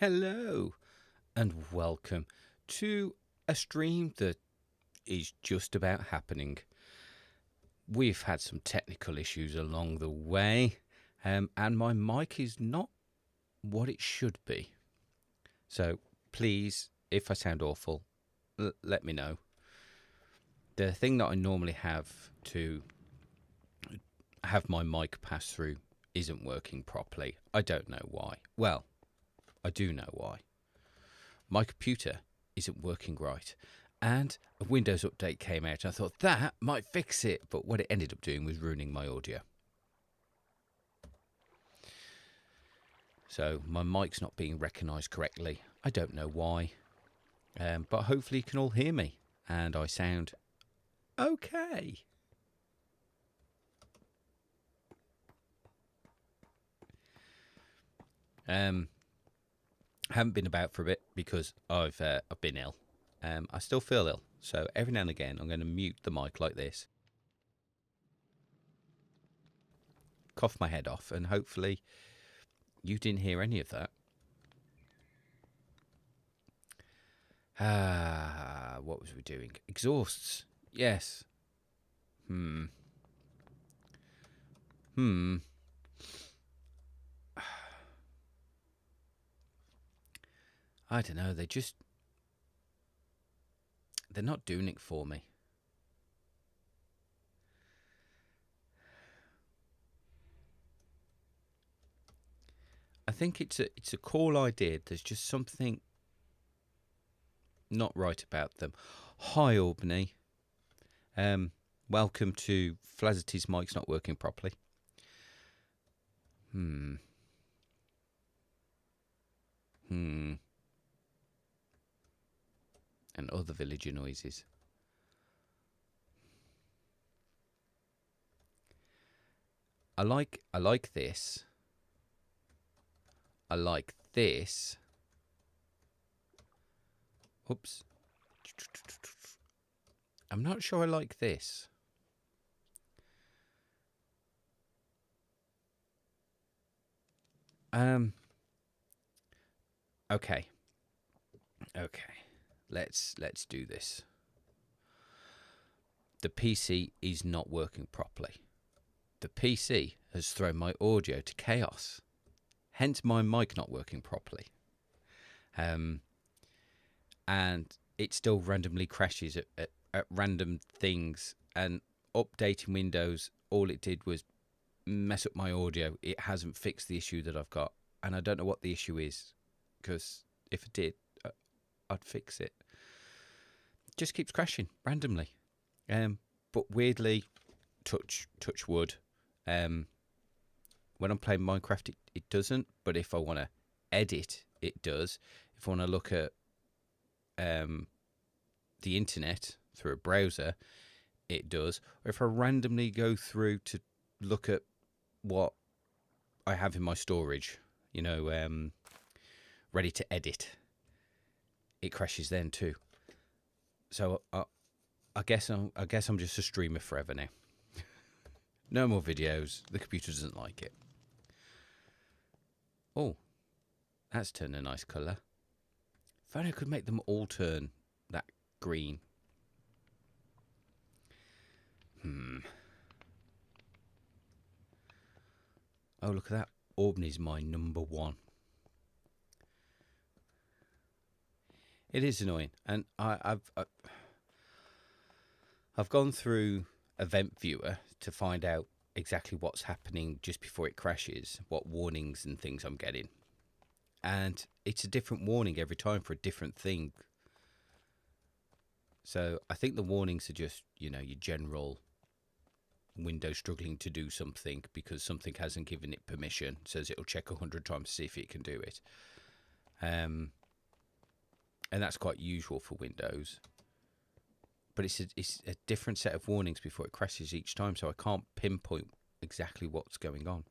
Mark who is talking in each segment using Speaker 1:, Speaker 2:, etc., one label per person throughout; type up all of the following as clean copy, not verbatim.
Speaker 1: Hello and welcome to a stream that is just about happening. We've had some technical issues along the way, and my mic is not what it should be. So please, if I sound awful, let me know. The thing that I normally have to have my mic pass through isn't working properly. I don't know why. Well, I do know why. My computer isn't working right, and a Windows update came out, and I thought that might fix it, but what it ended up doing was ruining my audio. So my mic's not being recognised correctly. I don't know why, but hopefully you can all hear me, and I sound okay. Haven't been about for a bit because I've been ill. I still feel ill, so every now and again I'm going to mute the mic like this, cough my head off, and hopefully you didn't hear any of that. What was we doing? Exhausts. Yes. I don't know, they're not doing it for me. I think it's a cool idea. There's just something not right about them. Hi, Albany. Welcome to Flazzerty's mic's not working properly. And other villager noises. I like this. I like this. Oops. I'm not sure I like this. Okay. Let's do this. The PC is not working properly. The PC has thrown my audio to chaos. Hence my mic not working properly. And it still randomly crashes at random things. And updating Windows, all it did was mess up my audio. It hasn't fixed the issue that I've got. And I don't know what the issue is. Because if it did, I'd fix it. Just keeps crashing randomly. But weirdly, touch wood. When I'm playing Minecraft, it doesn't. But if I want to edit, it does. If I want to look at the internet through a browser, it does. Or if I randomly go through to look at what I have in my storage, ready to edit, it crashes then too. So I guess I'm just a streamer forever now. No more videos. The computer doesn't like it. Oh, that's turned a nice colour. If only I could make them all turn that green. Oh, look at that. Albany's my number one. It is annoying, and I've gone through Event Viewer to find out exactly what's happening just before it crashes, what warnings and things I'm getting, and it's a different warning every time for a different thing. So I think the warnings are just, your general Windows struggling to do something because something hasn't given it permission. It says it'll check 100 times to see if it can do it. And that's quite usual for Windows. But it's a different set of warnings before it crashes each time, so I can't pinpoint exactly what's going on.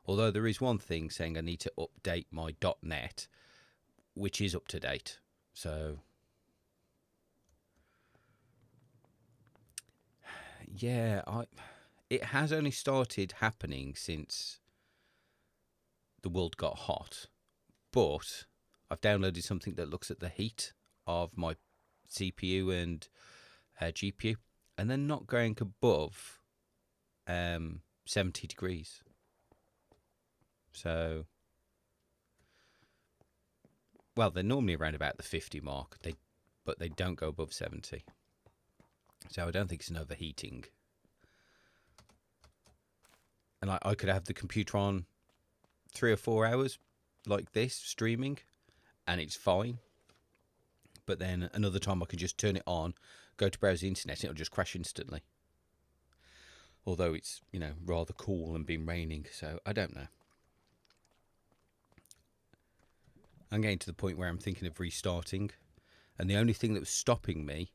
Speaker 1: Although there is one thing saying I need to update my .NET, which is up to date. So, yeah, it has only started happening since the world got hot. But I've downloaded something that looks at the heat of my CPU and GPU, and they're not going above 70 degrees. So, well, they're normally around about the 50 mark, but they don't go above 70. So I don't think it's an overheating. And I could have the computer on 3 or 4 hours like this, streaming, and it's fine. But then another time I could just turn it on, go to browse the internet, and it'll just crash instantly. Although it's, rather cool and been raining, so I don't know. I'm getting to the point where I'm thinking of restarting. And the only thing that was stopping me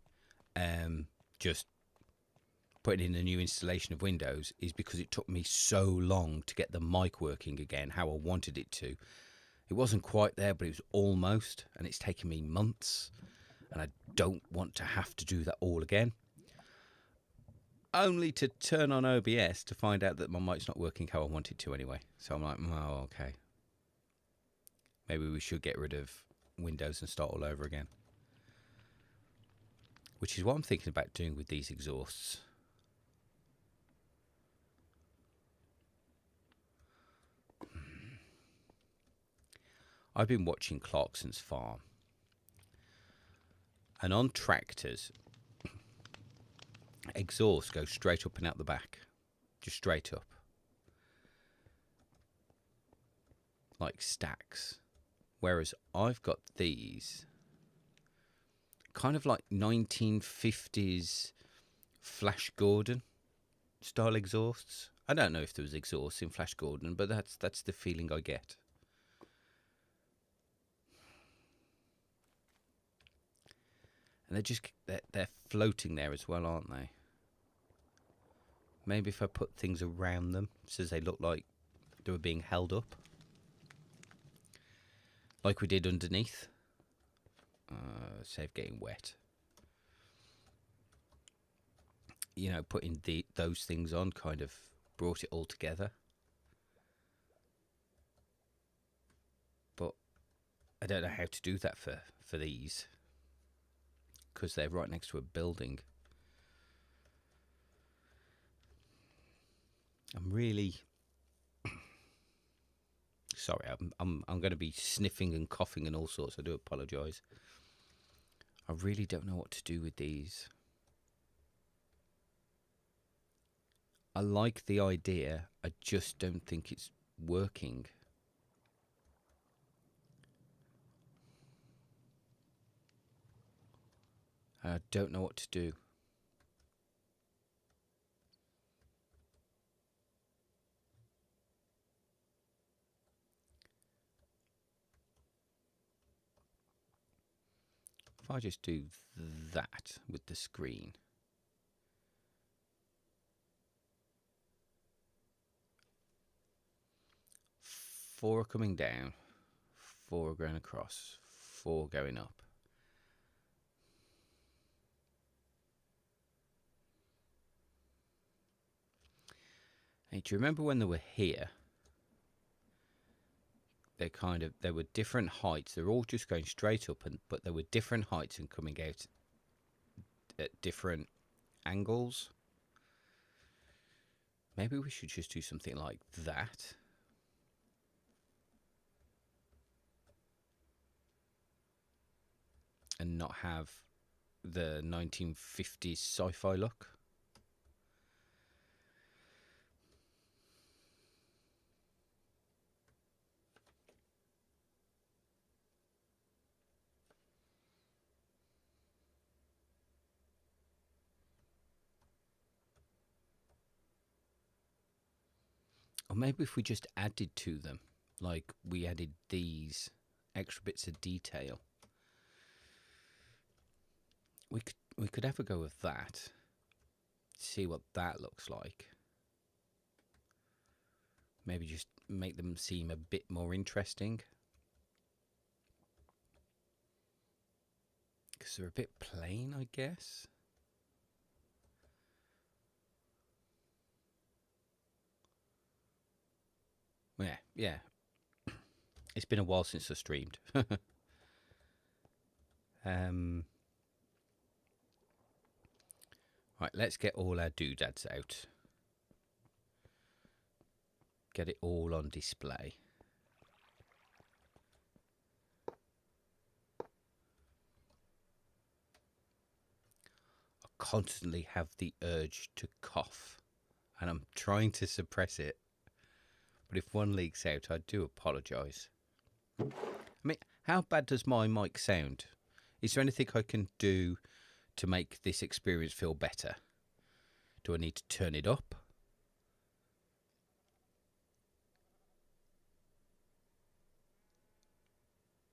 Speaker 1: just putting in a new installation of Windows is because it took me so long to get the mic working again how I wanted it to. It wasn't quite there, but it was almost, and it's taken me months, and I don't want to have to do that all again. Only to turn on OBS to find out that my mic's not working how I want it to anyway. So I'm like, oh, okay. Maybe we should get rid of Windows and start all over again. Which is what I'm thinking about doing with these exhausts. I've been watching Clarkson's Farm. And on tractors, exhaust goes straight up and out the back. Just straight up. Like stacks. Whereas I've got these kind of like 1950s Flash Gordon style exhausts. I don't know if there was exhaust in Flash Gordon, but that's the feeling I get. And they're floating there as well, aren't they? Maybe if I put things around them so they look like they were being held up. Like we did underneath. Save getting wet. Putting those things on kind of brought it all together. But I don't know how to do that for these. Because they're right next to a building. I'm really sorry. I'm going to be sniffing and coughing and all sorts. I do apologise. I really don't know what to do with these. I like the idea. I just don't think it's working. I don't know what to do. If I just do that with the screen. Four are coming down, 4 are going across, 4 going up. Hey, do you remember when they were here? There were different heights. They're all just going straight up, but there were different heights and coming out at different angles. Maybe we should just do something like that. And not have the 1950s sci-fi look. Or maybe if we just added to them, like we added these extra bits of detail. We could have a go with that. See what that looks like. Maybe just make them seem a bit more interesting. Because they're a bit plain, I guess. Yeah. It's been a while since I streamed. Right, let's get all our doodads out. Get it all on display. I constantly have the urge to cough, and I'm trying to suppress it. But if one leaks out, I do apologise. I mean, how bad does my mic sound? Is there anything I can do to make this experience feel better? Do I need to turn it up?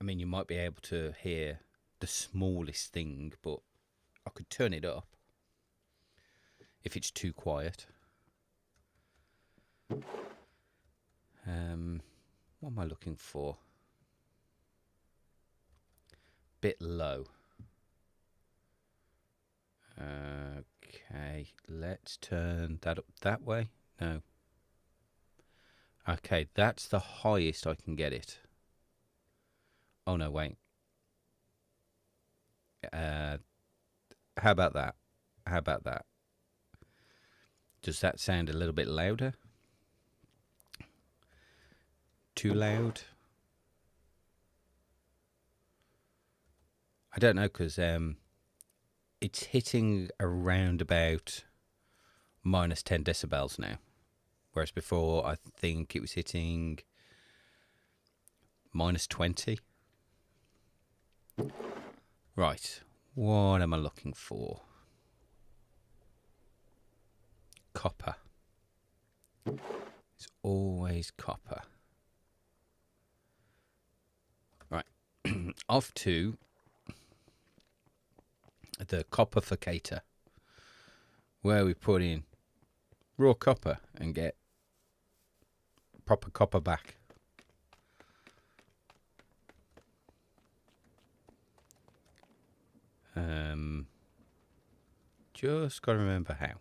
Speaker 1: I mean, you might be able to hear the smallest thing, but I could turn it up if it's too quiet. What am I looking for? Bit low. Okay, let's turn that up that way. No. Okay, that's the highest I can get it. Oh no, wait. How about that? How about that? Does that sound a little bit louder? Too loud? I don't know, because it's hitting around about minus 10 decibels now. Whereas before, I think it was hitting minus 20. Right, what am I looking for? Copper. It's always copper. Right, off to the copperficator, where we put in raw copper and get proper copper back. Just got to remember how.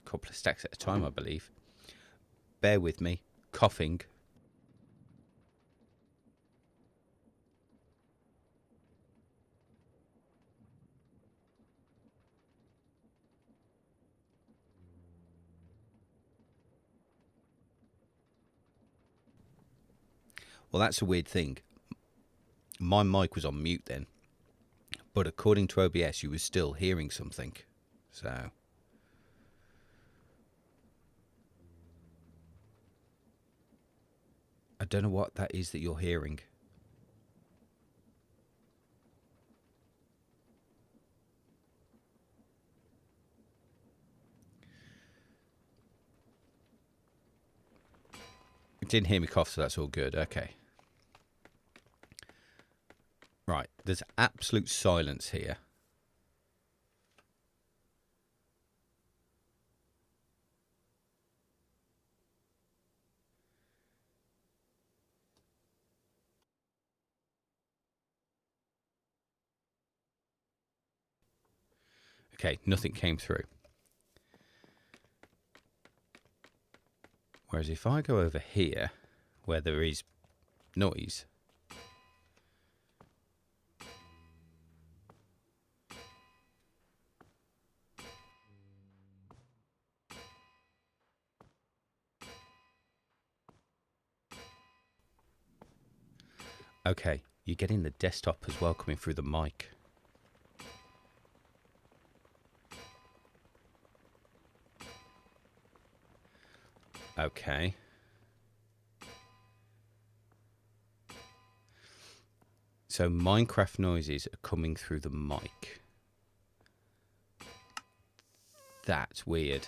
Speaker 1: Couple of stacks at a time, I believe. Bear with me, coughing. Well, that's a weird thing. My mic was on mute then, but according to OBS, you were still hearing something. So I don't know what that is that you're hearing. You didn't hear me cough, so that's all good. Okay. Right, there's absolute silence here. Okay, nothing came through. Whereas if I go over here, where there is noise, okay, you're getting the desktop as well coming through the mic. Okay. So Minecraft noises are coming through the mic. That's weird.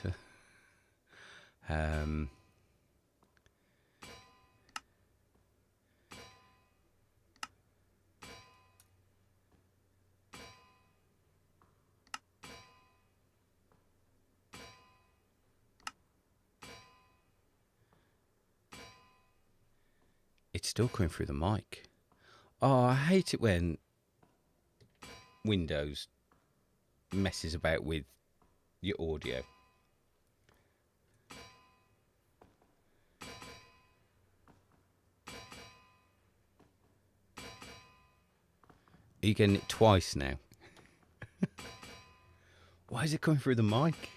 Speaker 1: It's still coming through the mic. Oh, I hate it when Windows messes about with your audio. Are you getting it twice now? Why is it coming through the mic?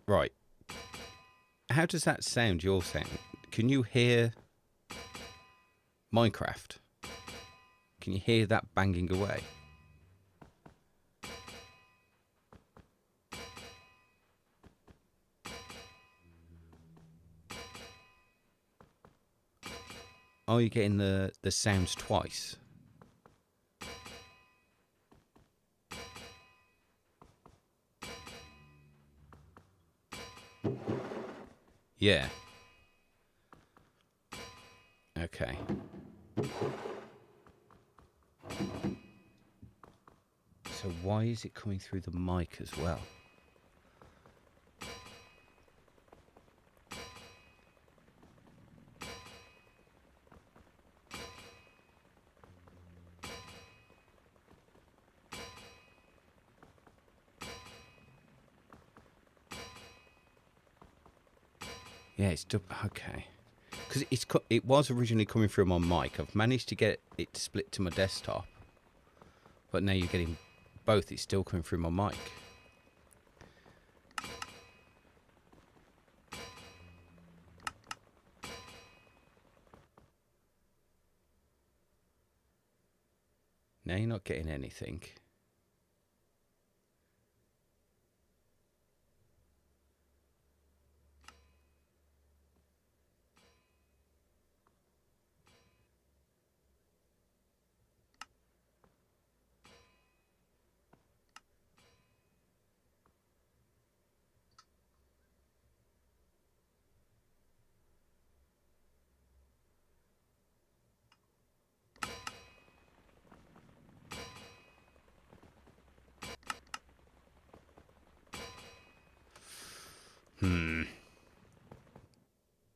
Speaker 1: Right. How does that sound, your sound? Can you hear Minecraft? Can you hear that banging away? Are you getting the sounds twice? Yeah. Okay. So why is it coming through the mic as well? Yeah, it's okay. Because it was originally coming through my mic. I've managed to get it to split to my desktop, but now you're getting both. It's still coming through my mic. Now you're not getting anything.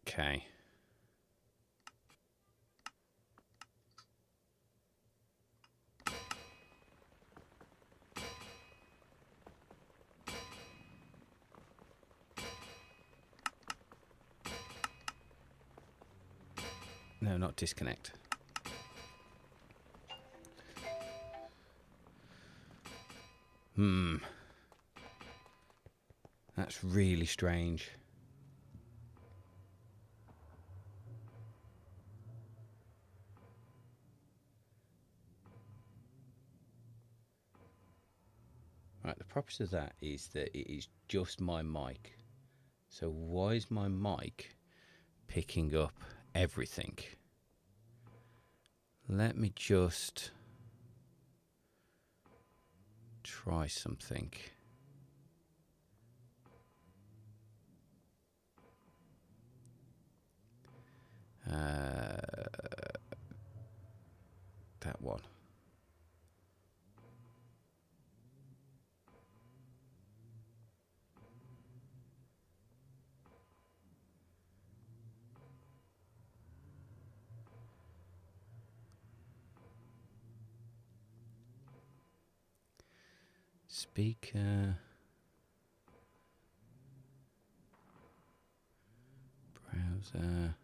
Speaker 1: Okay. No, not disconnect. That's really strange. Right, the property of that is that it is just my mic. So why is my mic picking up everything? Let me just try something. That one. Speaker. Browser.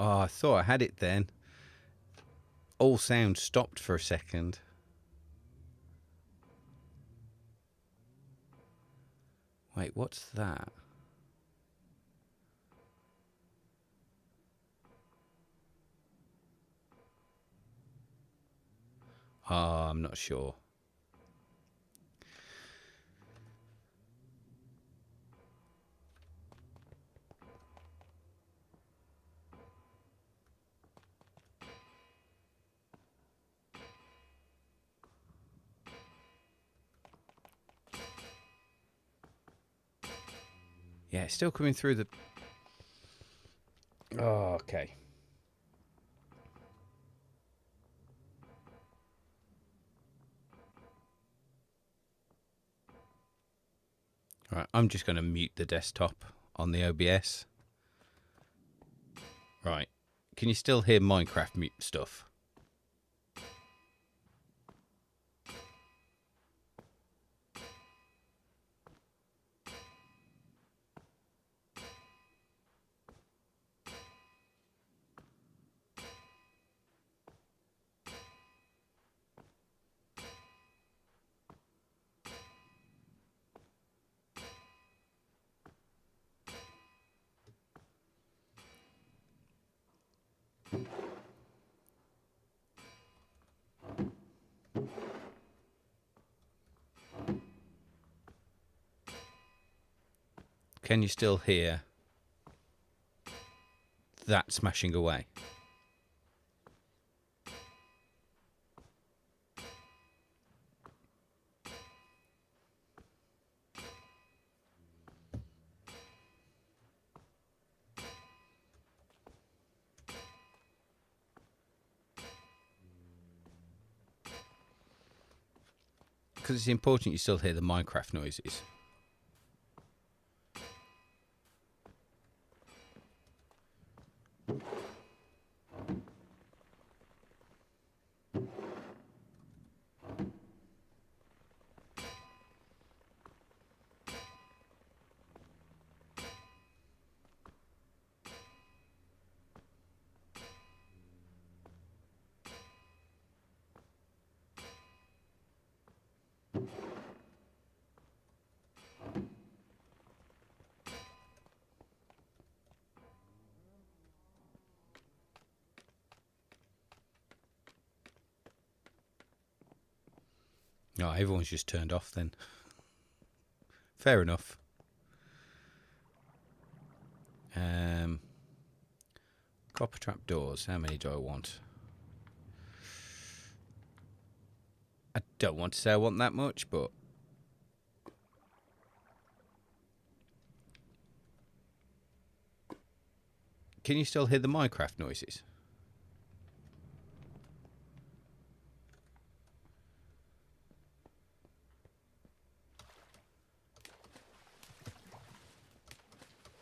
Speaker 1: Oh, I thought I had it then. All sound stopped for a second. Wait, what's that? Oh, I'm not sure. Yeah, it's still coming through the... Oh, okay. Right, I'm just going to mute the desktop on the OBS. Right. Can you still hear Minecraft mute stuff? Can you still hear that smashing away? Because it's important you still hear the Minecraft noises. No, everyone's just turned off then. Fair enough. Copper trap doors. How many do I want? I don't want to say I want that much, but... Can you still hear the Minecraft noises?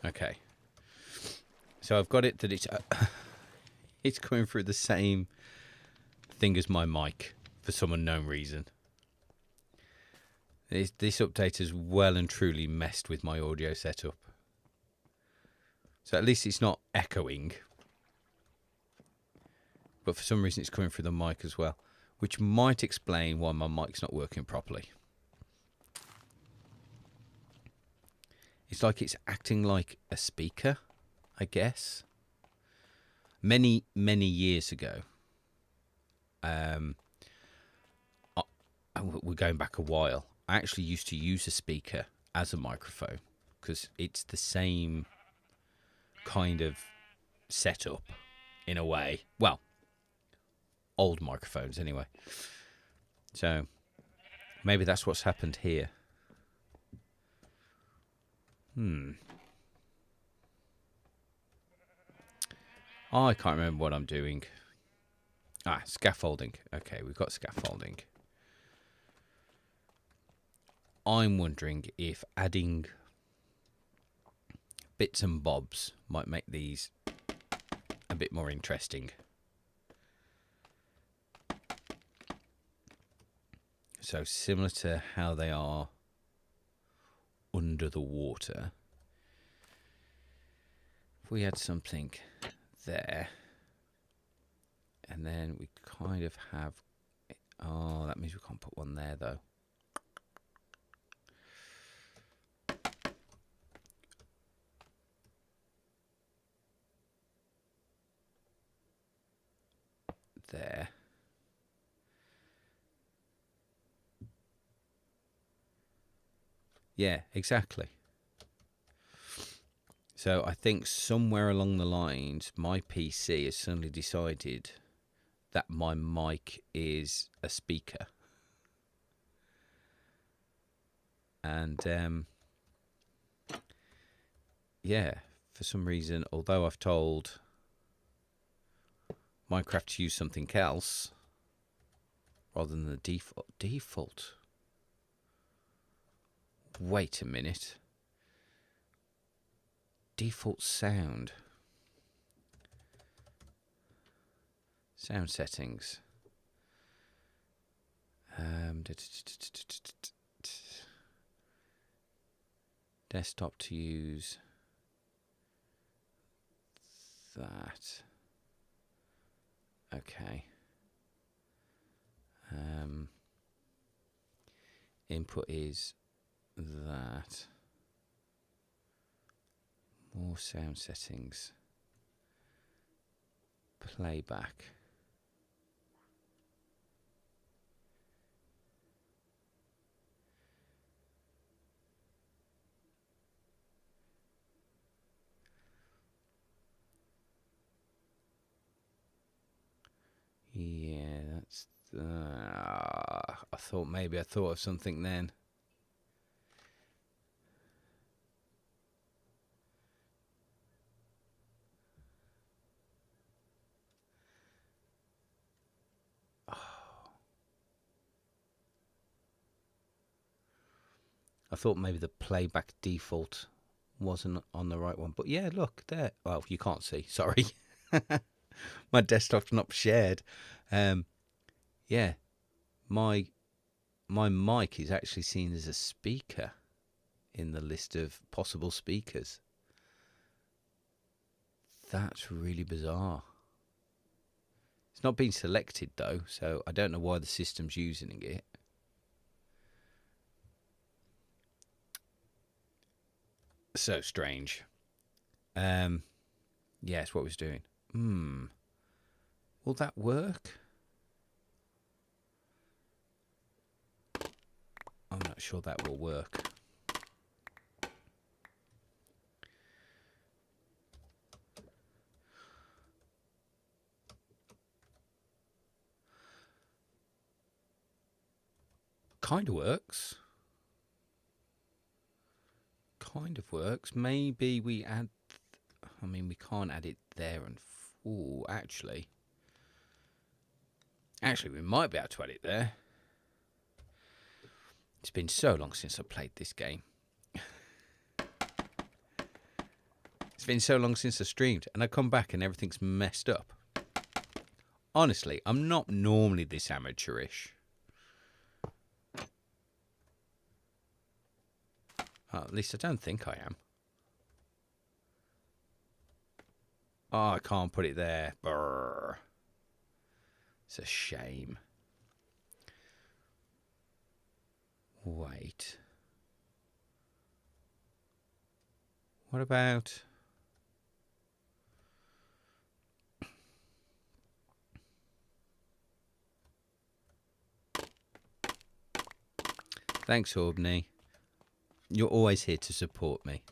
Speaker 1: Okay. So I've got it that it's it's coming through the same thing as my mic for some unknown reason. This update has well and truly messed with my audio setup. So at least it's not echoing. But for some reason it's coming through the mic as well, which might explain why my mic's not working properly. It's like it's acting like a speaker, I guess. Many years ago, we're going back a while, I actually used to use a speaker as a microphone because it's the same kind of setup in a way. Well, old microphones anyway. So maybe that's what's happened here. I can't remember what I'm doing. Scaffolding. Okay, we've got scaffolding. I'm wondering if adding bits and bobs might make these a bit more interesting. So similar to how they are under the water. If we had something there, and then we kind of have... Oh, that means we can't put one there, though. there. Yeah, exactly. So I think somewhere along the lines, my PC has suddenly decided that my mic is a speaker. And yeah, for some reason, although I've told Minecraft to use something else rather than the default. Wait a minute. Default sound. Sound settings. Desktop to use that. Okay. Input is that. More sound settings. Playback. Yeah, that's I thought maybe I thought of something then. I thought maybe the playback default wasn't on the right one. But yeah, look there. Well, you can't see. Sorry. My desktop's not shared. Yeah, my mic is actually seen as a speaker in the list of possible speakers. That's really bizarre. It's not been selected though, so I don't know why the system's using it. So strange. Yes, what it was doing. Will that work? I'm not sure that will work. Kind of works. Kind of works. Maybe we add... I mean, we can't add it there and... Ooh, actually... Actually, we might be able to add it there. It's been so long since I played this game. It's been so long since I streamed, and I come back and everything's messed up. Honestly, I'm not normally this amateurish. At least I don't think I am. Oh, I can't put it there. Brr. It's a shame. Wait. What about... Thanks, Aubney. You're always here to support me.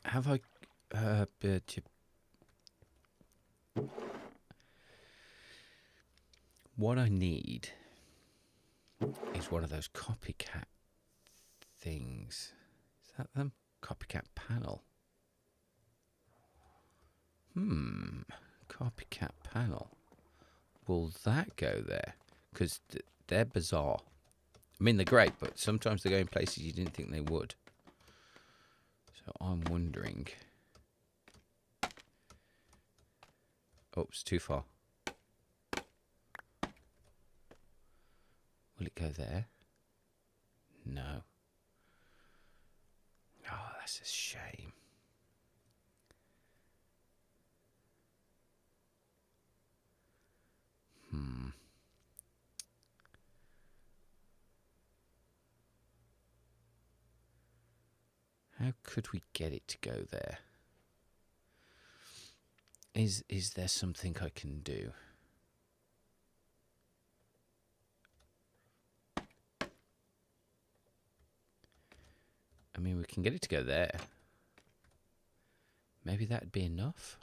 Speaker 1: Have I... what I need is one of those copycat things. Is that them? Copycat panel. Copycat panel. Will that go there? Because they're bizarre. I mean, they're great, but sometimes they go in places you didn't think they would. So I'm wondering... Oops, too far. Will it go there? No. Oh, that's a shame. How could we get it to go there? Is there something I can do? I mean, we can get it to go there. Maybe that'd be enough?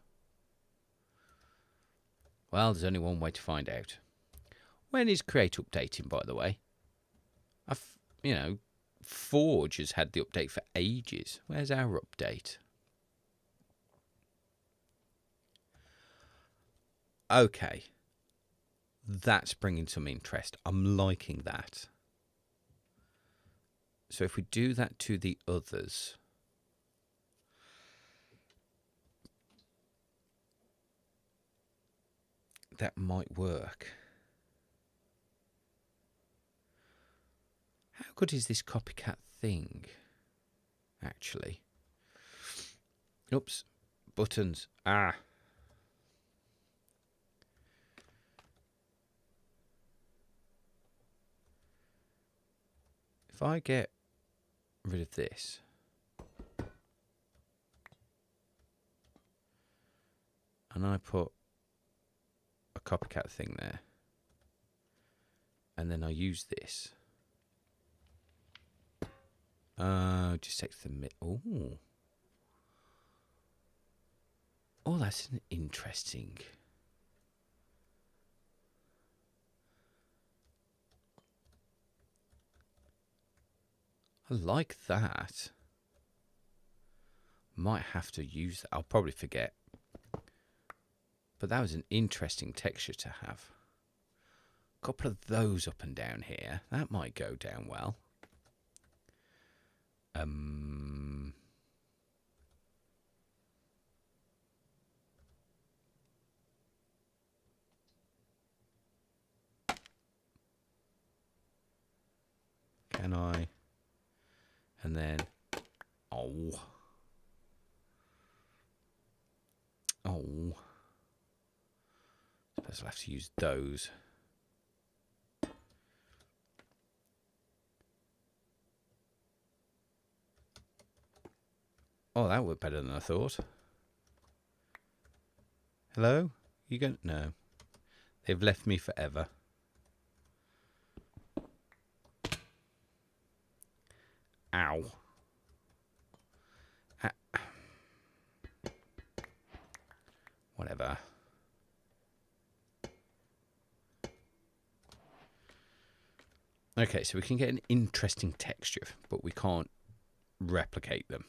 Speaker 1: Well, there's only one way to find out. When is Create updating, by the way? You know, Forge has had the update for ages. Where's our update? Okay. That's bringing some interest. I'm liking that. So if we do that to the others... that might work. How good is this copycat thing, actually? Oops. Buttons. Ah. If I get rid of this... and I put a copycat thing there, and then I use this. Just takes the middle. Oh, that's an interesting. I like that. Might have to use that. I'll probably forget. But that was an interesting texture to have. A couple of those up and down here. That might go down well. Can I? And then... Oh. Oh. I suppose I'll have to use those. Oh, that worked better than I thought. Hello? You going? No. They've left me forever. Ow. Whatever. Okay, so we can get an interesting texture, but we can't replicate them.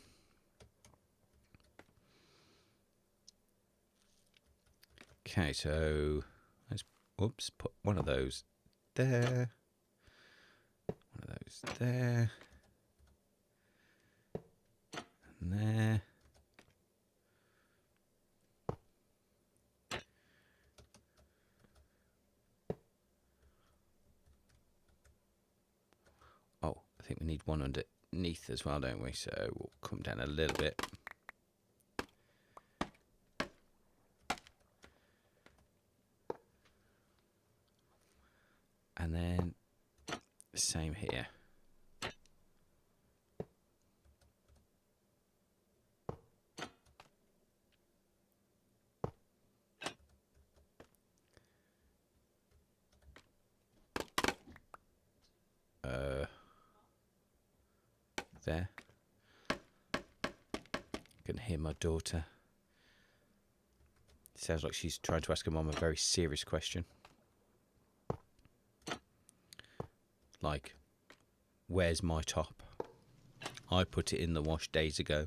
Speaker 1: Okay, so let's put one of those there. One of those there. And there. Oh, I think we need one underneath as well, don't we? So we'll come down a little bit. And then same here. There. I can hear my daughter. Sounds like she's trying to ask her mum a very serious question. Like, where's my top? I put it in the wash days ago.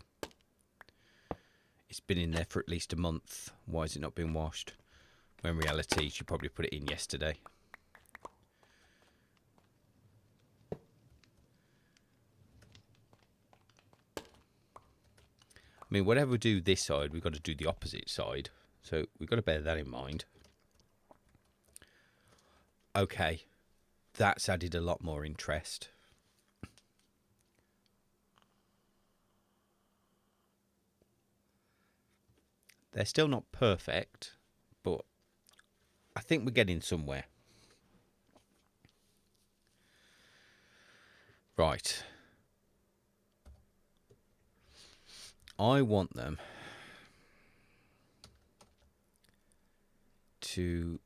Speaker 1: It's been in there for at least a month. Why has it not been washed? When in reality, she probably put it in yesterday. I mean, whatever we do this side, we've got to do the opposite side. So we've got to bear that in mind. Okay. That's added a lot more interest. They're still not perfect, but I think we're getting somewhere. Right. I want them to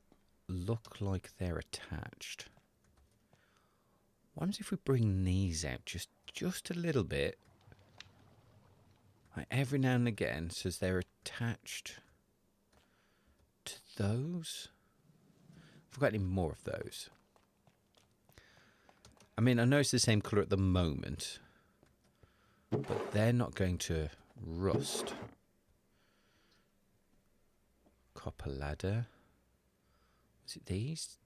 Speaker 1: look like they're attached. What happens if we bring these out just a little bit? Like every now and again, says they're attached to those. Have we got any more of those? I mean, I know it's the same colour at the moment, but they're not going to rust. Copper ladder. Is it these?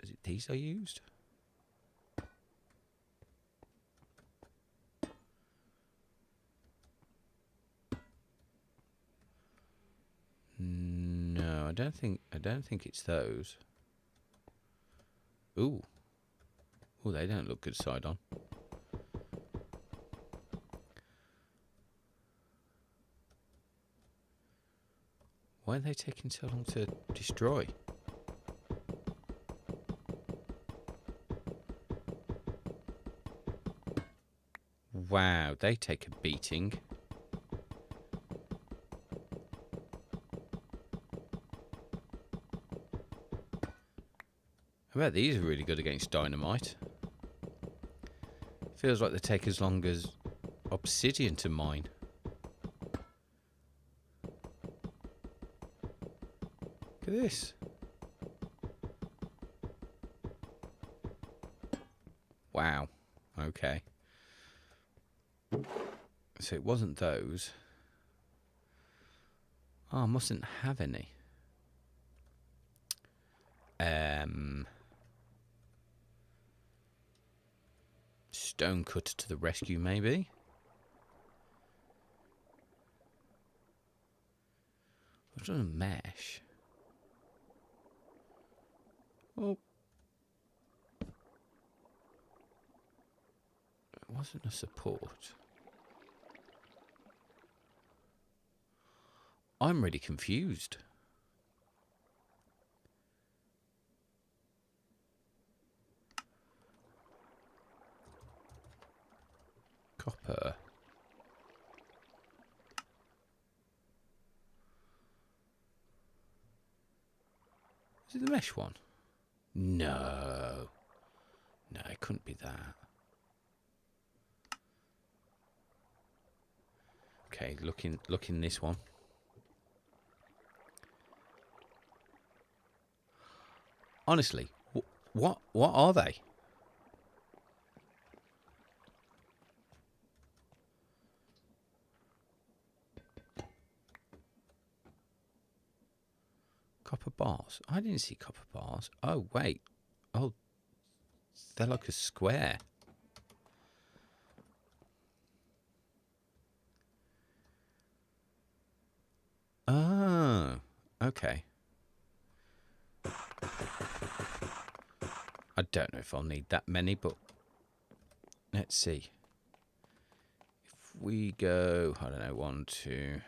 Speaker 1: Is it these I used? No, I don't think it's those. Ooh. Oh, they don't look good side on. Why are they taking so long to destroy? Wow, they take a beating. I bet these are really good against dynamite. Feels like they take as long as obsidian to mine. Look at this. Wow. Okay. So it wasn't those. Oh, I mustn't have any. Stone cutter to the rescue, maybe. I've done a mesh. Oh. It wasn't a support. I'm really confused. Copper. Is it the mesh one? No. No, it couldn't be that. Okay, looking this one. Honestly, what are they? Copper bars? I didn't see copper bars. Oh, wait. Oh, they're like a square. Oh, okay. I don't know if I'll need that many, but let's see. If we go, I don't know, 1, 2...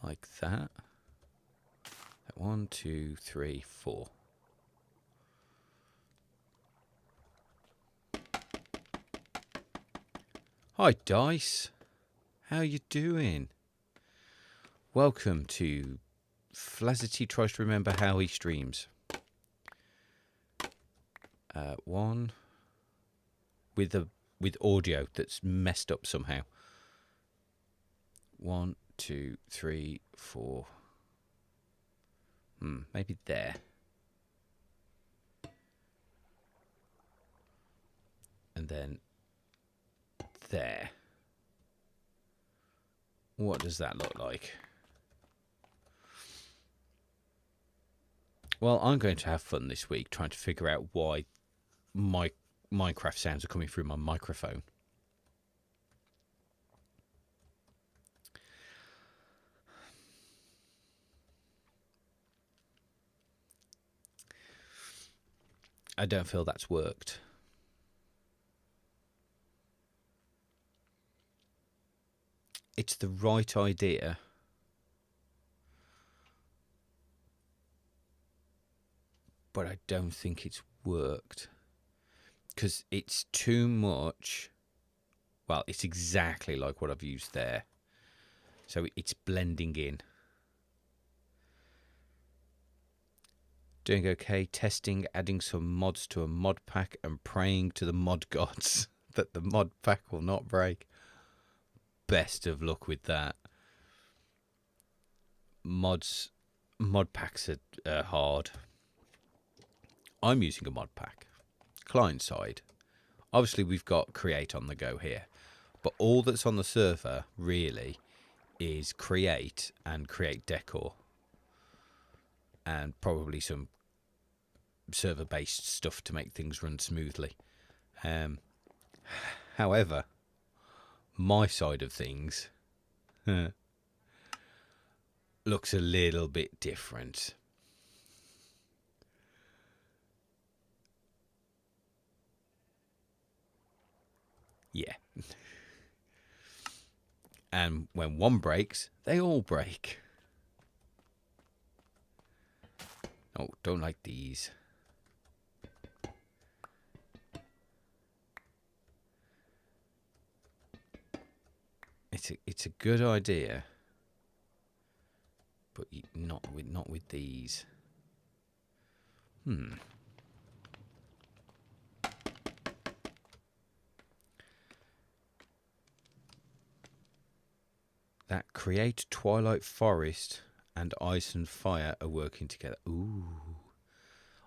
Speaker 1: like that. 1, 2, 3, 4. Hi, Dice. How you doing? Welcome to Flazzerty tries to remember how he streams. 1 with audio that's messed up somehow. 1, 2, 3, 4. Maybe there. And then there. What does that look like? Well, I'm going to have fun this week trying to figure out why my Minecraft sounds are coming through my microphone. I don't feel that's worked. It's the right idea. But I don't think it's worked. Because it's too much. Well, it's exactly like what I've used there. So it's blending in. Doing okay, testing, adding some mods to a mod pack and praying to the mod gods that the mod pack will not break. Best of luck with that. Mod packs are hard. I'm using a mod pack, client side. Obviously we've got create on the go here, but all that's on the server really is create and create decor, and probably some server-based stuff to make things run smoothly. However, my side of things looks a little bit different. Yeah. And when one breaks, they all break. Oh, don't like these. It's a good idea, but not with these. That create Twilight Forest and Ice and Fire are working together. Ooh.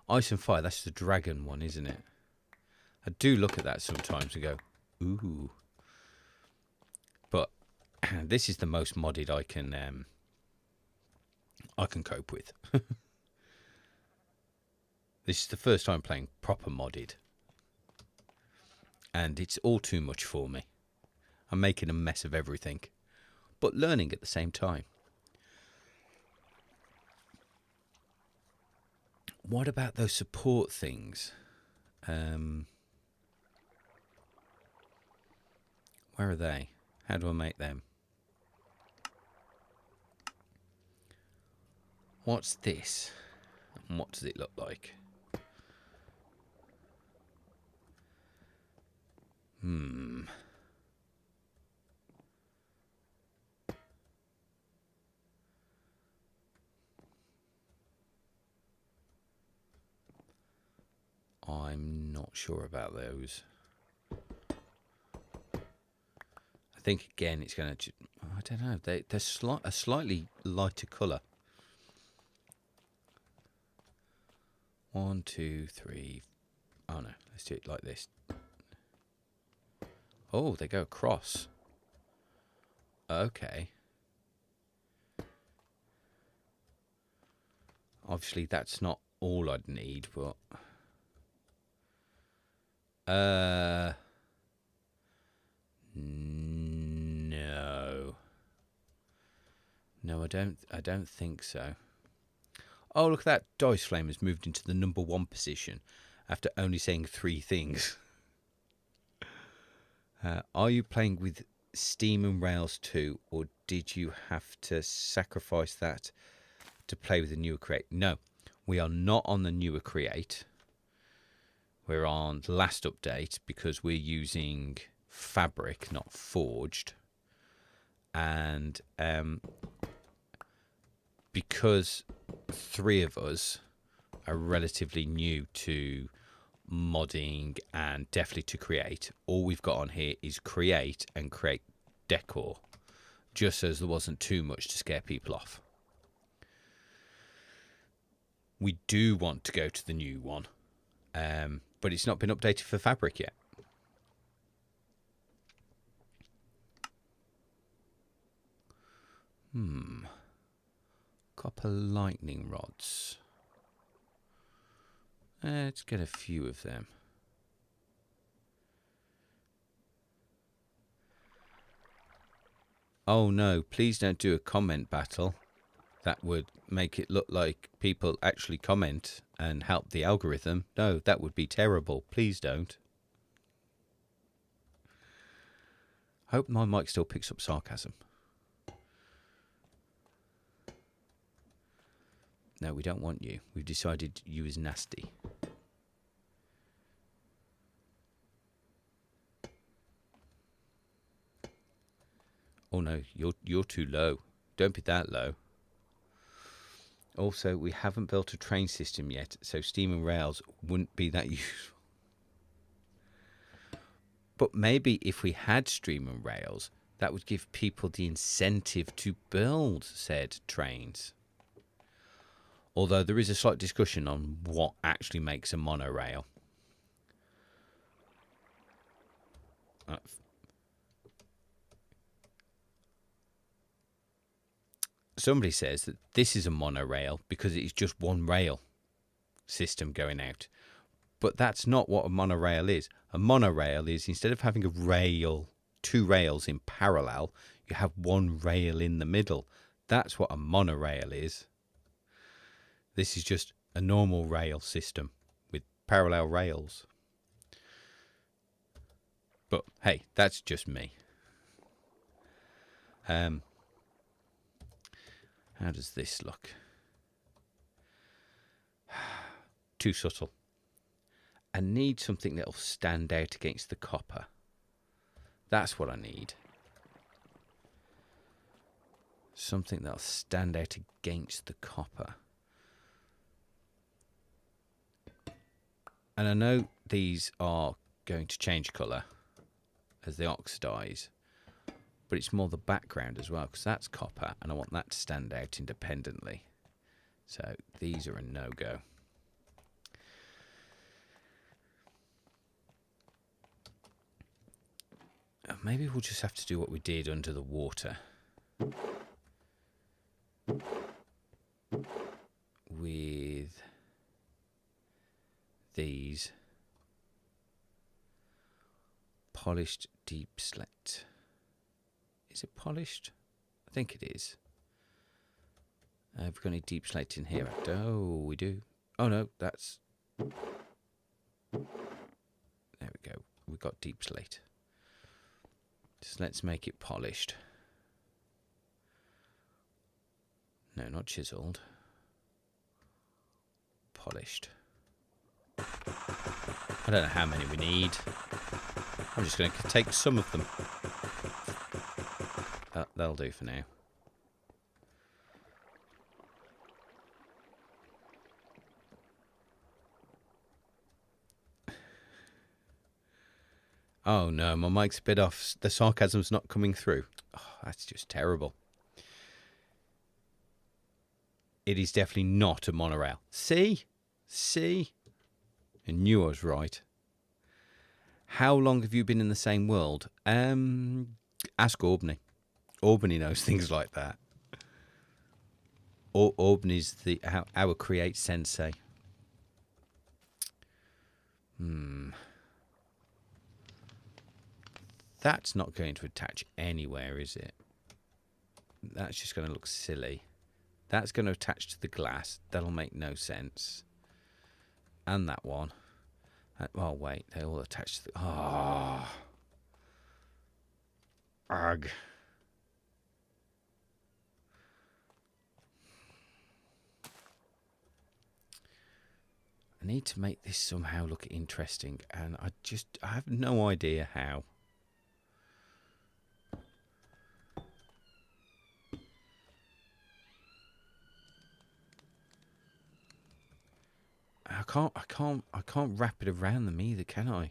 Speaker 1: Ice and Fire, that's the dragon one, isn't it? I do look at that sometimes and go, ooh. But this is the most modded I can cope with. This is the first time playing proper modded. And it's all too much for me. I'm making a mess of everything, but learning at the same time. What about those support things? Where are they? How do I make them? What's this? And what does it look like? I'm not sure about those. I think again it's going to. I don't know. They're a slightly lighter colour. 1, 2, 3. Oh no, let's do it like this. Oh, they go across. Okay. Obviously, that's not all I'd need, but no, I don't think so. Oh, look at that! Dice Flame has moved into the number 1 position after only saying 3 things. Are you playing with Steam and Rails 2, or did you have to sacrifice that to play with the newer Create? No, we are not on the newer Create. We're on the last update because we're using Fabric, not Forged. And because 3 of us are relatively new to modding and definitely to Create, all we've got on here is Create and Create Decor, just so there wasn't too much to scare people off. We do want to go to the new one, but it's not been updated for Fabric yet. Copper lightning rods. Let's get a few of them. Oh no, please don't do a comment battle. That would make it look like people actually comment and help the algorithm. No, that would be terrible. Please don't. Hope my mic still picks up sarcasm. No, we don't want you. We've decided you is nasty. Oh no, you're too low. Don't be that low. Also, we haven't built a train system yet, so steam and rails wouldn't be that useful. But maybe if we had steam and rails, that would give people the incentive to build said trains. Although there is a slight discussion on what actually makes a monorail. Somebody says that this is a monorail because it's just one rail system going out. But that's not what a monorail is. A monorail is, instead of having a rail, two rails in parallel, you have one rail in the middle. That's what a monorail is. This is just a normal rail system with parallel rails. But hey, that's just me. How does this look? Too subtle. I need something that'll stand out against the copper. That's what I need. Something that'll stand out against the copper. And I know these are going to change colour as they oxidize, but it's more the background as well, because that's copper and I want that to stand out independently. So these are a no-go. Maybe we'll just have to do what we did under the water. With these polished deep slate. Is it polished? I think it is. Have we got any deep slate in here? Oh, we do. Oh no, that's... There we go. We've got deep slate. Just let's make it polished. No, not chiseled. Polished. I don't know how many we need. I'm just going to take some of them. That'll do for now. Oh no, my mic's a bit off. The sarcasm's not coming through. Oh, that's just terrible. It is definitely not a monorail. See? See? I knew I was right. How long have you been in the same world? Ask Albany. Albany knows things like that. Albany's our create sensei. That's not going to attach anywhere, is it? That's just going to look silly. That's going to attach to the glass. That'll make no sense. And that one. Oh, wait. They all attach to the... Oh. Ugh. I need to make this somehow look interesting. And I have no idea how. I can't wrap it around them either, can I?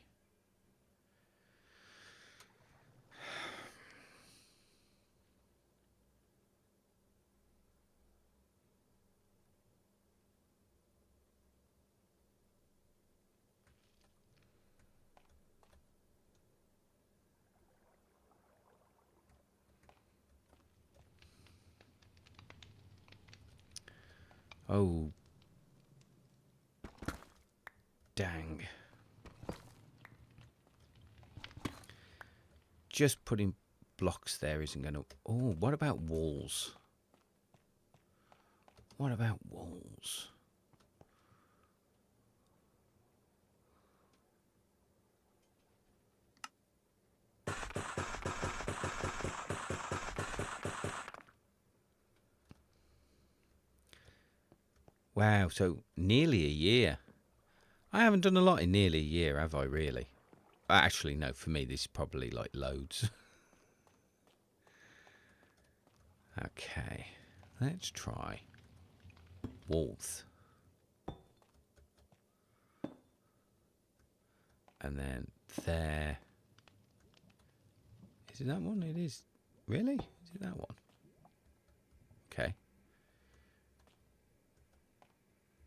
Speaker 1: Oh. Dang. Just putting blocks there isn't going to... Oh, what about walls? What about walls? Wow, so nearly a year. I haven't done a lot in nearly a year, have I, really? Actually, no, for me, this is probably like loads. Okay, let's try walls. And then there. Is it that one? It is. Really? Is it that one? Okay.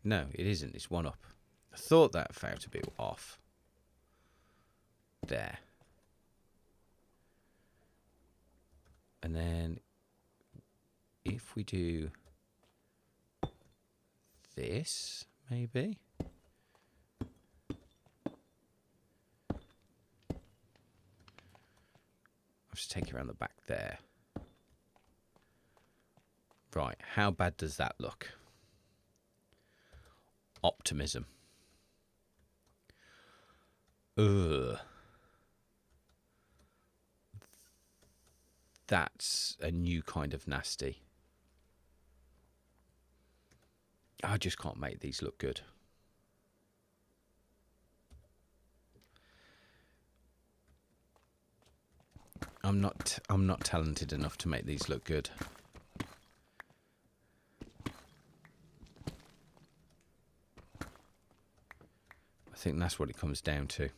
Speaker 1: No, it isn't. It's one up. I thought that felt a bit off. There. And then if we do this, maybe. I'll just take it around the back there. Right, how bad does that look? Optimism. Ugh. That's a new kind of nasty. I just can't make these look good. I'm not talented enough to make these look good. I think that's what it comes down to.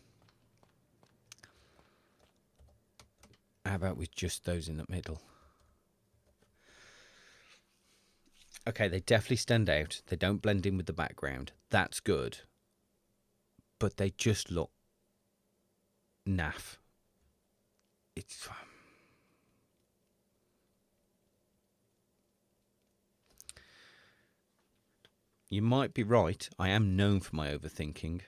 Speaker 1: How about with just those in the middle? Okay, they definitely stand out. They don't blend in with the background. That's good. But they just look naff. It's... You might be right. I am known for my overthinking.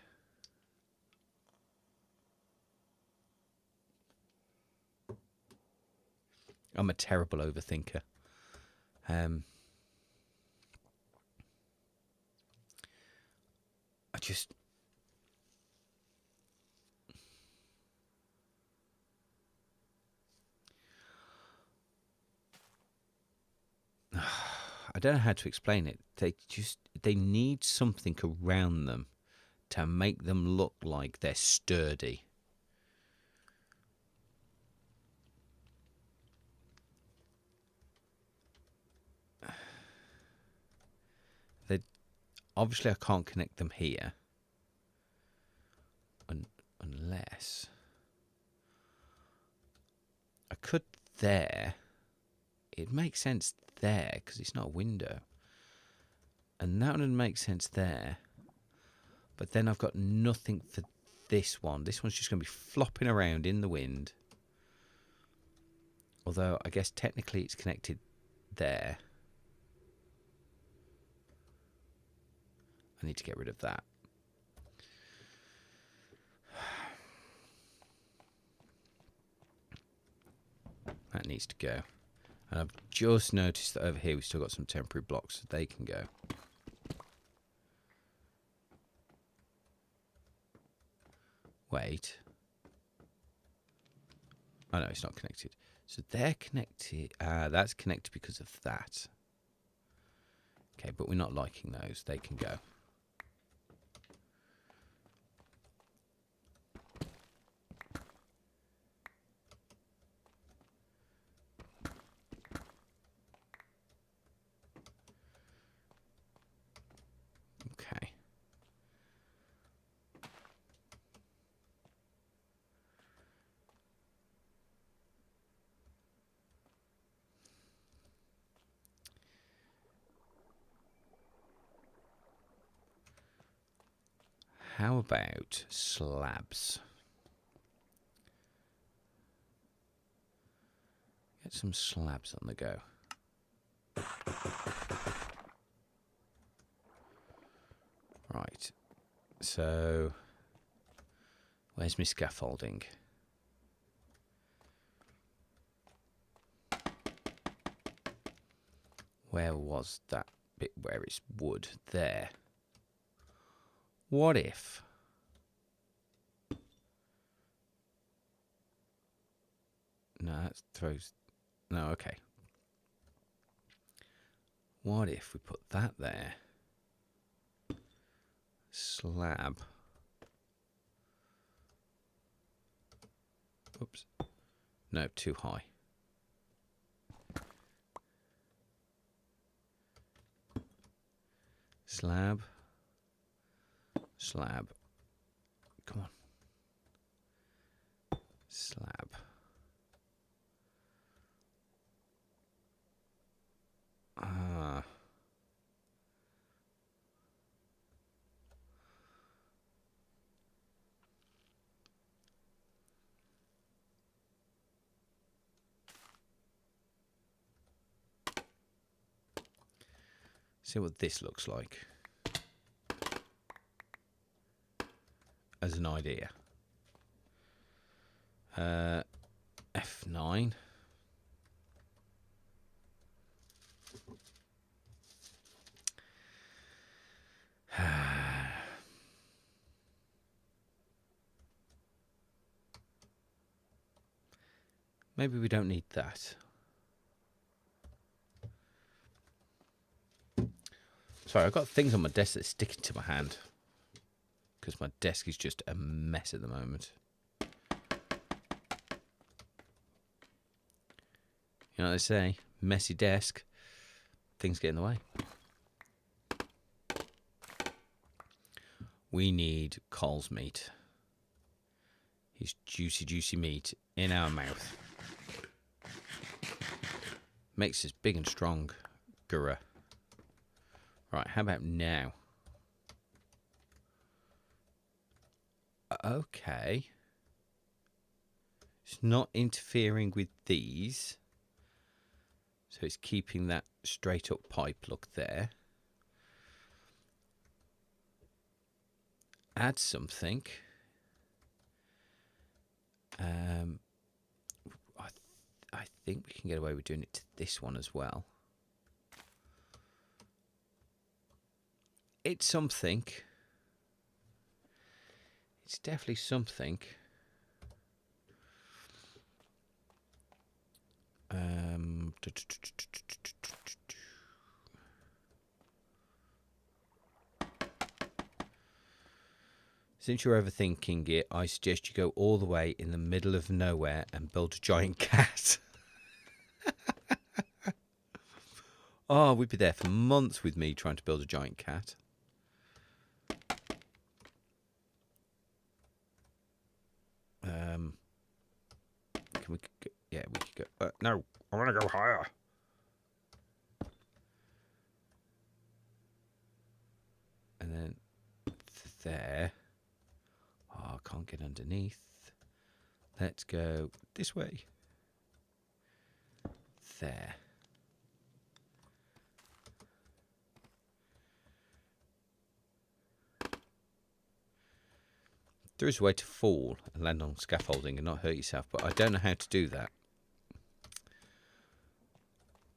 Speaker 1: I'm a terrible overthinker. I just... I don't know how to explain it. They need something around them to make them look like they're sturdy. Obviously I can't connect them here. Unless I could there. It makes sense there because it's not a window. And that one makes sense there. But then I've got nothing for this one. This one's just going to be flopping around in the wind. Although I guess technically it's connected there. I need to get rid of that. That needs to go. And I've just noticed that over here we've still got some temporary blocks, so they can go. Wait. Oh no, it's not connected. So they're connected. That's connected because of that. Okay, but we're not liking those. They can go. Okay. How about slabs? Get some slabs on the go. Right. So, where's my scaffolding? Where was that bit where it's wood? There. What if... No, that throws... No, okay. What if we put that there? Slab. Oops. No, too high. Slab. Slab. Come on. Slab. Ah. See what this looks like as an idea. F9. Maybe we don't need that. Sorry, I've got things on my desk that's sticking to my hand because my desk is just a mess at the moment. You know what they say? Messy desk. Things get in the way. We need Cole's meat. His juicy, juicy meat in our mouth. Makes us big and strong. Gurra. Right, how about now? Okay. It's not interfering with these. So it's keeping that straight up pipe look there. Add something. I think we can get away with doing it to this one as well. It's something. It's definitely something. Since you're overthinking it, I suggest you go all the way in the middle of nowhere and build a giant cat. Oh, we'd be there for months with me trying to build a giant cat. Can we go? Yeah, we could go. No, I want to go higher. And then there. Oh, I can't get underneath. Let's go this way. There. There is a way to fall and land on scaffolding and not hurt yourself, but I don't know how to do that.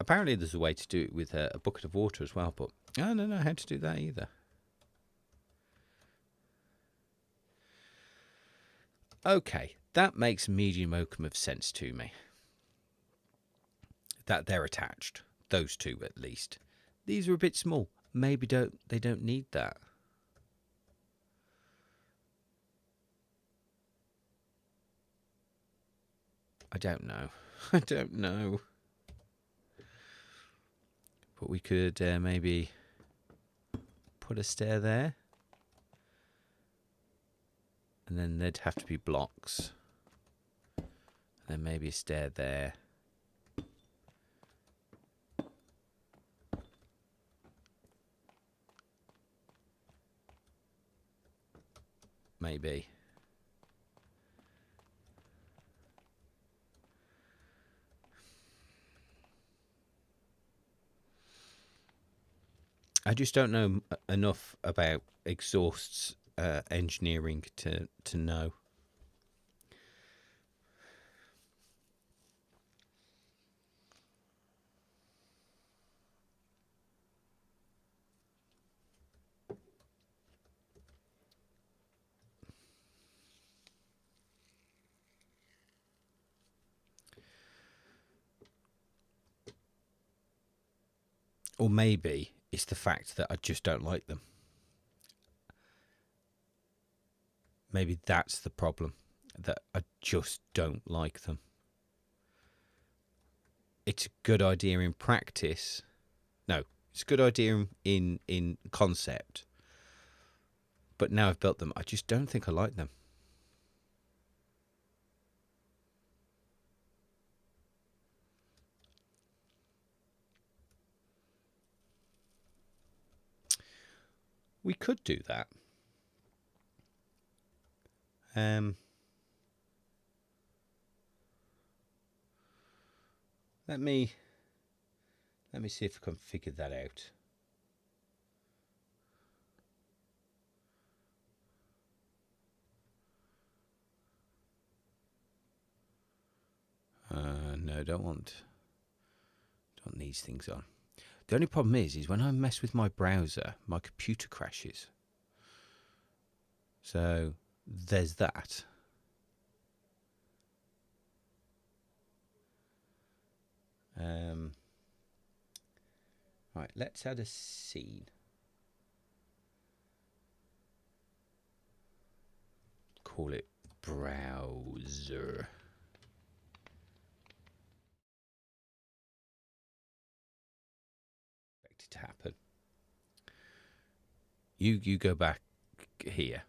Speaker 1: Apparently there's a way to do it with a bucket of water as well, but I don't know how to do that either. Okay, that makes medium modicum of sense to me. That they're attached. Those two at least. These are a bit small. Maybe they don't need that. I don't know. I don't know. But we could maybe put a stair there. And then there'd have to be blocks. And then maybe a stair there. Maybe. I just don't know enough about exhausts engineering to know. Or maybe it's the fact that I just don't like them. Maybe that's the problem, that I just don't like them. It's a good idea in practice. No, It's a good idea in concept, but now I've built them, I just don't think I like them. We could do that. Let me see if I can figure that out. No, don't want these things on. The only problem is when I mess with my browser, my computer crashes. So there's that. Right, let's add a scene. Call it browser. Expect it to happen. You go back here.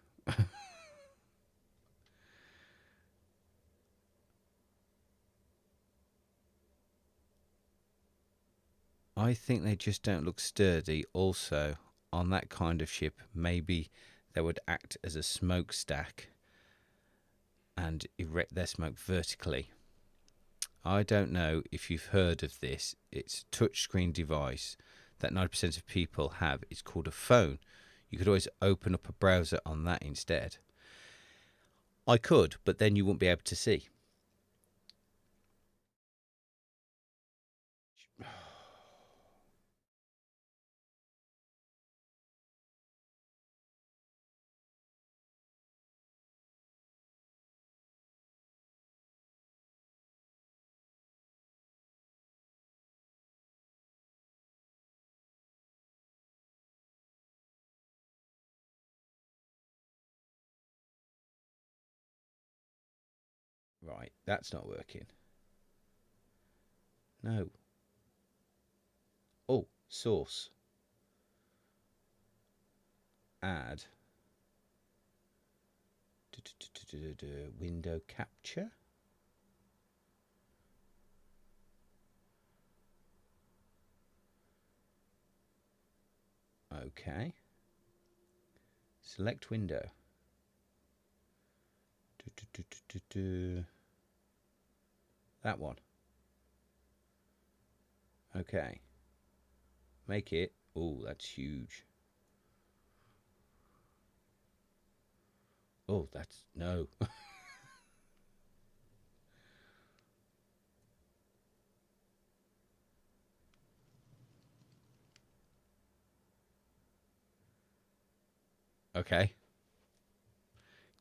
Speaker 1: I think they just don't look sturdy. Also, on that kind of ship, maybe they would act as a smokestack and erect their smoke vertically. I don't know if you've heard of this. It's a touchscreen device that 90% of people have. It's called a phone. You could always open up a browser on that instead. I could, but then you wouldn't be able to see. Right, that's not working. No. Oh, source. Add. Window capture. Okay. Select window. That one. Okay. Make it. Oh, that's huge. Oh, that's no. Okay.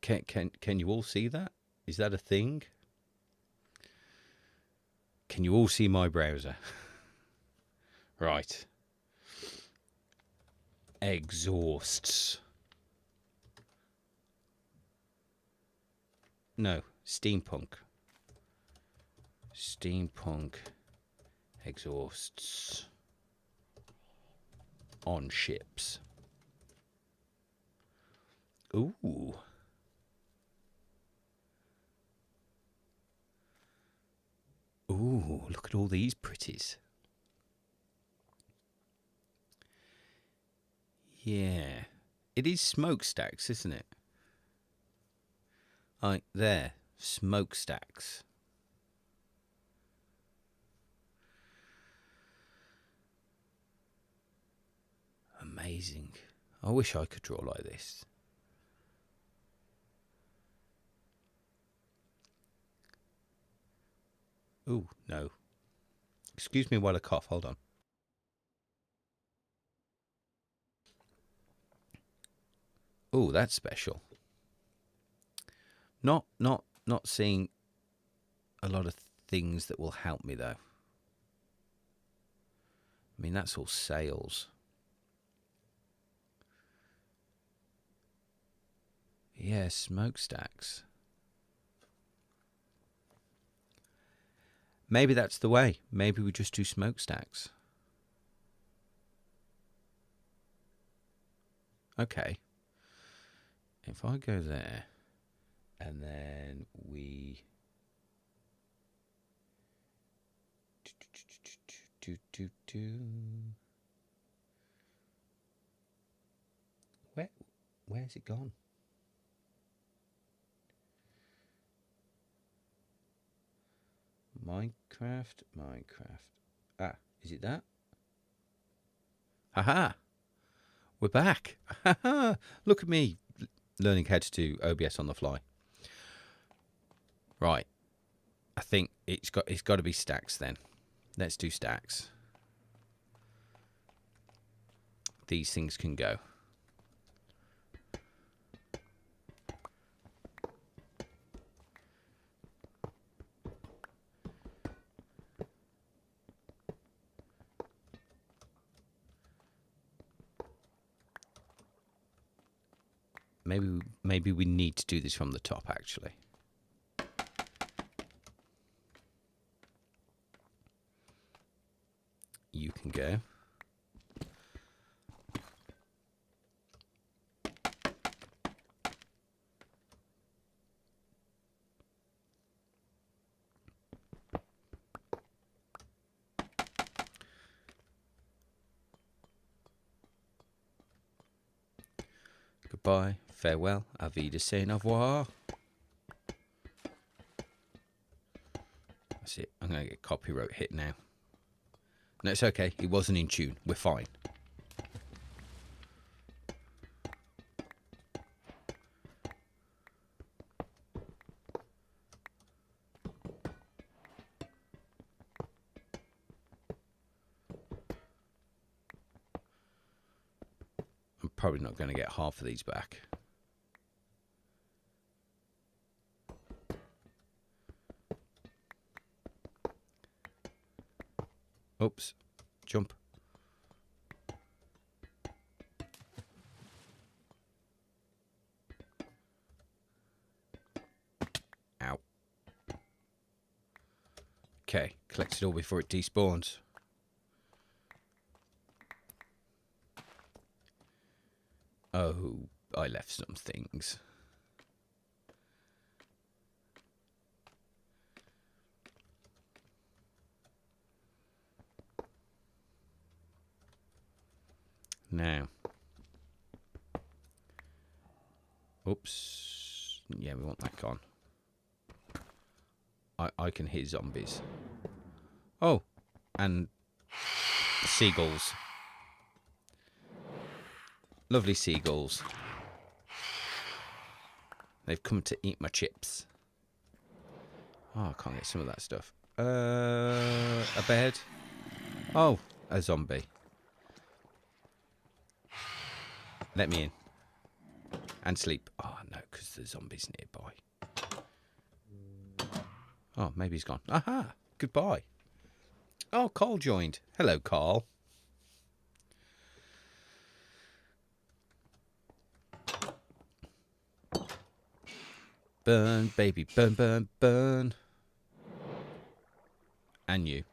Speaker 1: Can you all see that? Is that a thing? Can you all see my browser? Right. Exhausts. No, steampunk. Steampunk exhausts on ships. Ooh. Ooh, look at all these pretties. Yeah. It is smokestacks, isn't it? Right, there. Smokestacks. Amazing. I wish I could draw like this. Ooh, no. Excuse me while I cough. Hold on. Ooh, that's special. Not seeing a lot of things that will help me though. I mean, that's all sails. Yeah, smokestacks. Maybe that's the way. Maybe we just do smokestacks. Okay. If I go there, and then we where's it gone? Minecraft. Ah, is it that? Haha! We're back. Haha! Look at me learning how to do OBS on the fly. Right. I think it's got to be stacks then. Let's do stacks. These things can go. Maybe we need to do this from the top actually. You can go. Goodbye, farewell, avida say au revoir. That's it. I'm going to get copyright hit now. No, it's okay. It wasn't in tune. We're fine. I'm probably not going to get half of these back. Oops. Jump. Ow. Okay, collect it all before it despawns. Oh, I left some things. Now. Oops. Yeah, we want that gone. I can hear zombies. Oh, and seagulls. Lovely seagulls. They've come to eat my chips. Oh, I can't get some of that stuff. A bed. Oh, a zombie. Let me in. And sleep. Oh, no, because the zombie's nearby. Oh, maybe he's gone. Aha! Goodbye. Oh, Carl joined. Hello, Carl. Burn, baby. Burn, burn, burn. And you.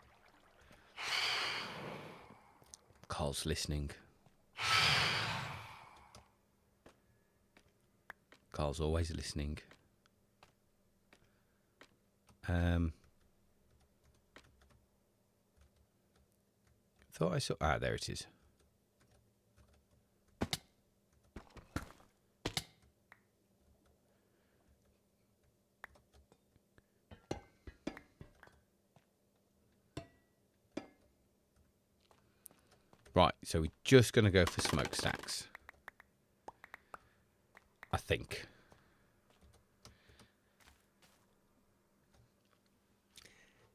Speaker 1: Carl's listening. Carl's always listening. Thought I saw... Ah, there it is. Right, so we're just going to go for smokestacks. I think.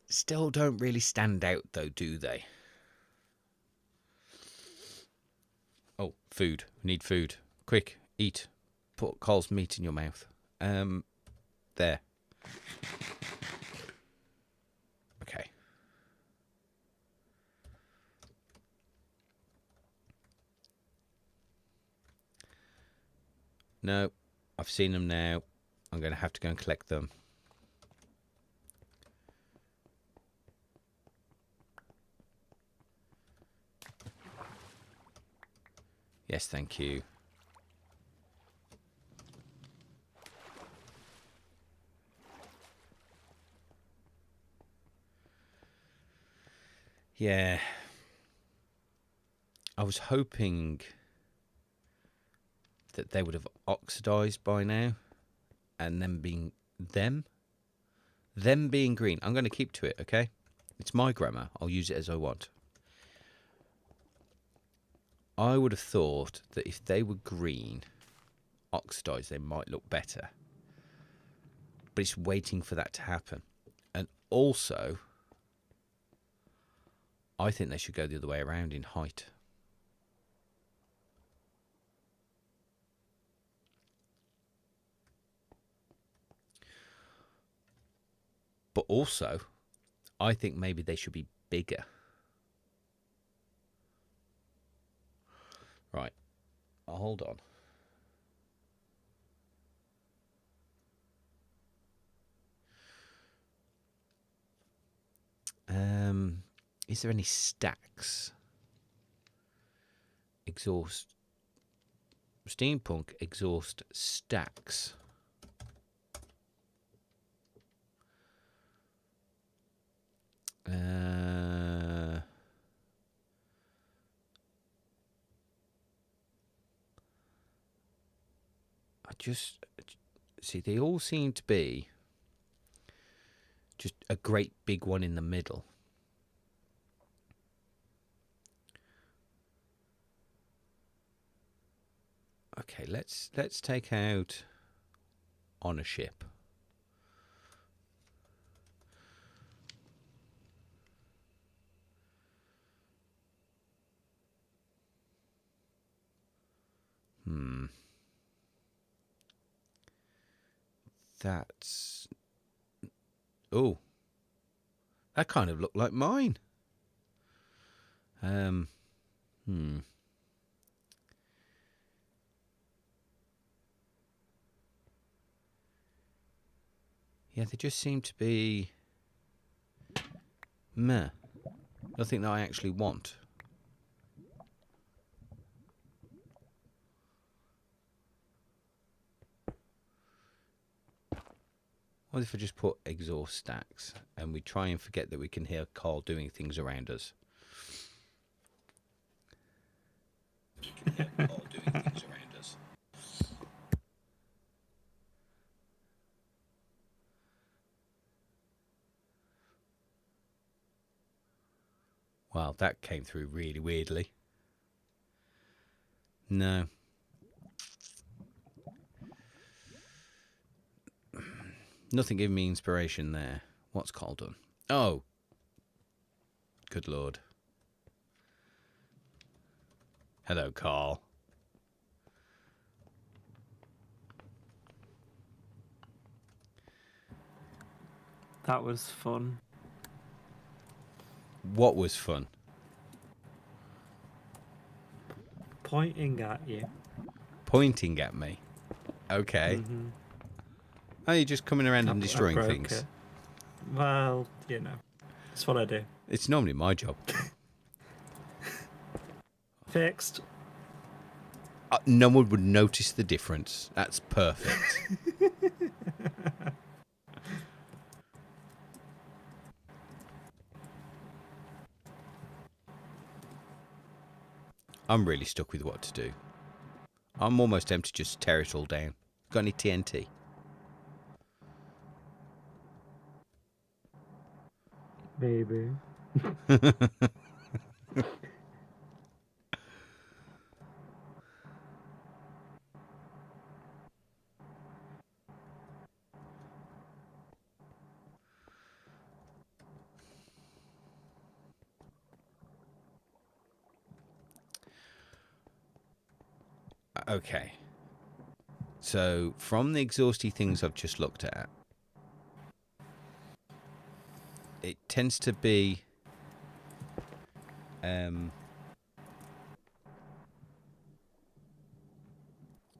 Speaker 1: Still don't really stand out, though, do they? Oh, food. We need food. Quick, eat. Put Carl's meat in your mouth. There. Okay. No, I've seen them now. I'm going to have to go and collect them. Yes, thank you. Yeah. I was hoping that they would have oxidized by now, and them being green. I'm going to keep to it, okay? It's my grammar. I'll use it as I want. I would have thought that if they were green, oxidized, they might look better. But it's waiting for that to happen. And also, I think they should go the other way around in height. But also, I think maybe they should be bigger. Right. Oh, hold on. Is there any stacks? Exhaust. Steampunk exhaust stacks. I just see they all seem to be just a great big one in the middle. Okay, let's take out on a ship. That's... Oh. That kind of looked like mine. Yeah, they just seem to be... meh. Nothing that I actually want. What if I just put exhaust stacks and we try and forget that we can hear Carl doing things around us? Wow, that came through really weirdly. No. Nothing giving me inspiration there. What's Carl done? Oh. Good Lord. Hello, Carl.
Speaker 2: That was fun.
Speaker 1: What was fun?
Speaker 2: Pointing at you.
Speaker 1: Pointing at me? Okay.
Speaker 2: Mm-hmm.
Speaker 1: Oh, you're just coming around and destroying things?
Speaker 2: It. Well, you know. That's what I do.
Speaker 1: It's normally my job.
Speaker 2: Fixed.
Speaker 1: No one would notice the difference. That's perfect. I'm really stuck with what to do. I'm almost tempted to just tear it all down. Got any TNT?
Speaker 2: Maybe.
Speaker 1: Okay. So, from the exhausty things I've just looked at, it tends to be...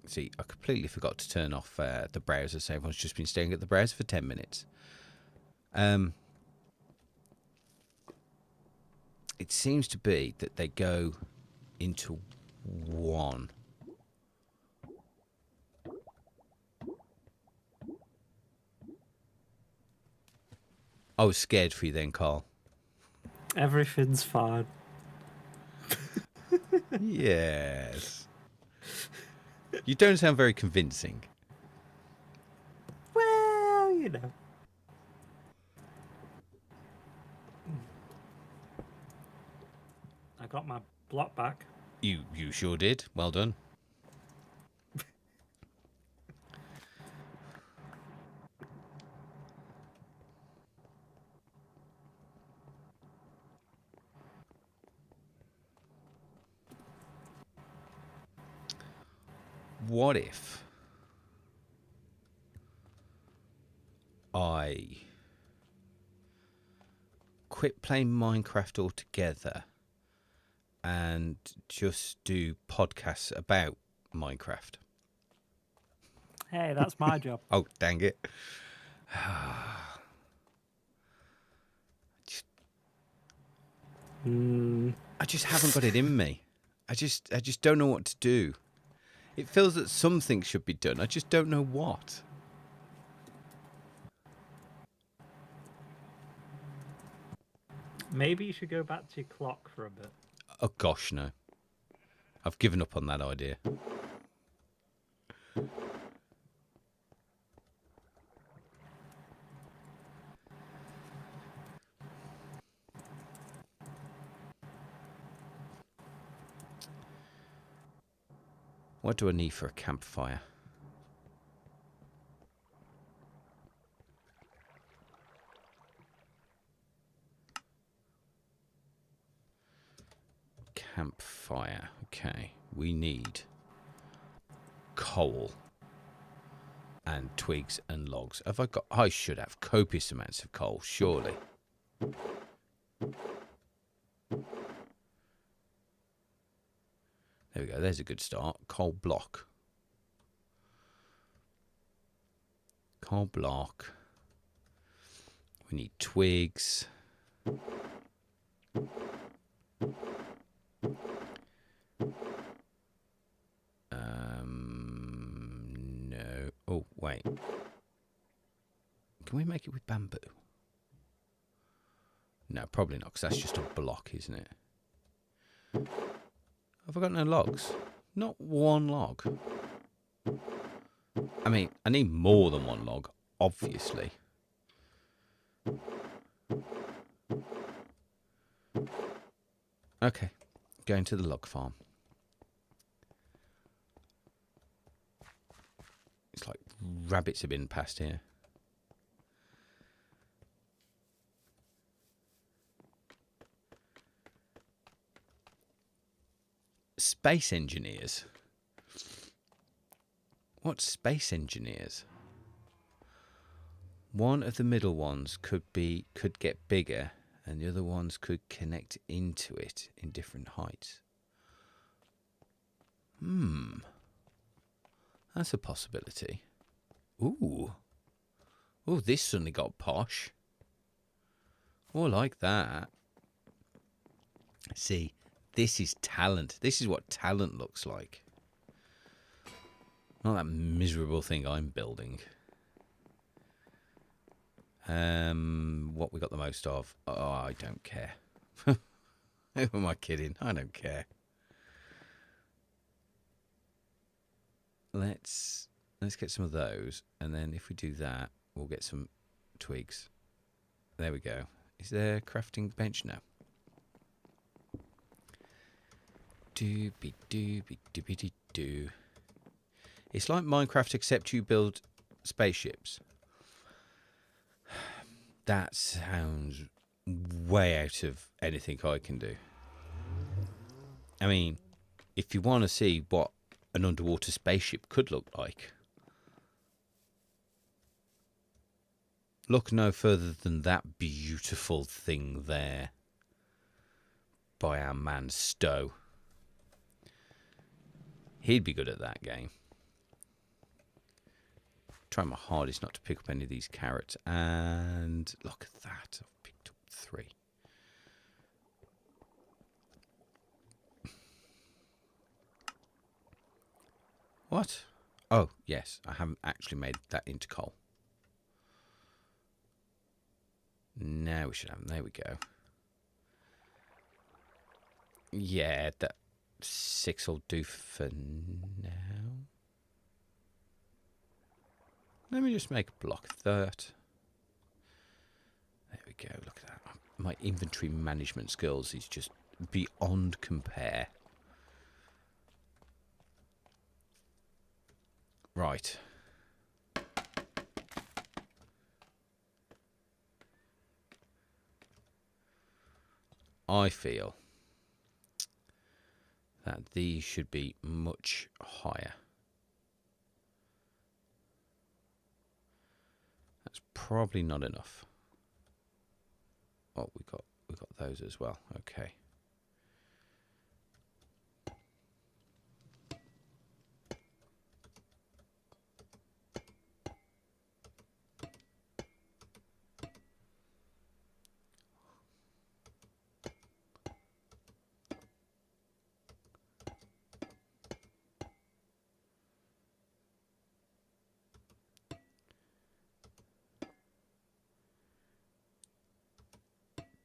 Speaker 1: See, I completely forgot to turn off the browser, so everyone's just been staring at the browser for 10 minutes. It seems to be that they go into one. I was scared for you then, Carl.
Speaker 2: Everything's fine.
Speaker 1: Yes. You don't sound very convincing.
Speaker 2: Well, you know. I got my block back.
Speaker 1: You sure did. Well done. What if I quit playing Minecraft altogether and just do podcasts about Minecraft?
Speaker 2: Hey, that's my job.
Speaker 1: Oh, dang it. I just haven't got it in me. I just don't know what to do. It feels that something should be done. I just don't know what.
Speaker 2: Maybe you should go back to your clock for a bit.
Speaker 1: Oh, gosh, no. I've given up on that idea. What do I need for a campfire? Campfire. Okay. We need coal and twigs and logs. Have I got... I should have copious amounts of coal, surely. There we go. There's a good start. Coal block. Coal block. We need twigs. No. Oh, wait. Can we make it with bamboo? No, probably not, because that's just a block, isn't it? Have I got no logs? Not one log. I mean, I need more than one log, obviously. Okay, going to the log farm. It's like rabbits have been past here. Space engineers. What space engineers? One of the middle ones could get bigger, and the other ones could connect into it in different heights. That's a possibility. Ooh, this suddenly got posh. Oh, I like that. See, this is talent. This is what talent looks like. Not that miserable thing I'm building. What we got the most of? Oh, I don't care. Who am I kidding? I don't care. Let's get some of those, and then if we do that, we'll get some twigs. There we go. Is there a crafting bench now? Doobie doobie doobie doo. It's like Minecraft, except you build spaceships. That sounds way out of anything I can do. I mean, if you want to see what an underwater spaceship could look like, look no further than that beautiful thing there by our man Stowe. He'd be good at that game. Try my hardest not to pick up any of these carrots. And look at that. I've picked up 3. What? Oh, yes. I haven't actually made that into coal. Now we should have them. There we go. Yeah, that 6 will do for now. Let me just make a block of that. There we go, look at that. My inventory management skills is just beyond compare. Right. I feel that these should be much higher. That's probably not enough. Oh, we got those as well. Okay.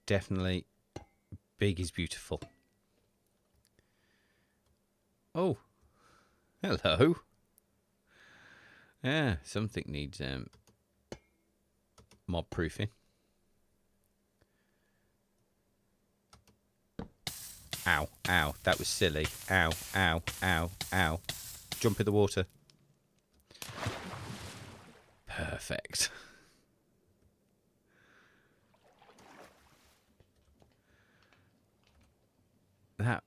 Speaker 1: Definitely big is beautiful. Oh, hello. Yeah, something needs mob proofing. Ow, ow, that was silly. Ow, ow, ow, ow. Jump in the water. Perfect.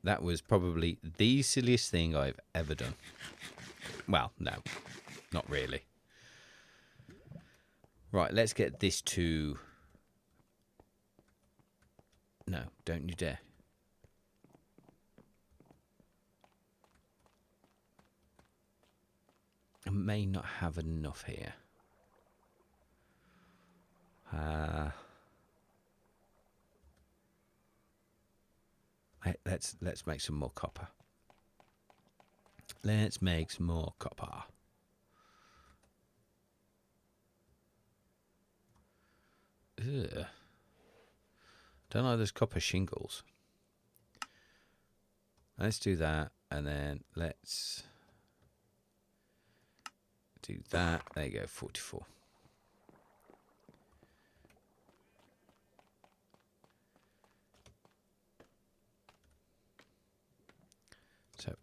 Speaker 1: That was probably the silliest thing I've ever done. Well, no, not really. Right, let's get this to... No, don't you dare. I may not have enough here. Let's make some more copper. Let's make some more copper. Ugh. Don't like those copper shingles. Let's do that, and then let's do that. There you go, 44. So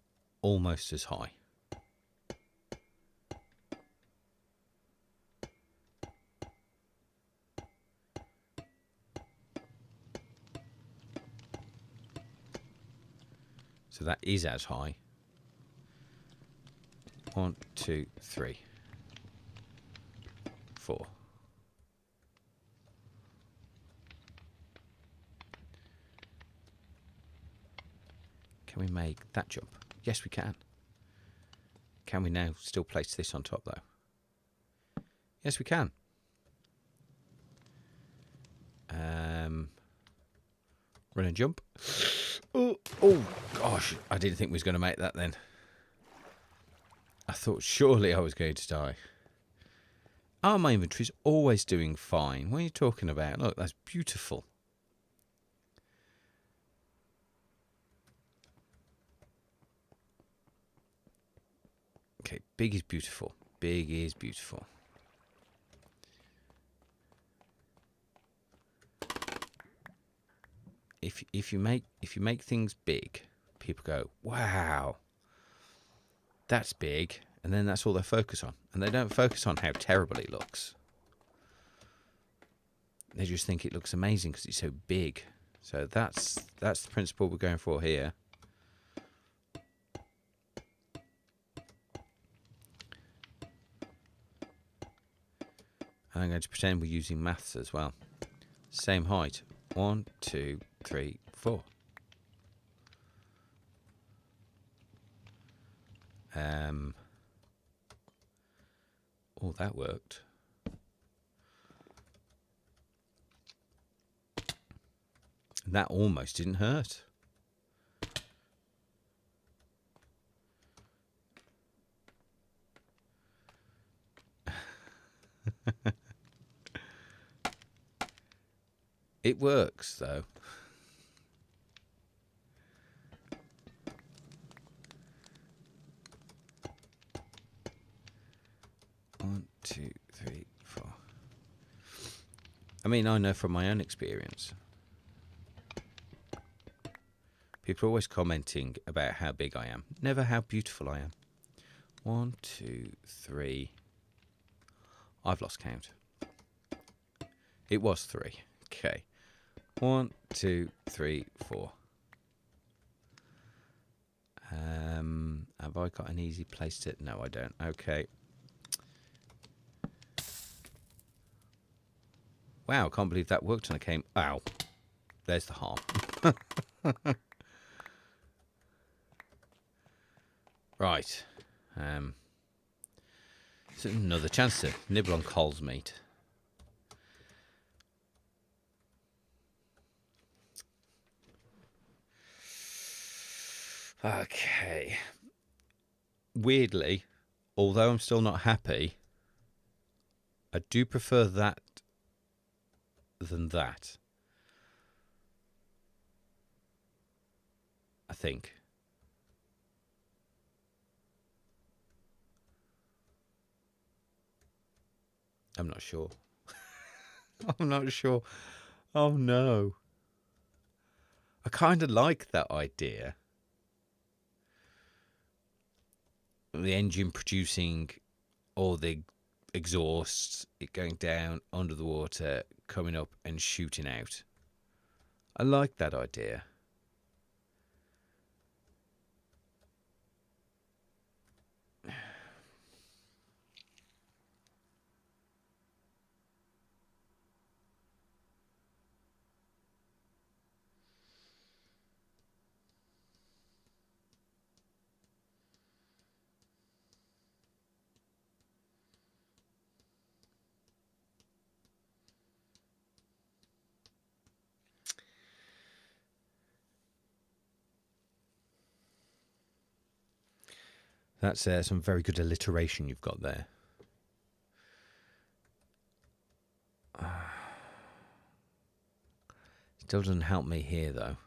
Speaker 1: almost as high. So that is as high. 1, 2, 3, 4. Can we make that jump? Yes, we can. Can we now still place this on top, though? Yes, we can. Run and jump. Oh, gosh. I didn't think we was going to make that then. I thought surely I was going to die. Oh, my inventory's always doing fine. What are you talking about? Look, that's beautiful. Okay, big is beautiful. Big is beautiful. If you make things big, people go, wow, that's big, and then that's all they focus on, and they don't focus on how terrible it looks. They just think it looks amazing because it's so big. So that's the principle we're going for here. And I'm going to pretend we're using maths as well. Same height. 1, 2, 3, 4. Oh, that worked. That almost didn't hurt. It works, though. 1, 2, 3, 4. I mean, I know from my own experience. People are always commenting about how big I am, never how beautiful I am. 1, 2, 3. I've lost count. It was 3. Okay. 1, 2, 3, 4. Have I got an easy place to... No, I don't. Okay. Wow, I can't believe that worked and I came... Ow. There's the harm. Right. It's another chance to nibble on Cole's meat. Okay. Weirdly, although I'm still not happy, I do prefer that than that. I think. I'm not sure. I'm not sure. Oh no. I kind of like that idea. The engine producing all the exhausts, it going down under the water, coming up and shooting out. I like that idea. That's some very good alliteration you've got there. Still doesn't help me here, though.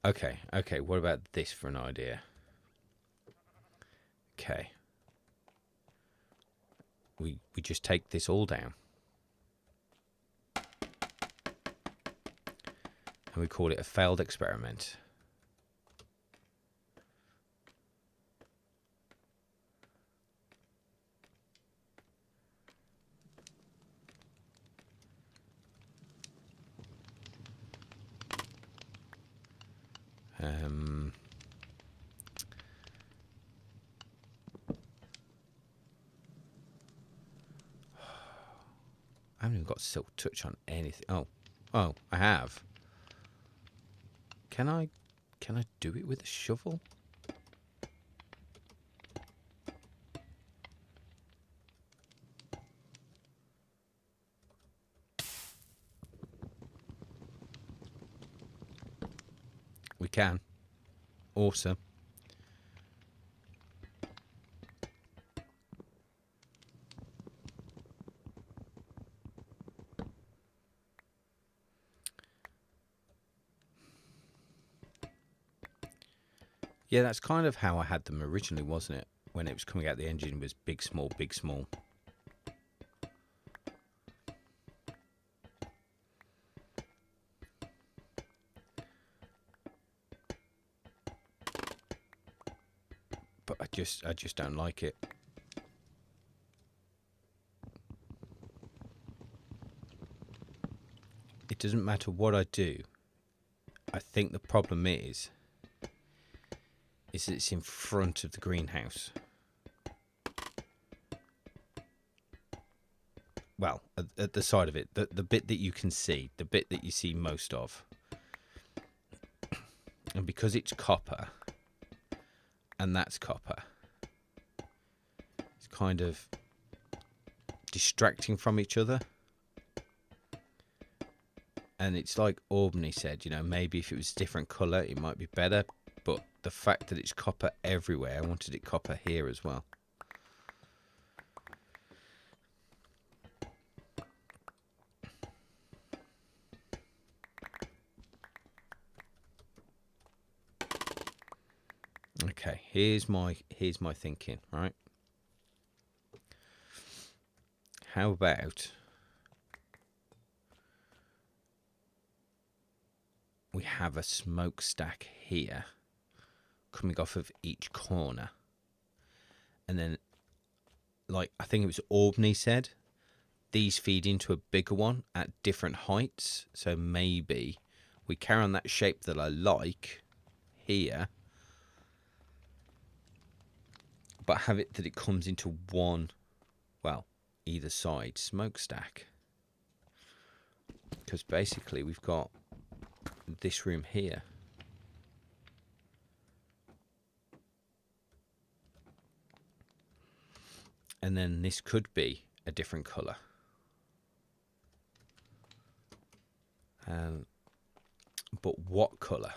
Speaker 1: Okay, what about this for an idea? Okay. We just take this all down. And we call it a failed experiment. I haven't even got silk touch on anything. Oh, I have. Can I do it with a shovel? We can. Awesome. Yeah, that's kind of how I had them originally, wasn't it? When it was coming out, the engine was big, small, big, small. But I just don't like it. It doesn't matter what I do. I think the problem is it's in front of the greenhouse. Well, at the side of it, the bit that you can see, the bit that you see most of. And because it's copper, and that's copper, kind of distracting from each other. And it's like Albany said, you know, maybe if it was a different colour, it might be better. But the fact that it's copper everywhere, I wanted it copper here as well. Okay, here's my thinking, right? How about we have a smokestack here coming off of each corner, and then, like I think it was Albany said, these feed into a bigger one at different heights. So maybe we carry on that shape that I like here, but have it that it comes into one, well, either side smokestack. Because basically we've got this room here. And then this could be a different colour. But what colour?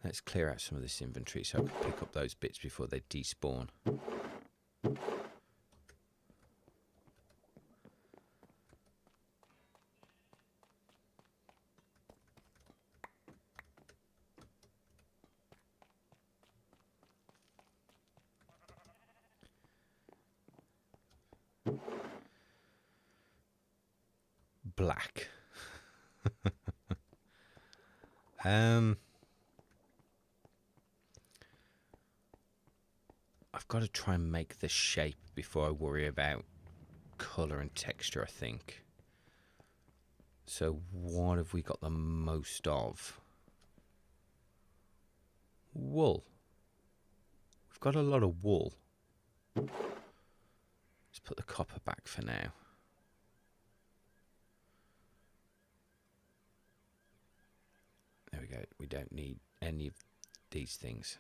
Speaker 1: Let's clear out some of this inventory so I can pick up those bits before they despawn. Black. I've got to try and make the shape before I worry about colour and texture, I think. So what have we got the most of? Wool. We've got a lot of wool. Let's put the copper back for now. There we go. We don't need any of these things.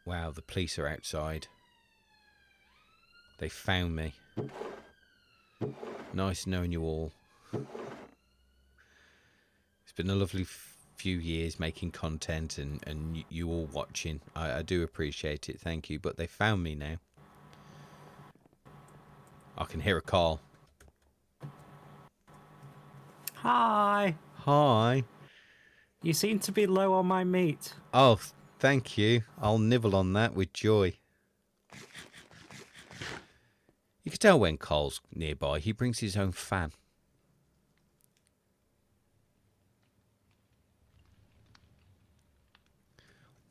Speaker 1: Wow, the police are outside. They found me. Nice knowing you all. It's been a lovely few years making content and you all watching. I do appreciate it, thank you. But they found me now. I can hear a call.
Speaker 2: Hi.
Speaker 1: Hi.
Speaker 2: You seem to be low on my meat.
Speaker 1: Oh, thank you. I'll nibble on that with joy. You can tell when Cole's nearby. He brings his own fan.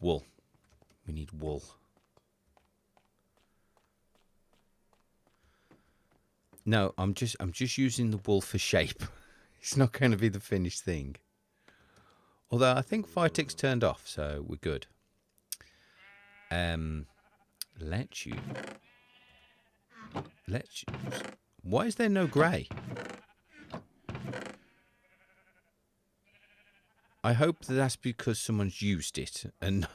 Speaker 1: Wool. We need wool. No, I'm just using the wool for shape. It's not going to be the finished thing. Although I think fire tick's turned off, so we're good. Let you. Why is there no grey? I hope that's because someone's used it and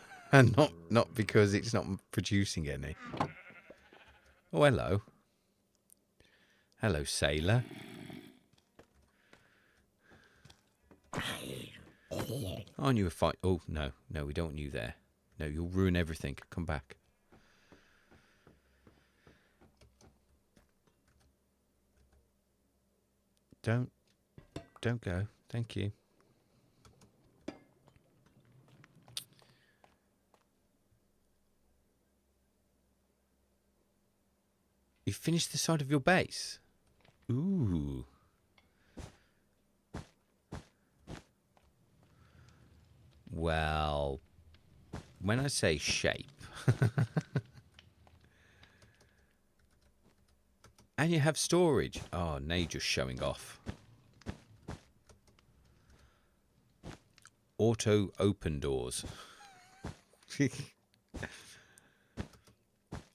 Speaker 1: not because it's not producing any. Oh, hello. Hello, sailor. Aren't you a fight? Oh, no, we don't want you there. No, you'll ruin everything. Come back. Don't go. Thank you. You finished the side of your base? Ooh. Well, when I say shape... and you have storage. Oh, now you're just showing off. Auto open doors.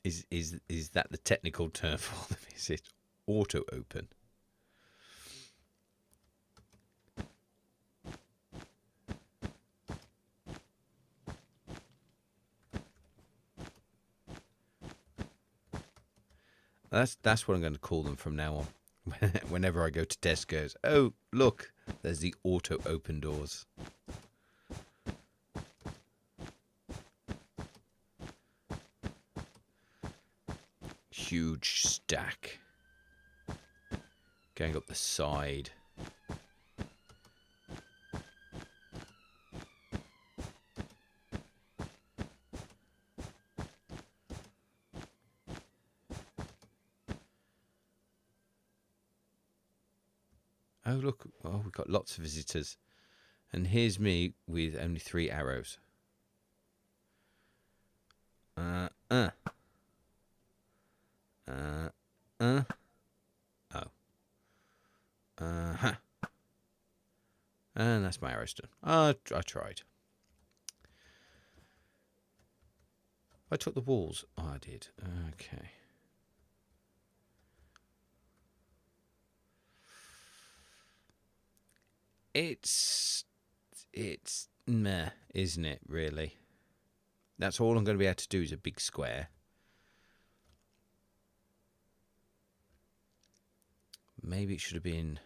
Speaker 1: Is that the technical term for them? Is it auto open? That's what I'm going to call them from now on. Whenever I go to Tesco's. Oh, look, there's the auto open doors. Huge stack going up the side. Oh, look. Oh, we've got lots of visitors. And here's me with only 3 arrows. Oh. Uh-huh. And that's my arrow done. I tried. I took the walls. Oh, I did. Okay. It's meh, isn't it, really? That's all I'm going to be able to do is a big square. Maybe it should have been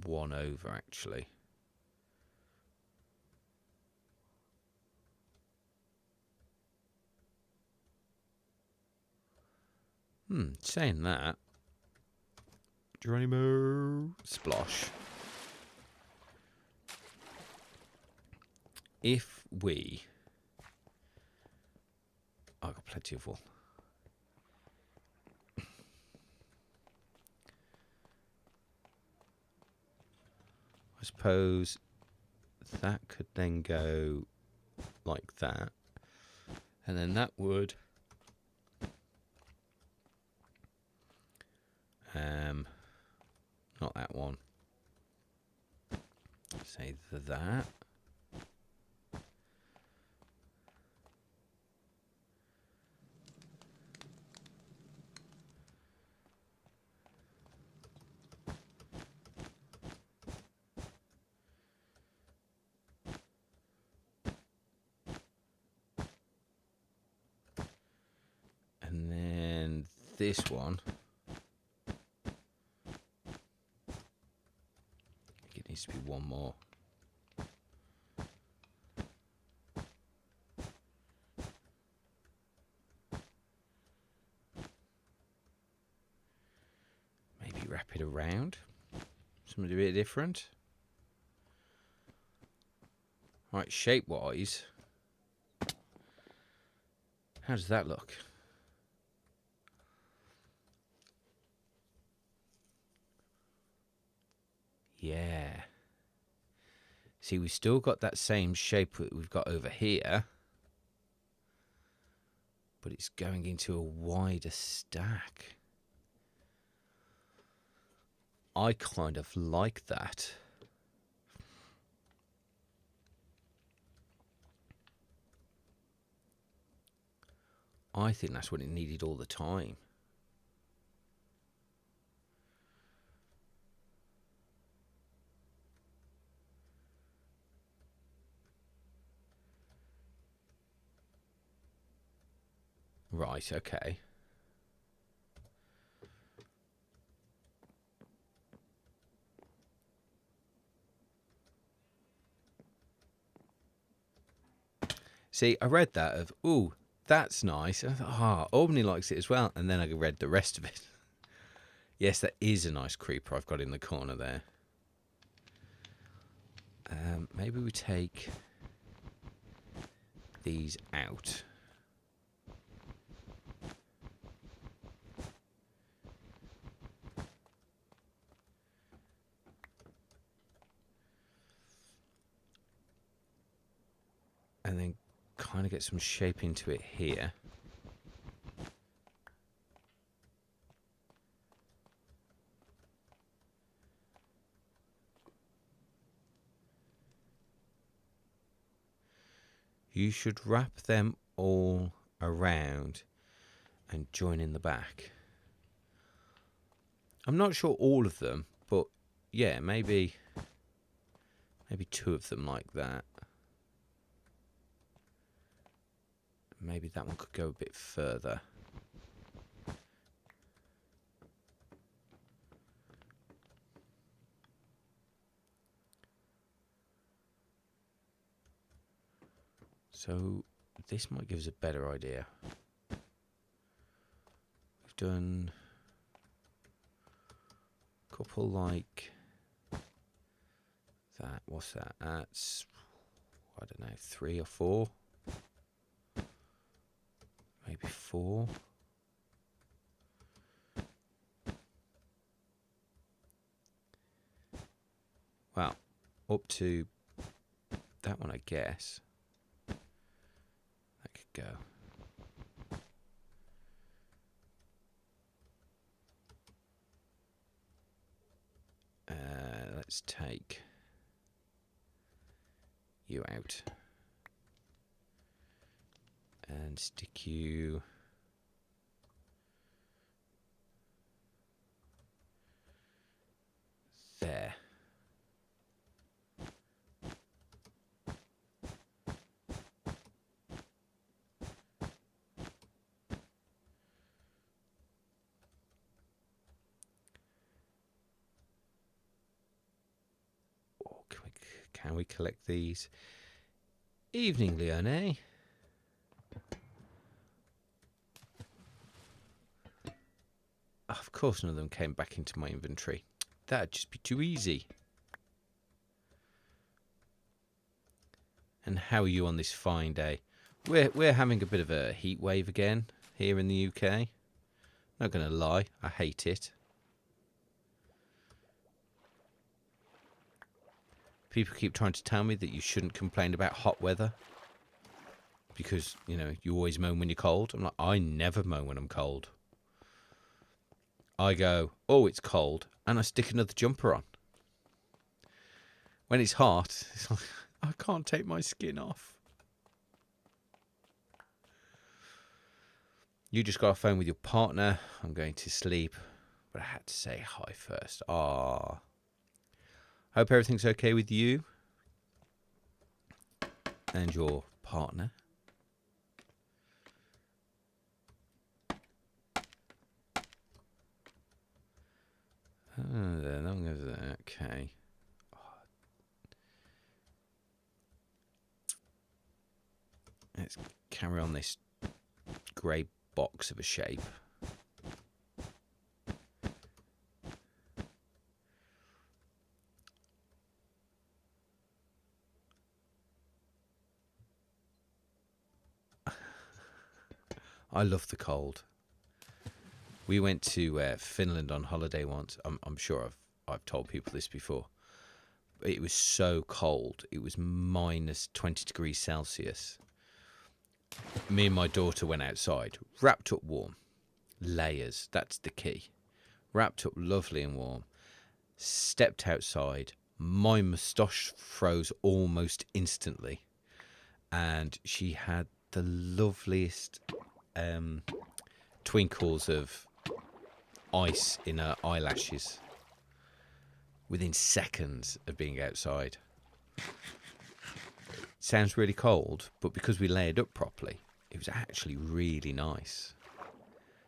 Speaker 1: 1 over, actually. Saying that. Geronimo. Splosh. If we... I've got plenty of wool. I suppose that could then go like that. And then that would... not that one. Say that. And then this one. It needs to be 1 more. Maybe wrap it around. Something a bit different. Right, shape-wise. How does that look? Yeah. See, we've still got that same shape that we've got over here. But it's going into a wider stack. I kind of like that. I think that's what it needed all the time. Right, okay. See, I read that of, ooh, that's nice. I thought, Albany likes it as well. And then I read the rest of it. Yes, that is a nice creeper I've got in the corner there. Maybe we take these out. And then kind of get some shape into it here. You should wrap them all around and join in the back. I'm not sure all of them, but yeah, maybe 2 of them like that. Maybe that one could go a bit further. So this might give us a better idea. We've done a couple like that. What's that? That's, I don't know, 3 or 4. Maybe 4. Well, up to that one, I guess. That could go. Let's take you out and stick you there. Can we collect these? Evening, Leone. Of course none of them came back into my inventory. That'd just be too easy. And how are you on this fine day? We're having a bit of a heat wave again here in the UK. Not gonna lie, I hate it. People keep trying to tell me that you shouldn't complain about hot weather because, you know, you always moan when you're cold. I'm like, I never moan when I'm cold. I go, oh, it's cold, and I stick another jumper on. When it's hot, it's like, I can't take my skin off. You just got a phone with your partner. I'm going to sleep, but I had to say hi first. Ah. Hope everything's okay with you and your partner. Okay. Let's carry on this grey box of a shape. I love the cold. We went to Finland on holiday once. I'm sure I've told people this before. It was so cold. It was minus 20 degrees Celsius. Me and my daughter went outside, wrapped up warm. Layers, that's the key. Wrapped up lovely and warm. Stepped outside. My moustache froze almost instantly. And she had the loveliest twinkles of ice in her eyelashes within seconds of being outside. Sounds really cold, but because we layered up properly, it was actually really nice.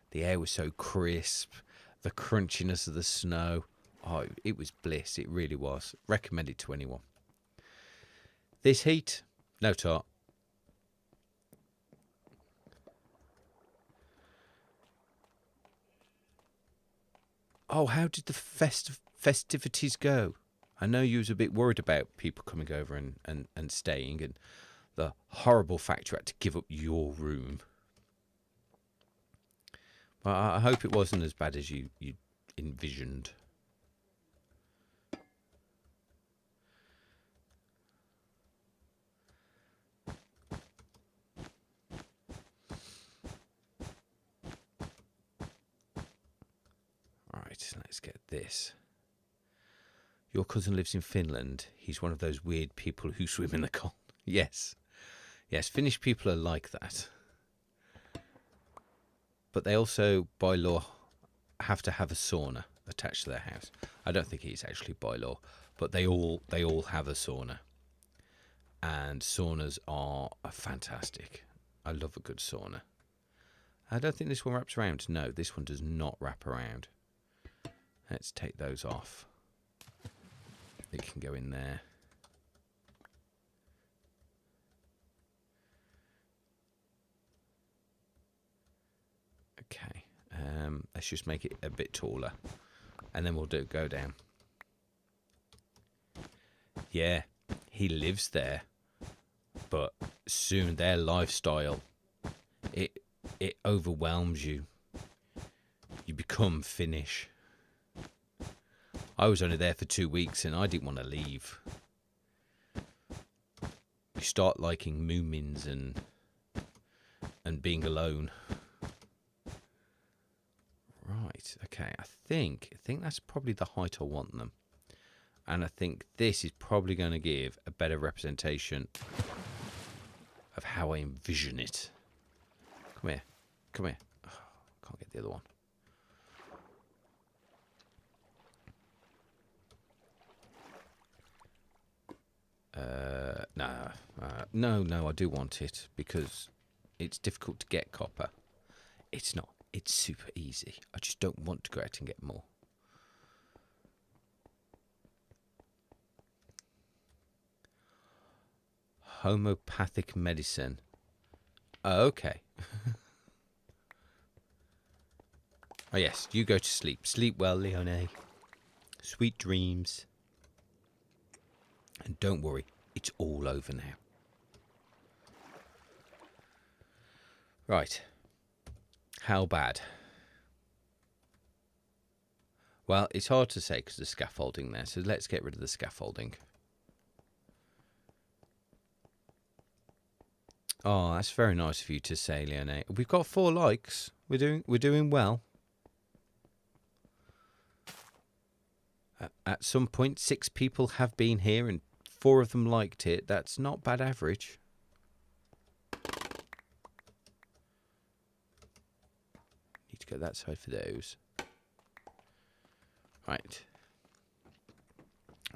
Speaker 1: The air was so crisp, the crunchiness of the snow. Oh, it was bliss. It really was. Recommend it to anyone. This heat, no tart. Oh, how did the festivities go? I know you was a bit worried about people coming over and staying, and the horrible fact you had to give up your room. Well, I hope it wasn't as bad as you envisioned. Right, let's get this. Your cousin lives in Finland. He's one of those weird people who swim in the cold. Yes. Yes, Finnish people are like that. But they also, by law, have to have a sauna attached to their house. I don't think it is actually by law, but they all have a sauna. And saunas are fantastic. I love a good sauna. I don't think this one wraps around. No, this one does not wrap around. Let's take those off. It can go in there. Okay. Let's just make it a bit taller. And then we'll go down. Yeah, he lives there. But soon their lifestyle, it overwhelms you. You become Finnish. I was only there for 2 weeks and I didn't want to leave. You start liking Moomins and being alone. Right, okay, I think that's probably the height I want them. And I think this is probably going to give a better representation of how I envision it. Come here. Come here. Oh, can't get the other one. No, I do want it because it's difficult to get copper. It's not. It's super easy. I just don't want to go out and get more. Homeopathic medicine. Oh, okay. Oh, yes. You go to sleep. Sleep well, Leone. Sweet dreams. And don't worry. It's all over now. Right. How bad? Well, it's hard to say because there's scaffolding there. So let's get rid of the scaffolding. Oh, that's very nice of you to say, Leone. We've got 4 likes. We're doing well. At some point, 6 people have been here and 4 of them liked it. That's not bad average. Need to go that side for those. Right.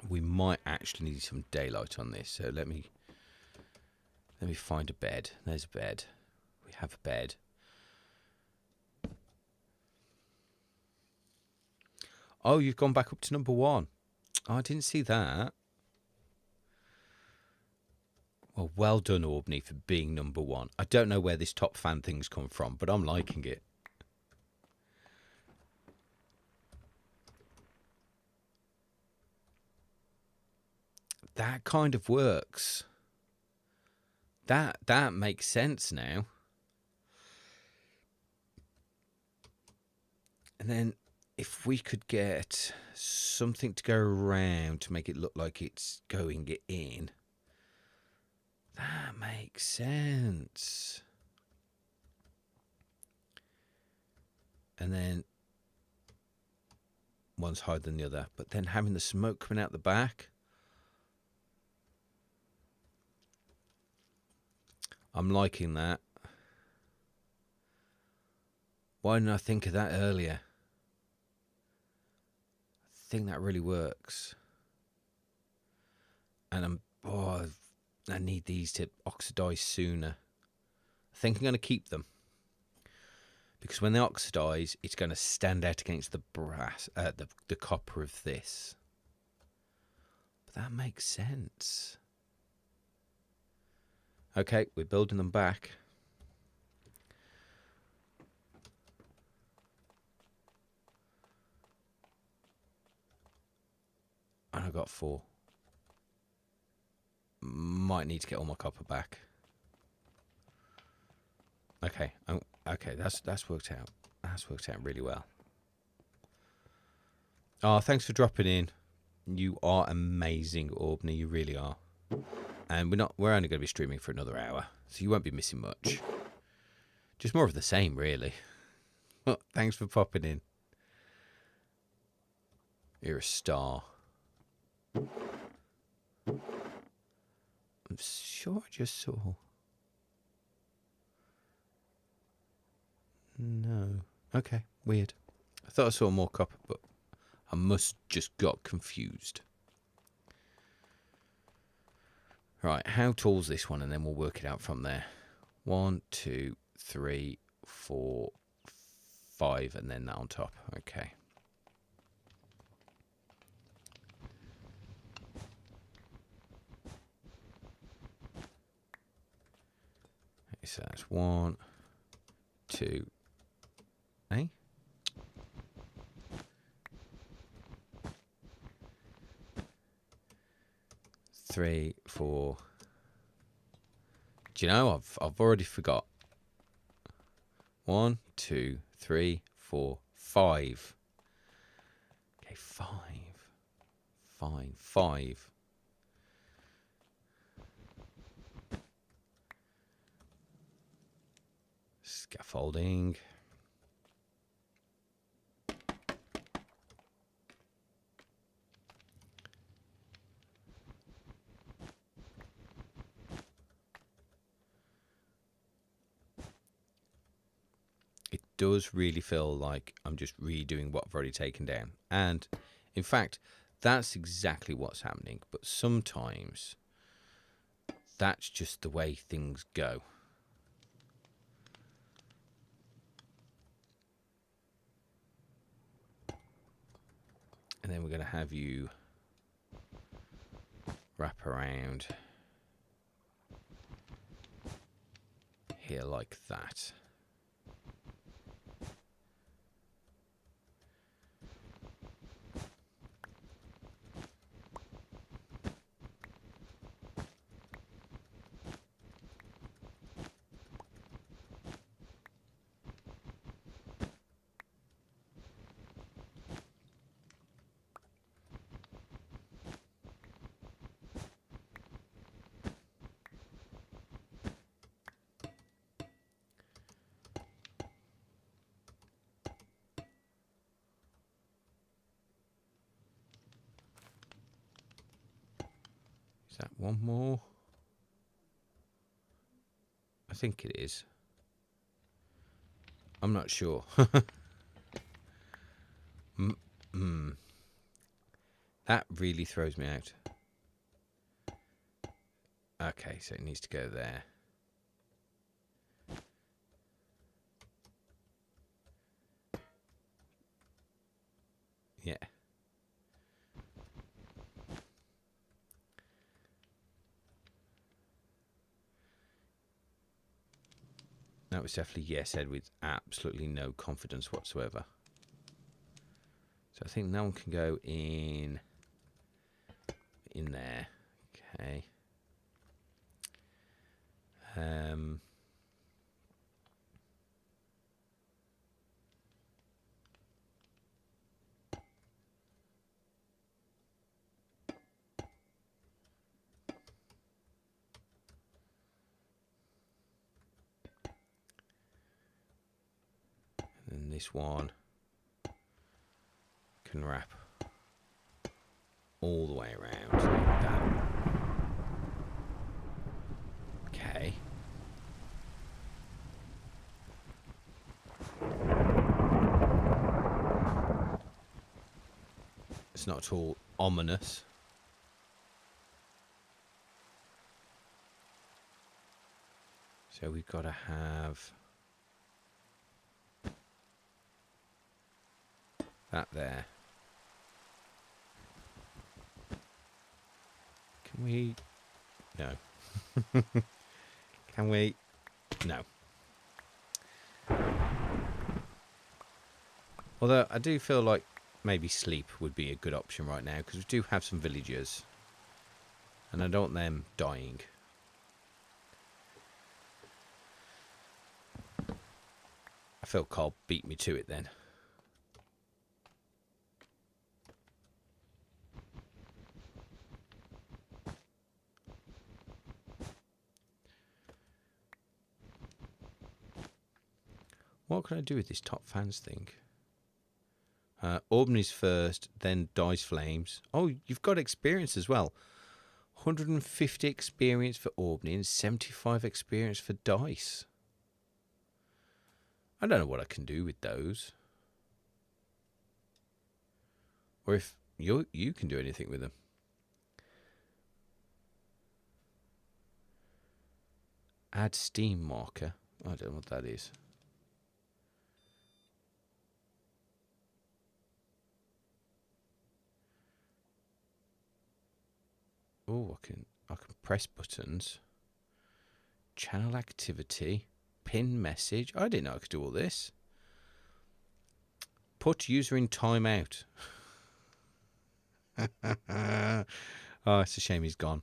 Speaker 1: We might actually need some daylight on this. So let me find a bed. There's a bed. We have a bed. Oh, you've gone back up to number 1. Oh, I didn't see that. Well, well done, Albany, for being number 1. I don't know where this top fan thing's come from, but I'm liking it. That kind of works. That makes sense now. And then if we could get something to go around to make it look like it's going in, that makes sense. And then one's higher than the other, but then having the smoke coming out the back. I'm liking that. Why didn't I think of that earlier? I think that really works. And I need these to oxidize sooner. I think I'm going to keep them. Because when they oxidize, it's going to stand out against the brass, the copper of this. But that makes sense. Okay, we're building them back. And I got 4. Might need to get all my copper back. Okay, okay, that's worked out. That's worked out really well. Oh, thanks for dropping in. You are amazing, Albany. You really are. And we're only going to be streaming for another hour, so you won't be missing much. Just more of the same, really. Thanks for popping in. You're a star. I'm sure I just saw. No. Okay, weird. I thought I saw more copper, but I must just got confused. Right, how tall's this one? And then we'll work it out from there. 1, 2, 3, 4, 5, and then that on top. Okay. So that's 1, 2, 3, 4. Do you know, I've already forgot. 1, 2, 3, 4, 5. Okay, 5. Fine, 5. Scaffolding. It does really feel like I'm just redoing what I've already taken down. And in fact, that's exactly what's happening. But sometimes that's just the way things go. And then we're going to have you wrap around here like that. Is that one more? I think it is. I'm not sure. That really throws me out. Okay, so it needs to go there. Yeah. That was definitely yes said with absolutely no confidence whatsoever. So I think that one can go in there. Okay. And then this one can wrap all the way around like that. Okay. It's not at all ominous. So we've got to have that there. Can we? No. Can we? No. Although I do feel like maybe sleep would be a good option right now, because we do have some villagers. And I don't want them dying. I feel Cobb beat me to it then. What can I do with this top fans thing? Albany's first, then Dice Flames. Oh, you've got experience as well. 150 experience for Albany and 75 experience for Dice. I don't know what I can do with those. Or if you can do anything with them. Add Steam marker. I don't know what that is. Oh, I can press buttons. Channel activity. Pin message. I didn't know I could do all this. Put user in timeout. Oh, it's a shame he's gone.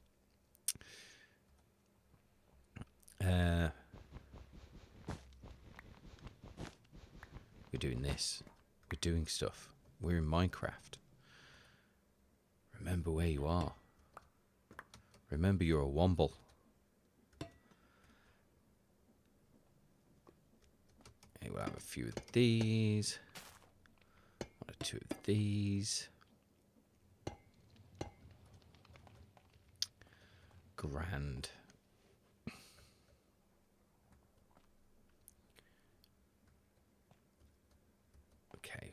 Speaker 1: We're doing this. We're doing stuff. We're in Minecraft. Remember where you are. Remember you're a womble. Okay, we'll have a few of these. 1 or 2 of these. Grand. Okay.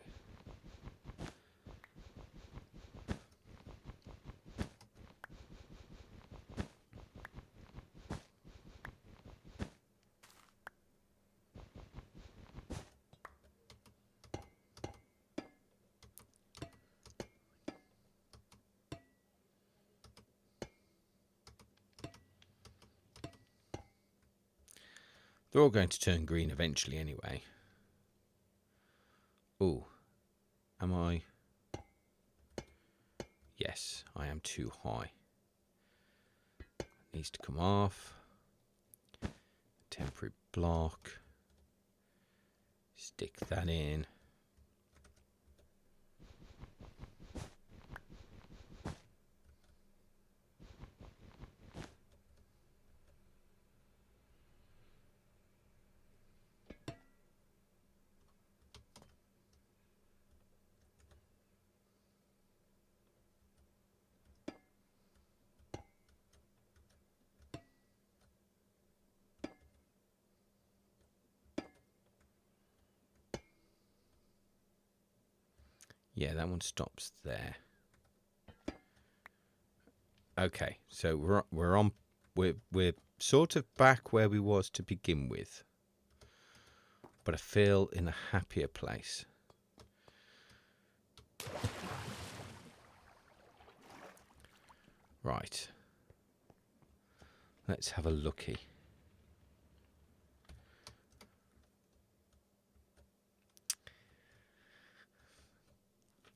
Speaker 1: They're all going to turn green eventually anyway. Oh, am I? Yes, I am too high. Needs to come off. Temporary block. Stick that in. Yeah, that one stops there. Okay, so we're sort of back where we was to begin with, but I feel in a happier place. Right. Let's have a looky.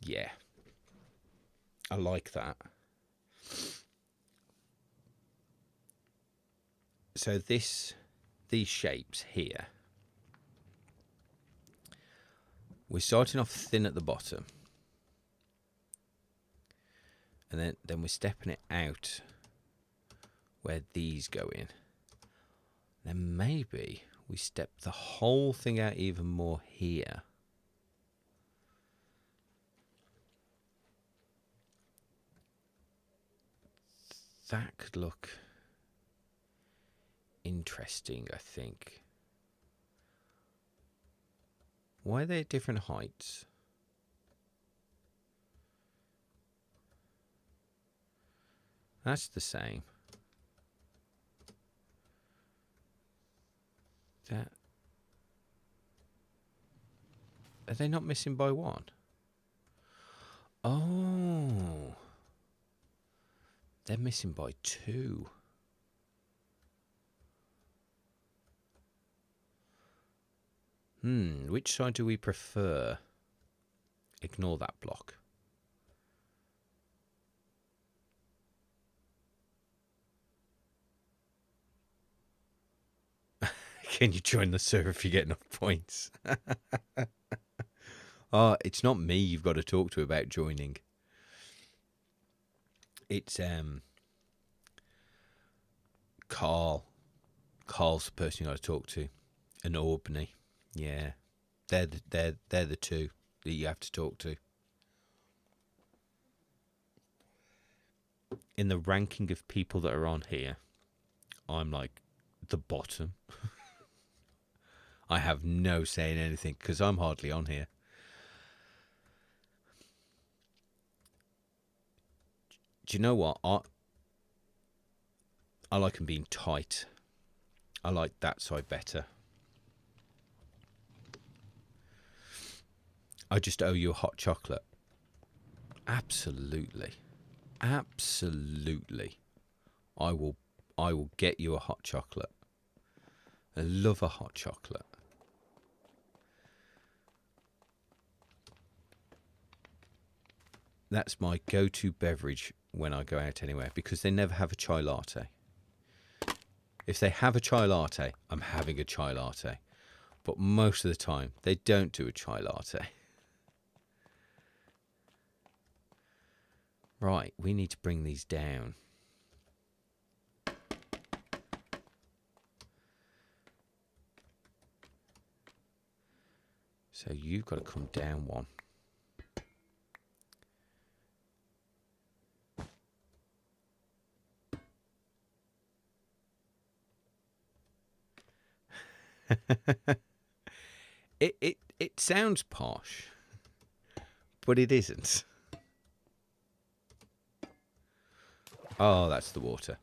Speaker 1: Yeah. I like that. So these shapes here, we're starting off thin at the bottom. And then we're stepping it out where these go in. Then maybe we step the whole thing out even more here. That could look interesting, I think. Why are they at different heights? That's the same. That. Are they not missing by 1? Oh. They're missing by 2. Which side do we prefer? Ignore that block. Can you join the server if you get enough points? Oh, it's not me you've got to talk to about joining. It's Carl. Carl's the person you got to talk to. And Albany. Yeah. They're the two that you have to talk to. In the ranking of people that are on here, I'm like the bottom. I have no say in anything because I'm hardly on here. Do you know what? I like them being tight. I like that side better. I just owe you a hot chocolate. Absolutely. Absolutely. I will get you a hot chocolate. I love a hot chocolate. That's my go-to beverage when I go out anywhere because they never have a chai latte. If they have a chai latte, I'm having a chai latte. but most of the time they don't do a chai latte. Right, we need to bring these down. So you've got to come down one. It sounds posh, but it isn't. Oh, that's the water.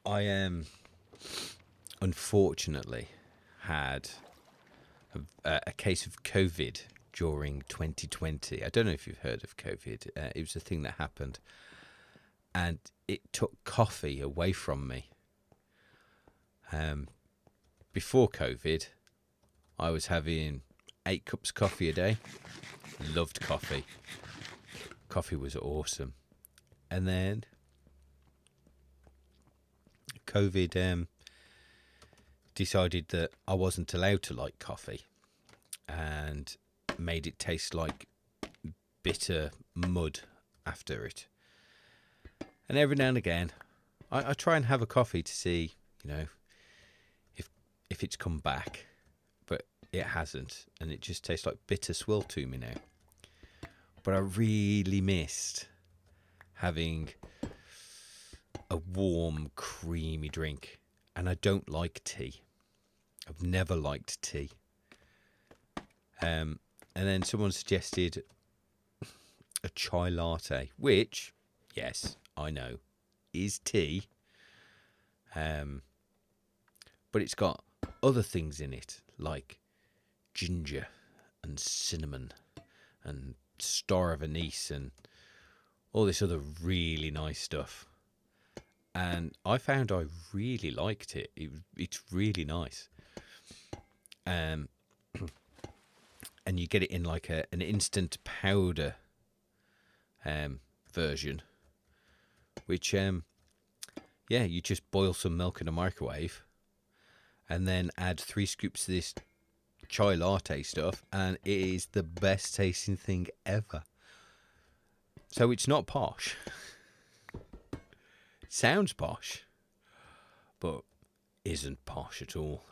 Speaker 1: I unfortunately had a case of COVID during 2020. I don't know if you've heard of COVID. It was a thing that happened, and it took coffee away from me. Before COVID, I was having 8 cups of coffee a day. Loved coffee. Coffee was awesome. And then COVID decided that I wasn't allowed to like coffee and made it taste like bitter mud after it. And every now and again, I try and have a coffee to see, if it's come back, but it hasn't, and it just tastes like bitter swill to me now. But I really missed having a warm, creamy drink, and I don't like tea. I've never liked tea. And then someone suggested a chai latte, which, yes, I know, is tea. But it's got other things in it, like ginger and cinnamon and star of anise and all this other really nice stuff. And I found I really liked it. It's really nice. And you get it in like an instant powder version, which you just boil some milk in a microwave and then add 3 scoops of this chai latte stuff, and it is the best tasting thing ever. So it's not posh. It sounds posh, but isn't posh at all.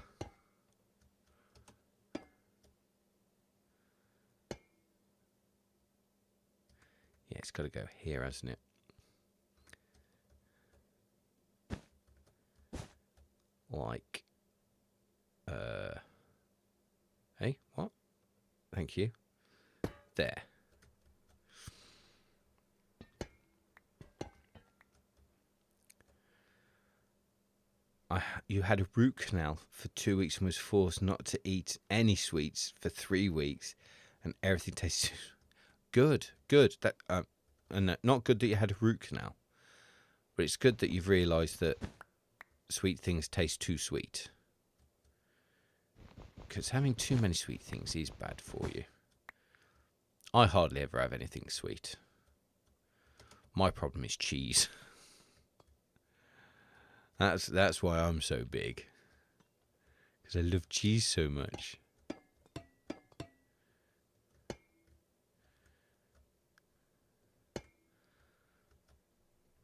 Speaker 1: Yeah, it's got to go here, hasn't it? Like, hey, what? Thank you. There. You had a root canal for 2 weeks and was forced not to eat any sweets for 3 weeks, and everything tastes good. That and not good that you had a root canal, but it's good that you've realised that sweet things taste too sweet. Because having too many sweet things is bad for you. I hardly ever have anything sweet. My problem is cheese. That's why I'm so big. Because I love cheese so much.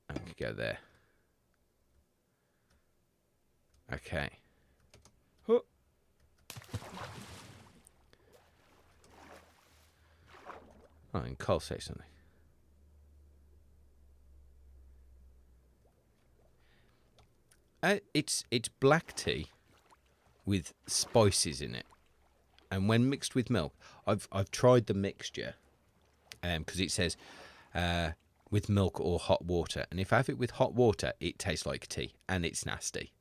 Speaker 1: I could go there. Okay. Oh. Oh, and Cole say something. It's black tea with spices in it, and when mixed with milk, I've tried the mixture, because it says with milk or hot water, and if I have it with hot water, it tastes like tea, and it's nasty.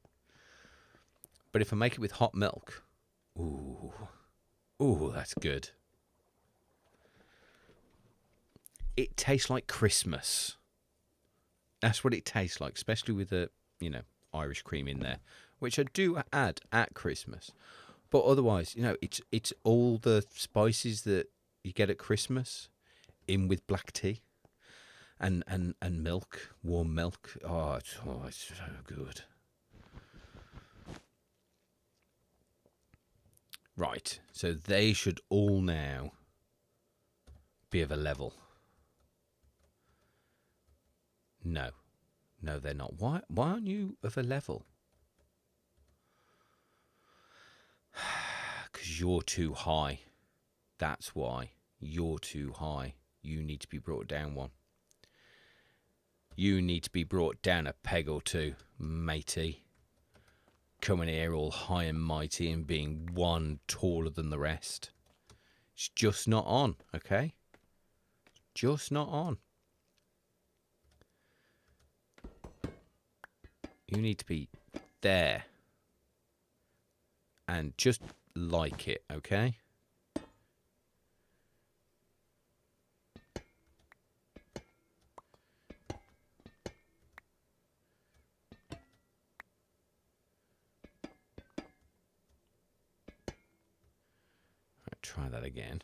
Speaker 1: But if I make it with hot milk, ooh, that's good. It tastes like Christmas. That's what it tastes like, especially with the, Irish cream in there, which I do add at Christmas. But otherwise, it's all the spices that you get at Christmas in with black tea. And milk, warm milk. Oh, it's so good. Right, so they should all now be of a level. No, they're not. Why aren't you of a level? Because you're too high. That's why. You're too high. You need to be brought down one. You need to be brought down a peg or two, matey. Coming here all high and mighty and being one taller than the rest. It's just not on, okay? Just not on. You need to be there. And just like it, okay? Try that again.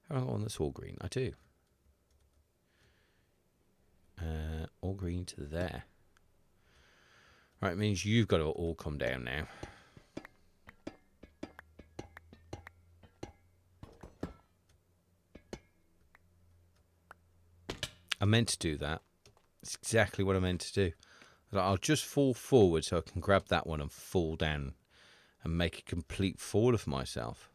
Speaker 1: Have I got one that's all green? I do. All green to there. Right, it means you've got to all come down now. I meant to do that. It's exactly what I meant to do. I'll just fall forward so I can grab that one and fall down and make a complete fool of myself.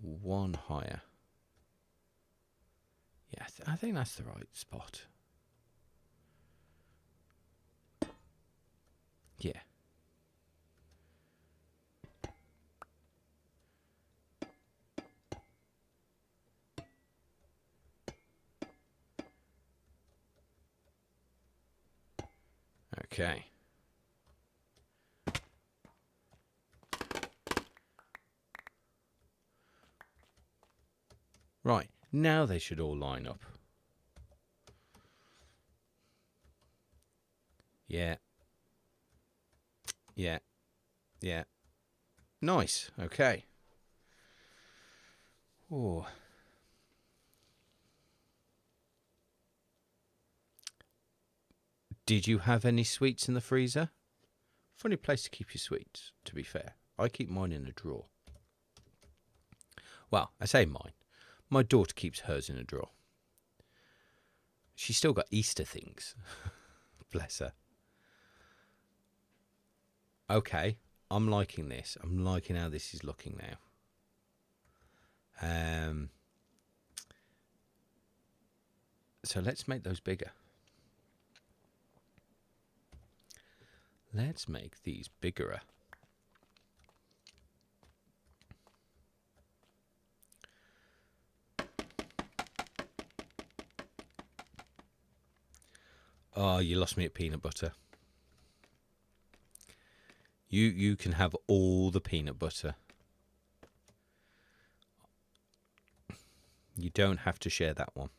Speaker 1: One higher. Yeah, I think that's the right spot. Yeah. Okay. Right, now they should all line up. Yeah. Yeah. Yeah. Nice. Okay. Oh. Did you have any sweets in the freezer? Funny place to keep your sweets, to be fair. I keep mine in a drawer. Well, I say mine. My daughter keeps hers in a drawer. She's still got Easter things. Bless her. Okay, I'm liking this. I'm liking how this is looking now. So let's make those bigger. Let's make these bigger. Oh, you lost me at peanut butter. You can have all the peanut butter. You don't have to share that one.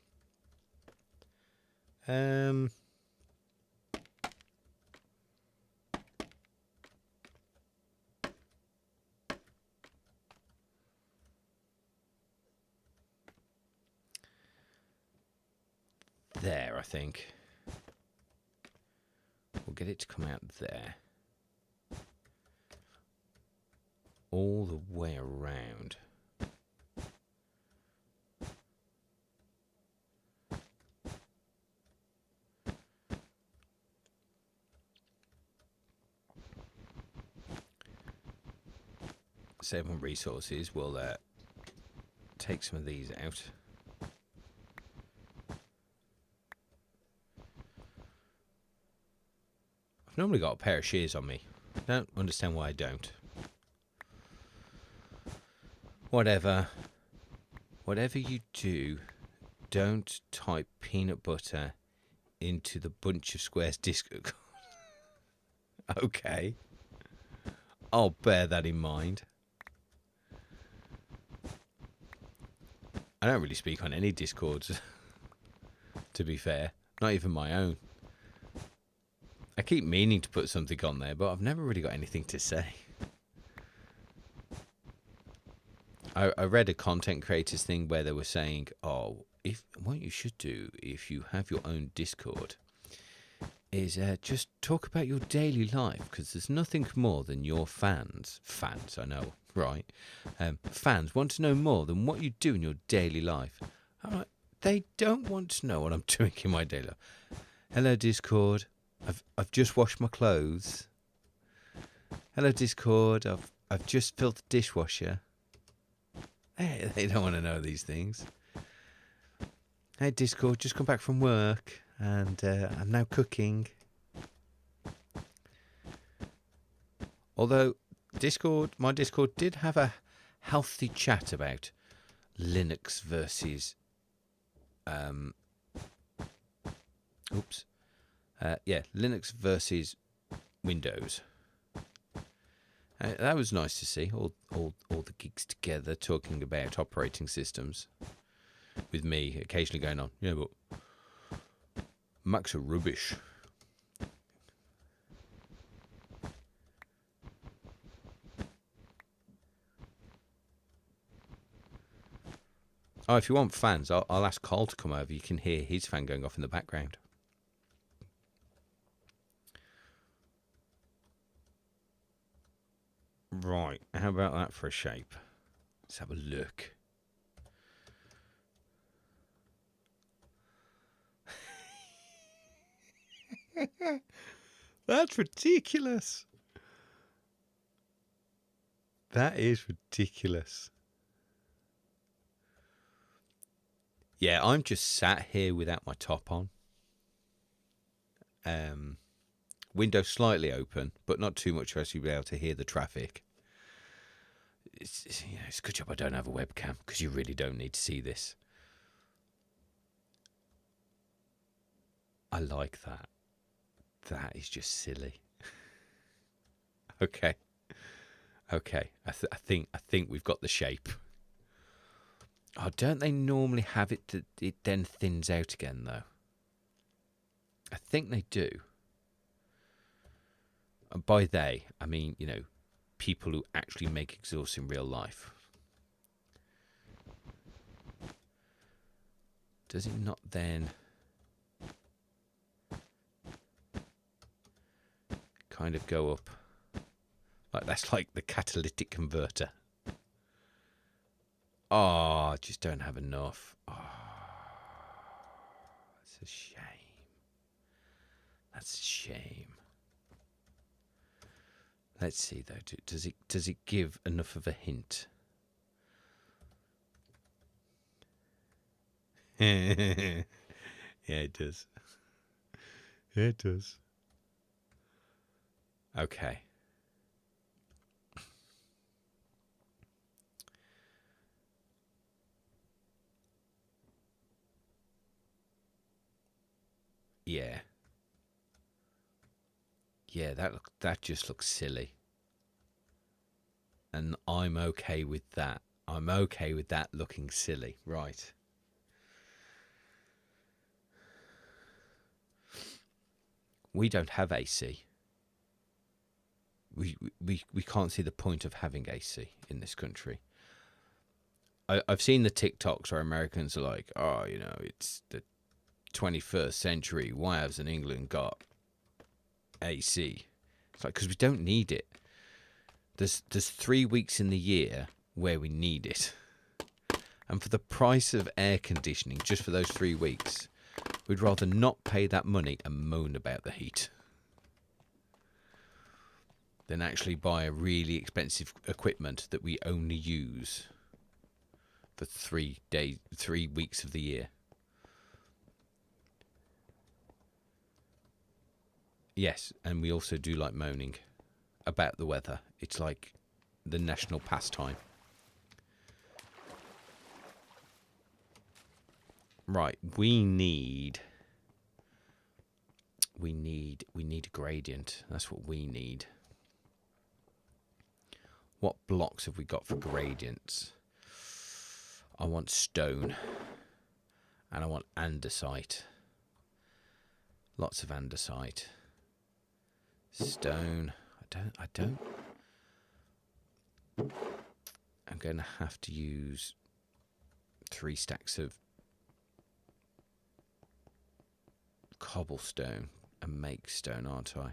Speaker 1: There, I think. We'll get it to come out there. All the way around. Save on resources. We'll take some of these out. I've normally got a pair of shears on me. I don't understand why I don't. Whatever you do, don't type peanut butter into the bunch of squares Discord. Okay. I'll bear that in mind. I don't really speak on any Discords, to be fair. Not even my own. I keep meaning to put something on there, but I've never really got anything to say. I read a content creators thing where they were saying, oh, what you should do if you have your own Discord is just talk about your daily life, because there's nothing more than your fans, I know, right? Fans want to know more than what you do in your daily life. I'm like, they don't want to know what I'm doing in my daily life. Hello, Discord. I've just washed my clothes. Hello, Discord. I've just filled the dishwasher. Hey, they don't want to know these things. Hey, Discord, just come back from work. And I'm now cooking. Although my Discord did have a healthy chat about Linux versus Linux versus Windows. That was nice to see all the geeks together talking about operating systems, with me occasionally going on, yeah, but Macs are rubbish. Oh, if you want fans, I'll ask Carl to come over. You can hear his fan going off in the background. Right, how about that for a shape? Let's have a look. That's ridiculous. That is ridiculous. Yeah, I'm just sat here without my top on. Window slightly open, but not too much for us to be able to hear the traffic. It's a good job I don't have a webcam, because you really don't need to see this. I like that. That is just silly. Okay. I think we've got the shape. Oh, don't they normally have it that it then thins out again, though? I think they do. And by they, I mean, people who actually make exhausts in real life. Does it not then kind of go up? Like, that's like the catalytic converter. Oh, I just don't have enough. Oh, that's a shame. That's a shame. Let's see though. Does it give enough of a hint? Yeah, it does. It does. Okay. Yeah. Yeah, that just looks silly. And I'm okay with that. I'm okay with that looking silly. Right. We don't have AC. We can't see the point of having AC in this country. I've seen the TikToks where Americans are like, oh, it's the 21st century. Why hasn't England got AC? It's like, because we don't need it. There's 3 weeks in the year where we need it. And for the price of air conditioning, just for those 3 weeks, we'd rather not pay that money and moan about the heat than actually buy a really expensive equipment that we only use for 3 weeks of the year. Yes, and we also do like moaning about the weather. It's like the national pastime. Right, we need a gradient. That's what we need. What blocks have we got for gradients? I want stone. And I want andesite. Lots of andesite. Stone. I don't. I'm going to have to use 3 stacks of cobblestone and make stone, aren't I?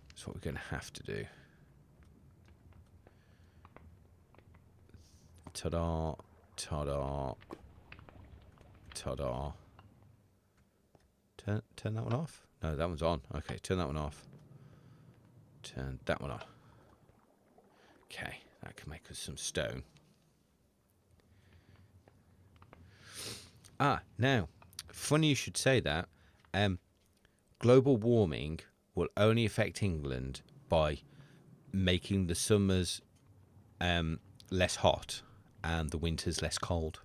Speaker 1: That's what we're going to have to do. Ta-da, ta-da, ta-da. Turn that one off? No, that one's on. Okay, turn that one off. Turn that one on. Okay, that can make us some stone. Now, funny you should say that. Global warming will only affect England by making the summers less hot and the winters less cold.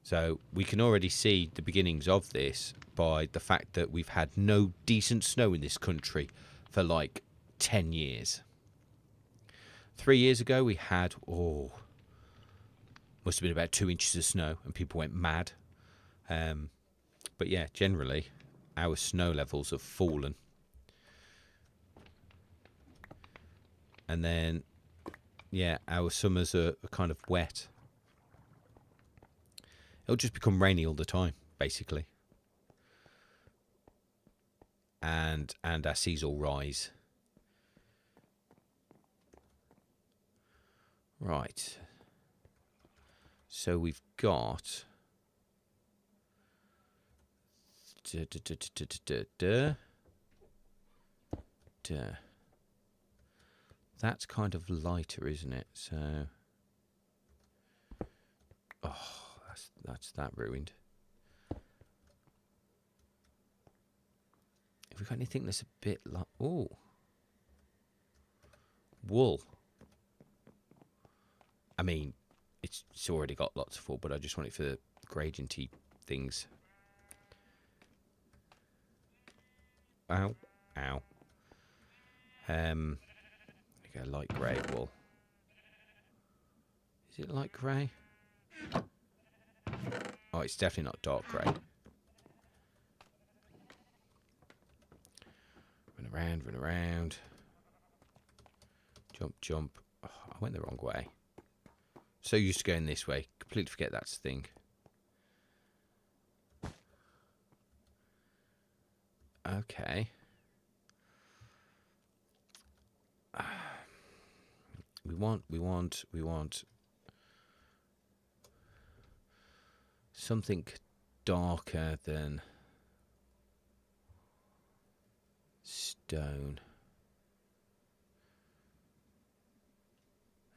Speaker 1: So we can already see the beginnings of this by the fact that we've had no decent snow in this country for like 10 years. 3 years ago we had, must have been about 2 inches of snow and people went mad. But yeah, generally our snow levels have fallen. And then, yeah, our summers are kind of wet. It'll just become rainy all the time, basically. And our seas will rise. Right. So we've got... That's kind of lighter, isn't it? So... Oh, that's that ruined. Have we got anything that's a bit like... Oh. Wool. I mean, it's already got lots of wool, but I just want it for gradienty things. Ow. Ow. Okay, light grey wool. Is it light grey? Oh, it's definitely not dark grey. Run around. Jump, jump. Oh, I went the wrong way. So used to going this way. Completely forget that's the thing. Okay. We want something darker than stone.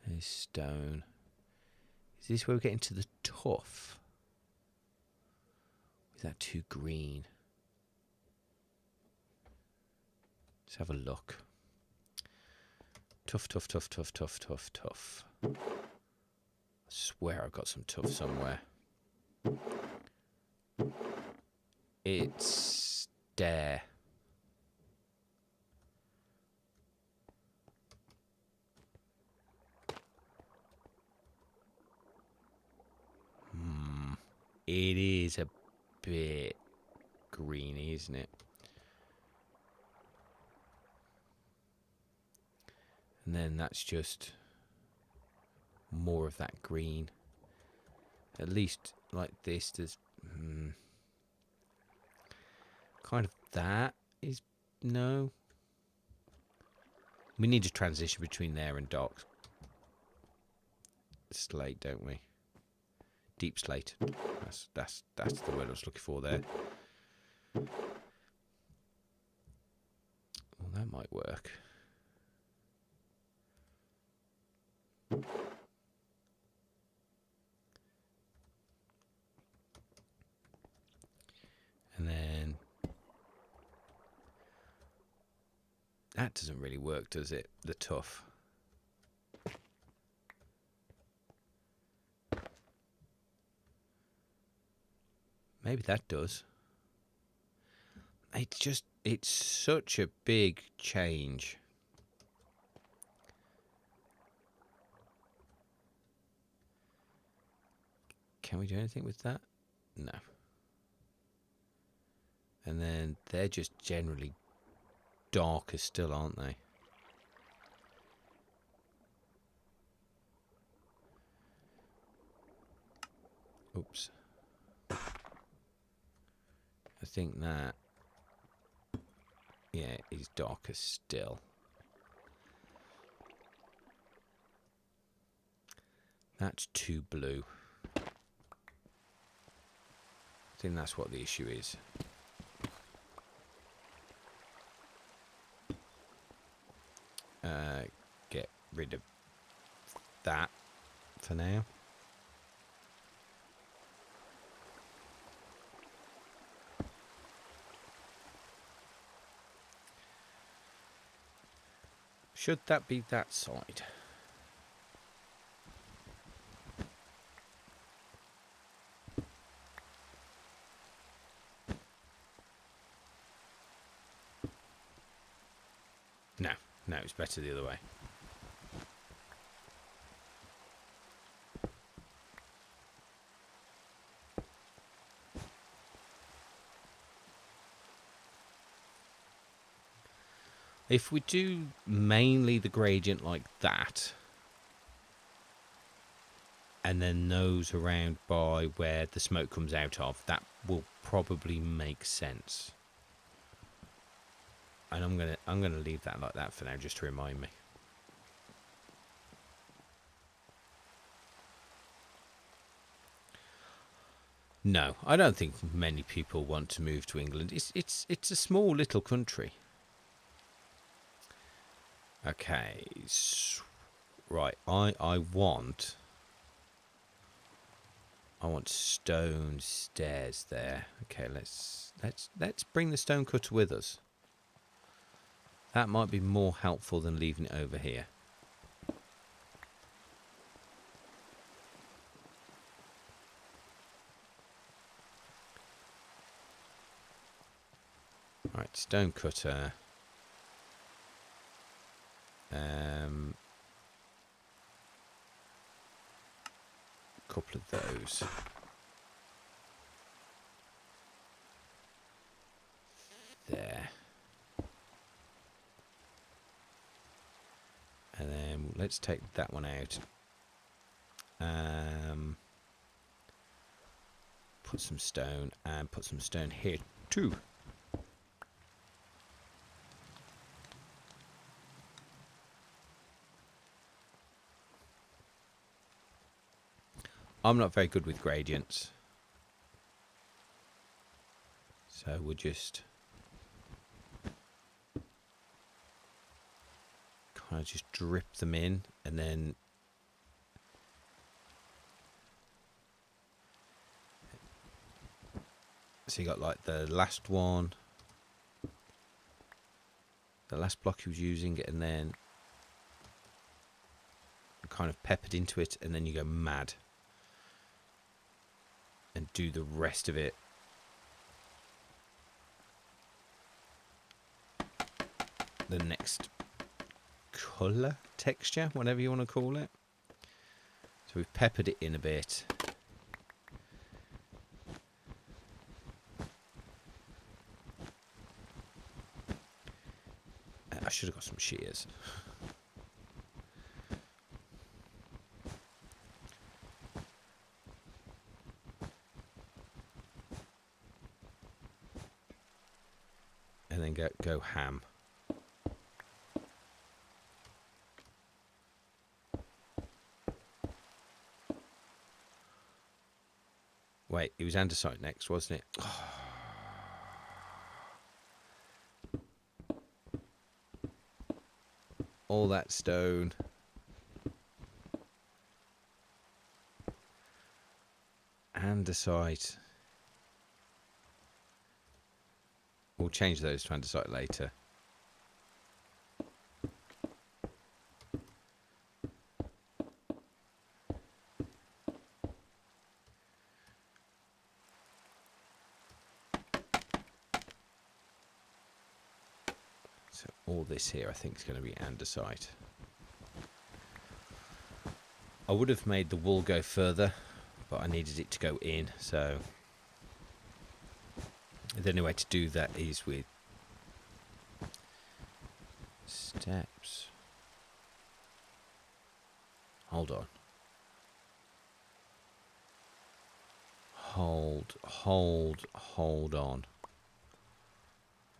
Speaker 1: There's stone. Is this where we're getting to the tuff? Is that too green? Let's have a look. Tuff, tuff, tuff, tuff, tuff, tuff, tuff. I swear I've got some tuff somewhere. It's there. It is a bit greeny, isn't it? And then that's just more of that green. At least like this, there's kind of that is no. We need to transition between there and dark slate, don't we? Deep slate. That's the word I was looking for there. Well, that might work. And then that doesn't really work, does it? The tuff. Maybe that does. It's such a big change. Can we do anything with that? No. And then they're just generally darker still, aren't they? Oops. I think that, yeah, is darker still. That's too blue. I think that's what the issue is. Get rid of that for now. Should that be that side? No, it's better the other way. If we do mainly the gradient like that, and then those around by where the smoke comes out of, that will probably make sense. And I'm gonna leave that like that for now, just to remind me. No, I don't think many people want to move to England. It's a small little country. Okay, right. I want stone stairs there. Okay, let's bring the stone cutter with us. That might be more helpful than leaving it over here. Right, stone cutter. Couple of those. There. And then let's take that one out. Put some stone and put some stone here too. I'm not very good with gradients, so we'll just kind of just drip them in, and then so you got like the last one, the last block he was using, and then kind of peppered into it, and then you go mad and do the rest of it. The next colour, texture, whatever you want to call it. So we've peppered it in a bit. I should have got some shears. And then go ham. Wait, it was andesite next, wasn't it? All that stone. Andesite. We'll change those to andesite later. So all this here I think is going to be andesite. I would have made the wool go further, but I needed it to go in, so the only way to do that is with steps. Hold on. Hold on.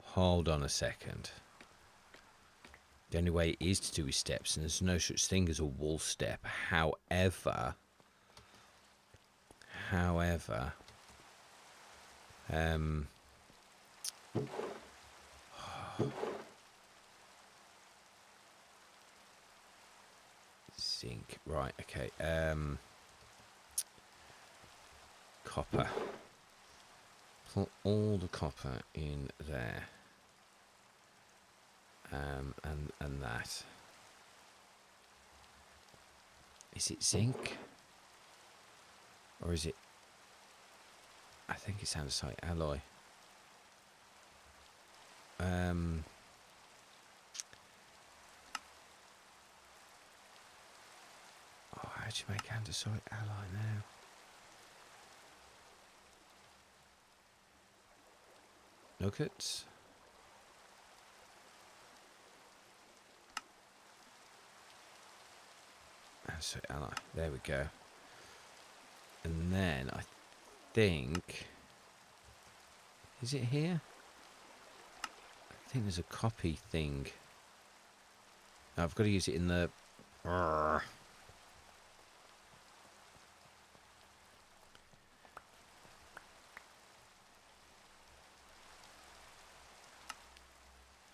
Speaker 1: Hold on a second. The only way is to do with steps, and there's no such thing as a wall step. However, zinc, right, okay, copper. Put all the copper in there. And that. Is it zinc? Or is it... I think it's andesite alloy. Oh, how do you make andesite alloy now? Nuggets? Andesite alloy. There we go. And then I think... Is it here? I think there's a copy thing. No, I've got to use it in the...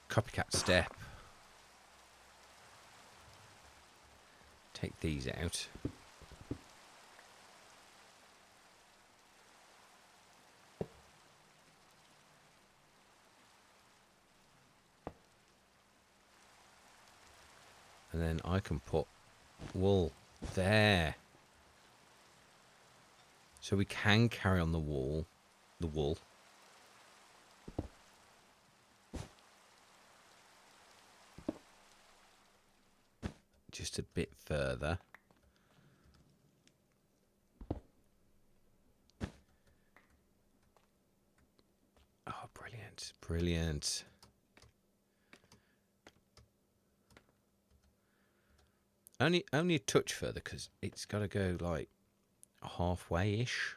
Speaker 1: Copycat step. Take these out. And then I can put wool there. So we can carry on the wool. Just a bit further. Oh, brilliant, brilliant. Only a touch further, because it's got to go like halfway-ish.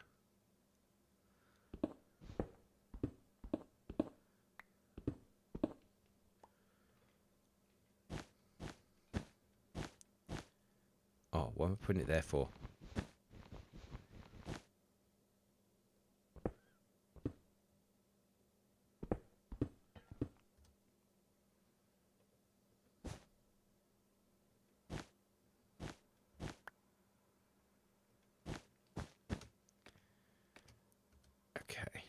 Speaker 1: Oh, what am I putting it there for? Okay.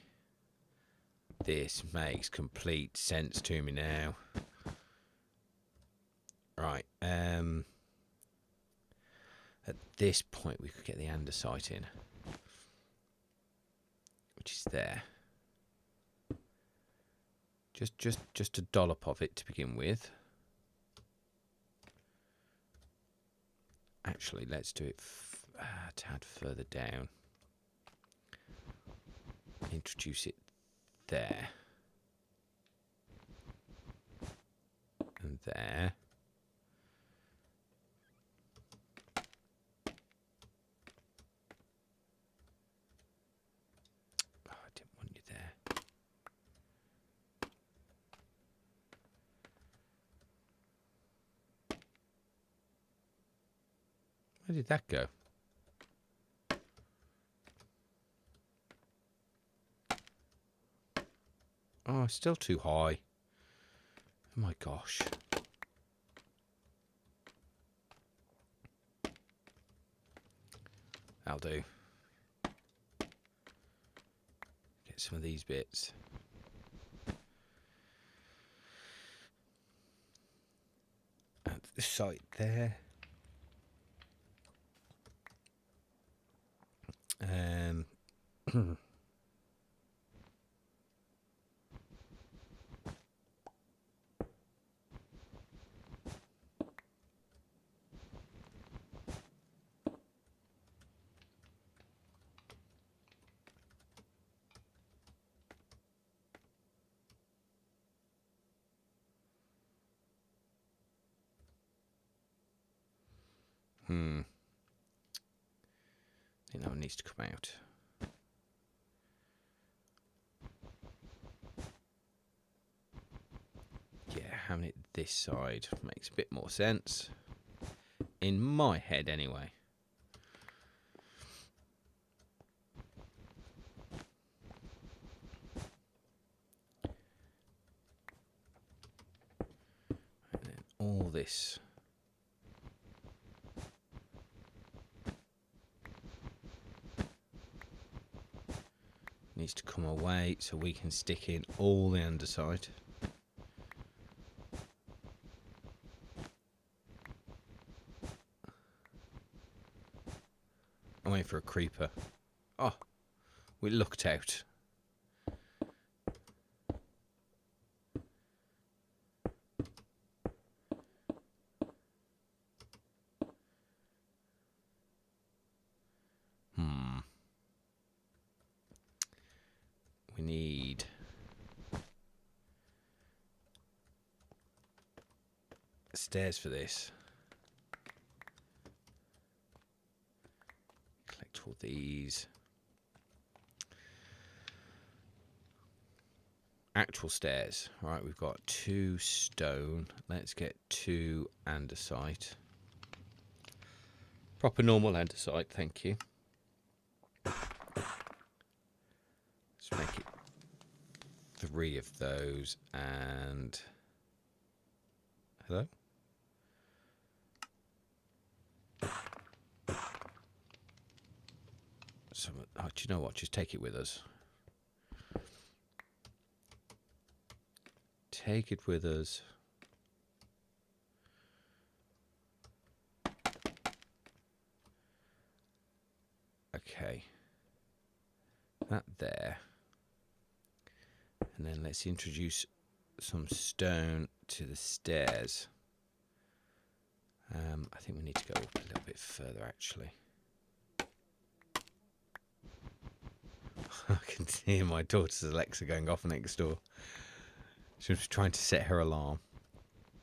Speaker 1: This makes complete sense to me now. Right. At this point, we could get the andesite in, which is there. Just a dollop of it to begin with. Actually, let's do it a tad further down. Introduce it there. And there. Oh, I didn't want you there. Where did that go? Oh, still too high. Oh my gosh. That'll do. Get some of these bits. And the site there. I think that one needs to come out. Yeah, having it this side makes a bit more sense. In my head, anyway. And then all this. Needs to come away so we can stick in all the underside. I'm waiting for a creeper. Oh, we looked out. We need stairs for this. Collect all these. Actual stairs. All right, we've got 2 stone. Let's get 2 andesite. Proper normal andesite, thank you. Let's make it 3 of those and... Hello? So, oh, do you know what? Just take it with us. Take it with us. Okay. That there. And then let's introduce some stone to the stairs. I think we need to go up a little bit further, actually. I can hear my daughter's Alexa going off next door. She was trying to set her alarm.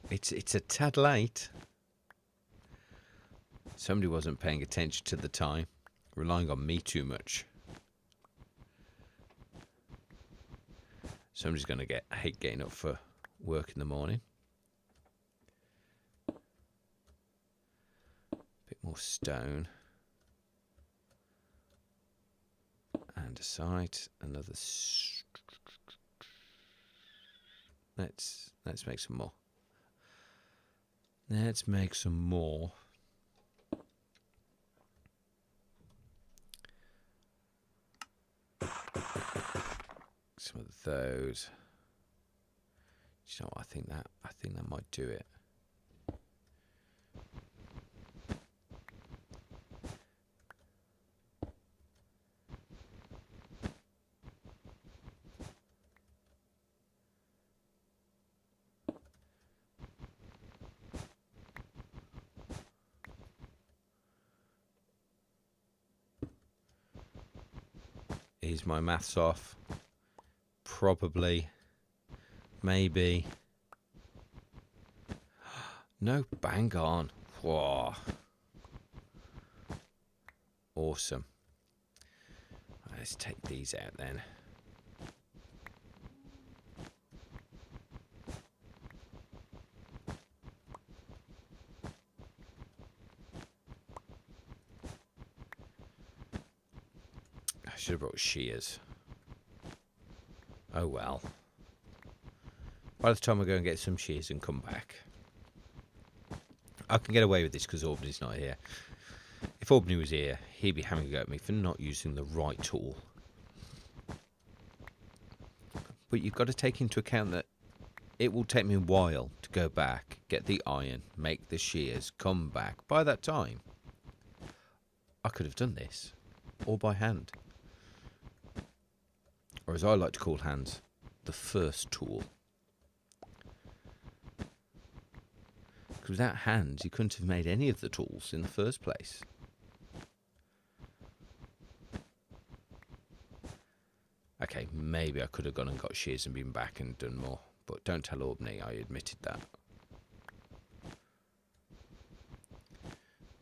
Speaker 1: It's a tad late. Somebody wasn't paying attention to the time, relying on me too much. Somebody's going to hate getting up for work in the morning. Bit more stone. Andesite. Another. Let's make some more. Let's make some more. Some of those. You know what, I think that might do it. Is my maths off? Probably. Maybe. No, bang on. Whoa. Awesome. Let's take these out then. I should have brought shears. Oh well. By the time I go and get some shears and come back, I can get away with this because Albany's not here. If Albany was here, he'd be having a go at me for not using the right tool. But you've got to take into account that it will take me a while to go back, get the iron, make the shears, come back. By that time, I could have done this all by hand. Or as I like to call hands, the first tool. Because without hands, you couldn't have made any of the tools in the first place. Okay, maybe I could have gone and got shears and been back and done more. But don't tell Albany I admitted that.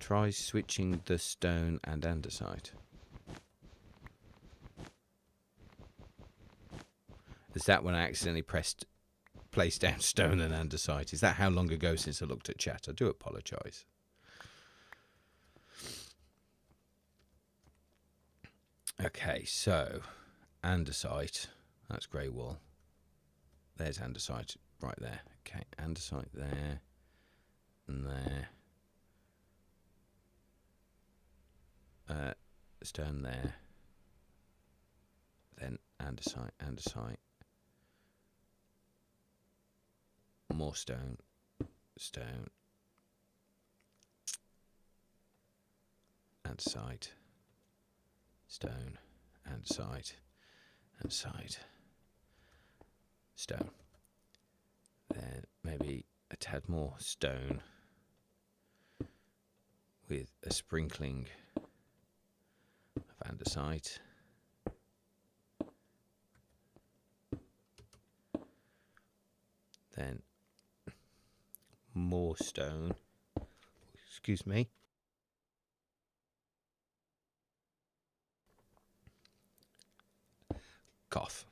Speaker 1: Try switching the stone and andesite. Is that when I accidentally placed down stone and andesite? Is that how long ago since I looked at chat? I do apologise. Okay, so andesite. That's grey wool. There's andesite right there. Okay, andesite there and there. Stone there. Then andesite, andesite. More stone, stone. Andesite. Stone, andesite, andesite. Stone. Then maybe a tad more stone with a sprinkling of andesite. Then more stone. Excuse me. Cough.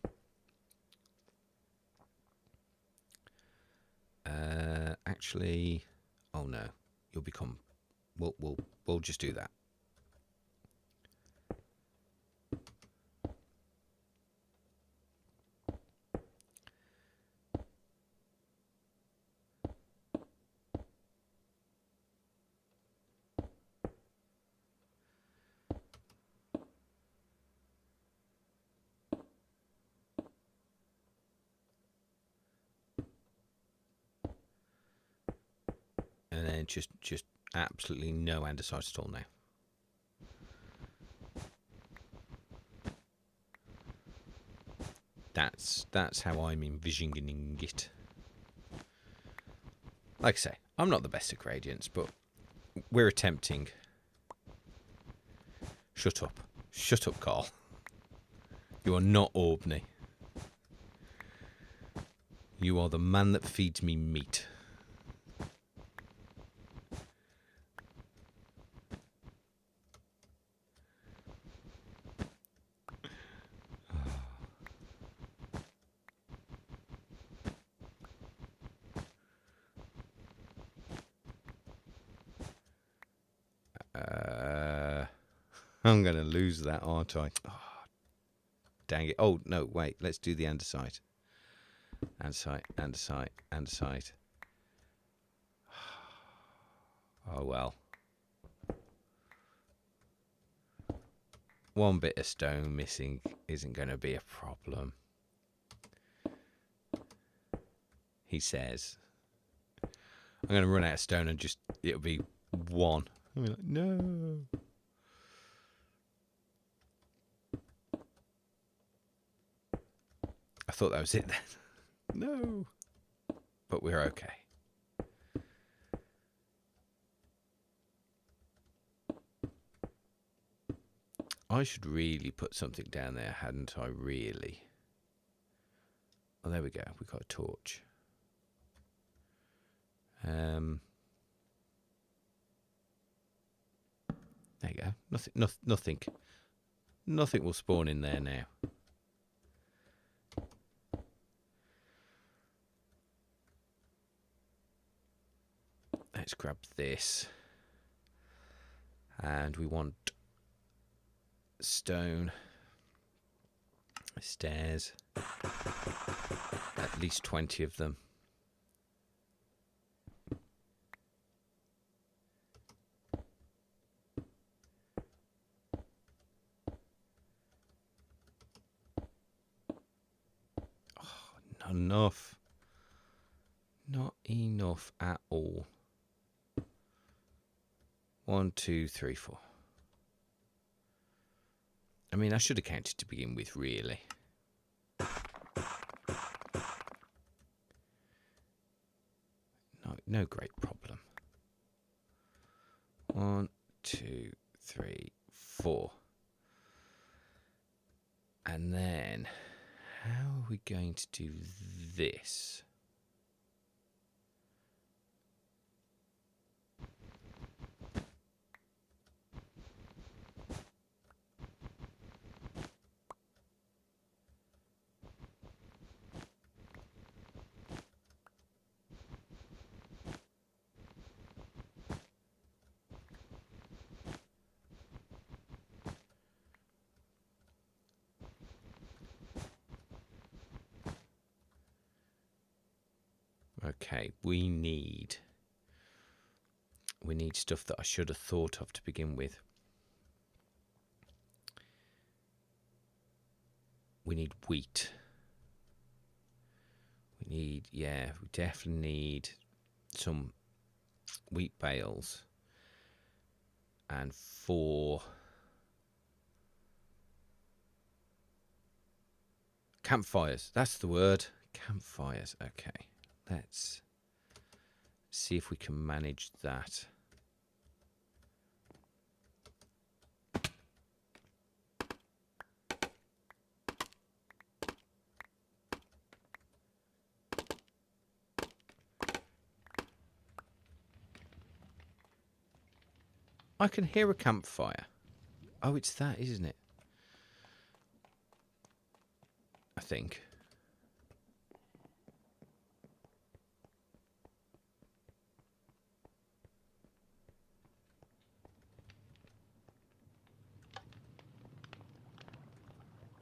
Speaker 1: Actually, oh no, you'll become. We'll just do that. And then just absolutely no andesite at all now. That's how I'm envisioning it. Like I say, I'm not the best at gradients, but we're attempting. Shut up. Shut up, Carl. You are not Albany. You are the man that feeds me meat. I'm going to lose that, aren't I? Oh, dang it. Oh, no, wait. Let's do the andesite. Andesite, andesite, andesite. Oh, well. One bit of stone missing isn't going to be a problem. He says. I'm going to run out of stone and it'll be one. I'll be like, no. I thought that was it then. No. But we're okay. I should really put something down there, hadn't I, really? Oh, there we go. We've got a torch. There you go. Nothing will spawn in there now. Let's grab this. And we want stone. Stairs. At least 20 of them. Not enough. Not enough at all. 1, 2, 3, 4. I mean, I should have counted to begin with, really. No great problem. 1, 2, 3, 4. And then, how are we going to do this? Okay, we need stuff that I should have thought of to begin with. We need wheat. We definitely need some wheat bales. And 4 campfires. That's the word. Campfires. Okay. Let's see if we can manage that. I can hear a campfire. Oh, it's that, isn't it? I think.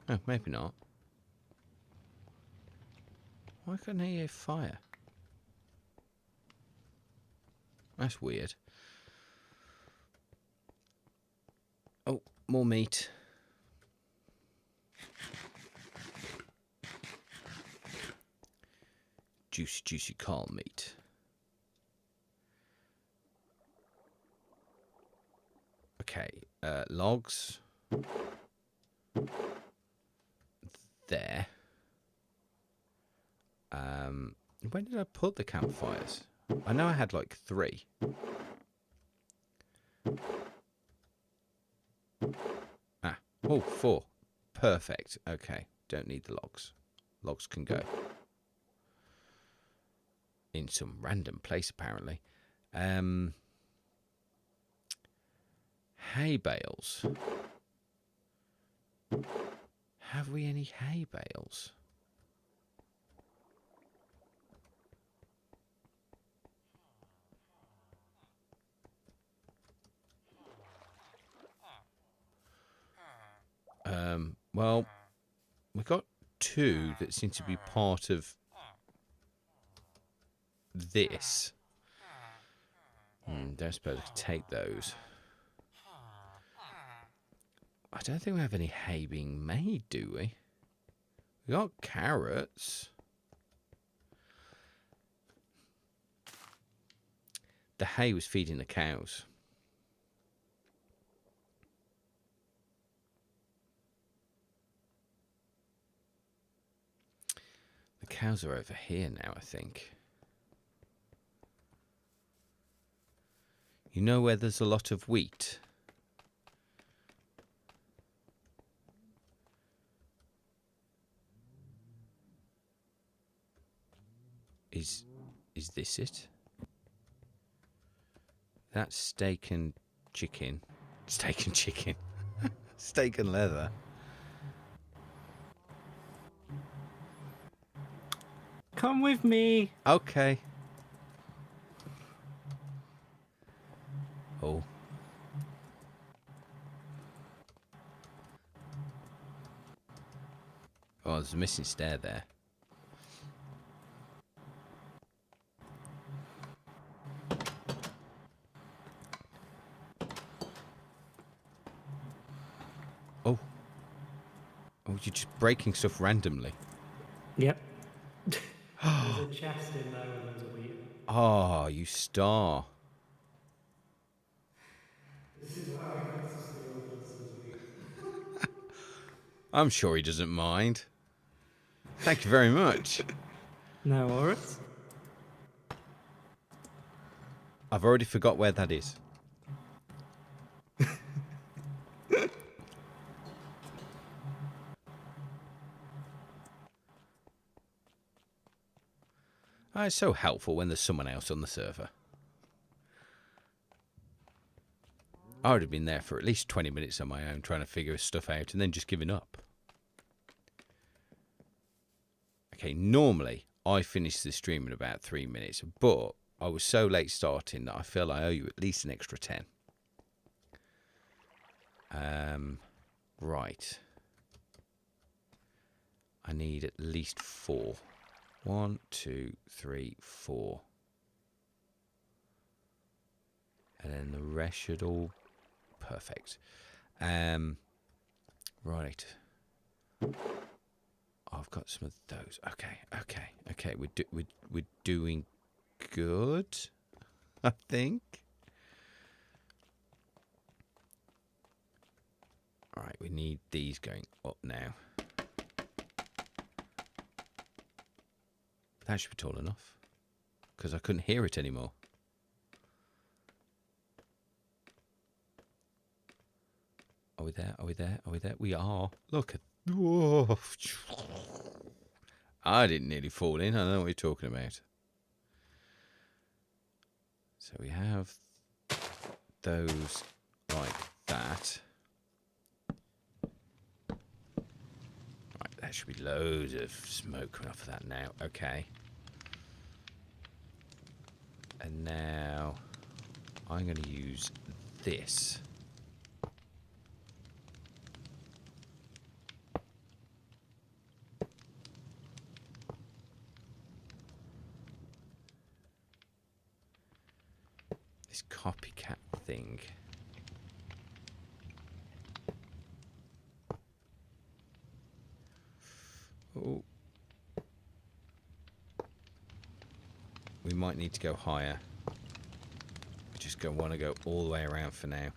Speaker 1: Oh, maybe not. Why can't I hear fire? That's weird. Oh, more meat. Juicy, juicy coal meat. Okay, logs. There. When did I put the campfires? I know I had like 3. Oh, 4. Perfect. Okay, don't need the logs. Logs can go in some random place, apparently. Hay bales. Have we any hay bales? Well, we got 2 that seem to be part of this. Don't suppose I could take those. I don't think we have any hay being made, do we? We got carrots. The hay was feeding the cows. The cows are over here now, I think. You know where there's a lot of wheat? Is this it? That's steak and chicken. Steak and chicken. Steak and leather.
Speaker 2: Come with me.
Speaker 1: Okay. Oh. Oh, there's a missing stair there. Oh. Oh, you're just breaking stuff randomly.
Speaker 2: Yep. There's a chest in there with loads of wheat.
Speaker 1: Oh, you star.
Speaker 2: This is how I got to steal Justin's wheat.
Speaker 1: I'm sure he doesn't mind. Thank you very much.
Speaker 2: No worries.
Speaker 1: I've already forgot where that is. Oh, it's so helpful when there's someone else on the server. I would have been there for at least 20 minutes on my own trying to figure stuff out and then just giving up. Okay, normally I finish the stream in about 3 minutes, but I was so late starting that I feel I owe you at least an extra 10. Right. I need at least 4. 1, 2, 3, 4. And then the rest should all perfect. Right. I've got some of those. Okay. We're doing good, I think. All right, we need these going up now. That should be tall enough, because I couldn't hear it anymore. Are we there? Are we there? Are we there? We are. Look at. Whoa. I didn't nearly fall in. I don't know what you're talking about. So we have those like that. Right, there should be loads of smoke coming off of that now. Okay. And now I'm going to use this. This copycat thing. Oh. We might need to go higher. Just want to go all the way around for now.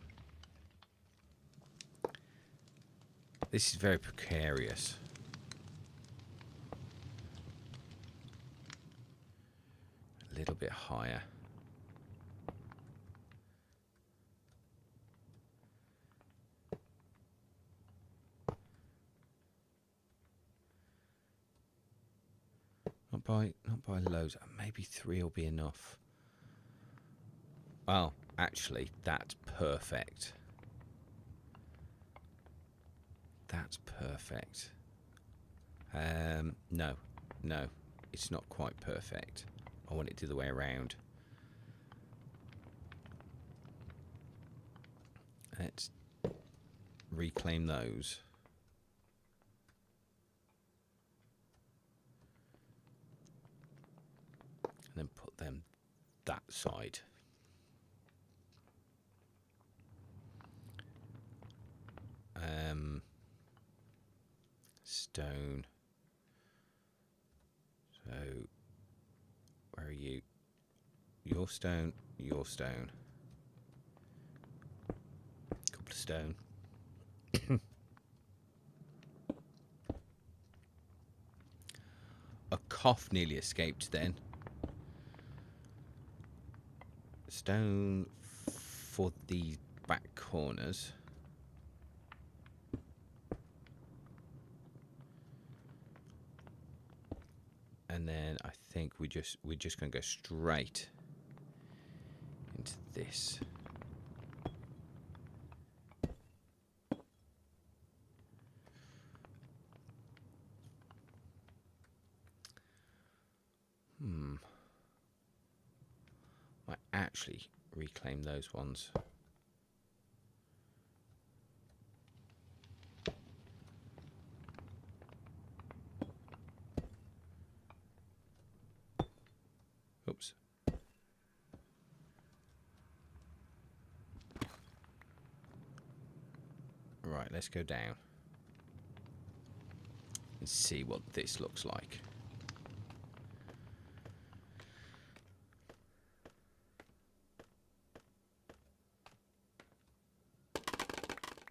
Speaker 1: This is very precarious. A little bit higher. Not by loads. Maybe 3 will be enough. Well, actually, that's perfect. That's perfect. No, it's not quite perfect. I want it the other way around. Let's reclaim those. And then put them that side. Stone. So, where are you? Your stone, your stone. Couple of stone. A cough nearly escaped then. Stone for the back corners. And then I think we're just going to go straight into this. Might actually reclaim those ones. Oops. Right, let's go down and see what this looks like.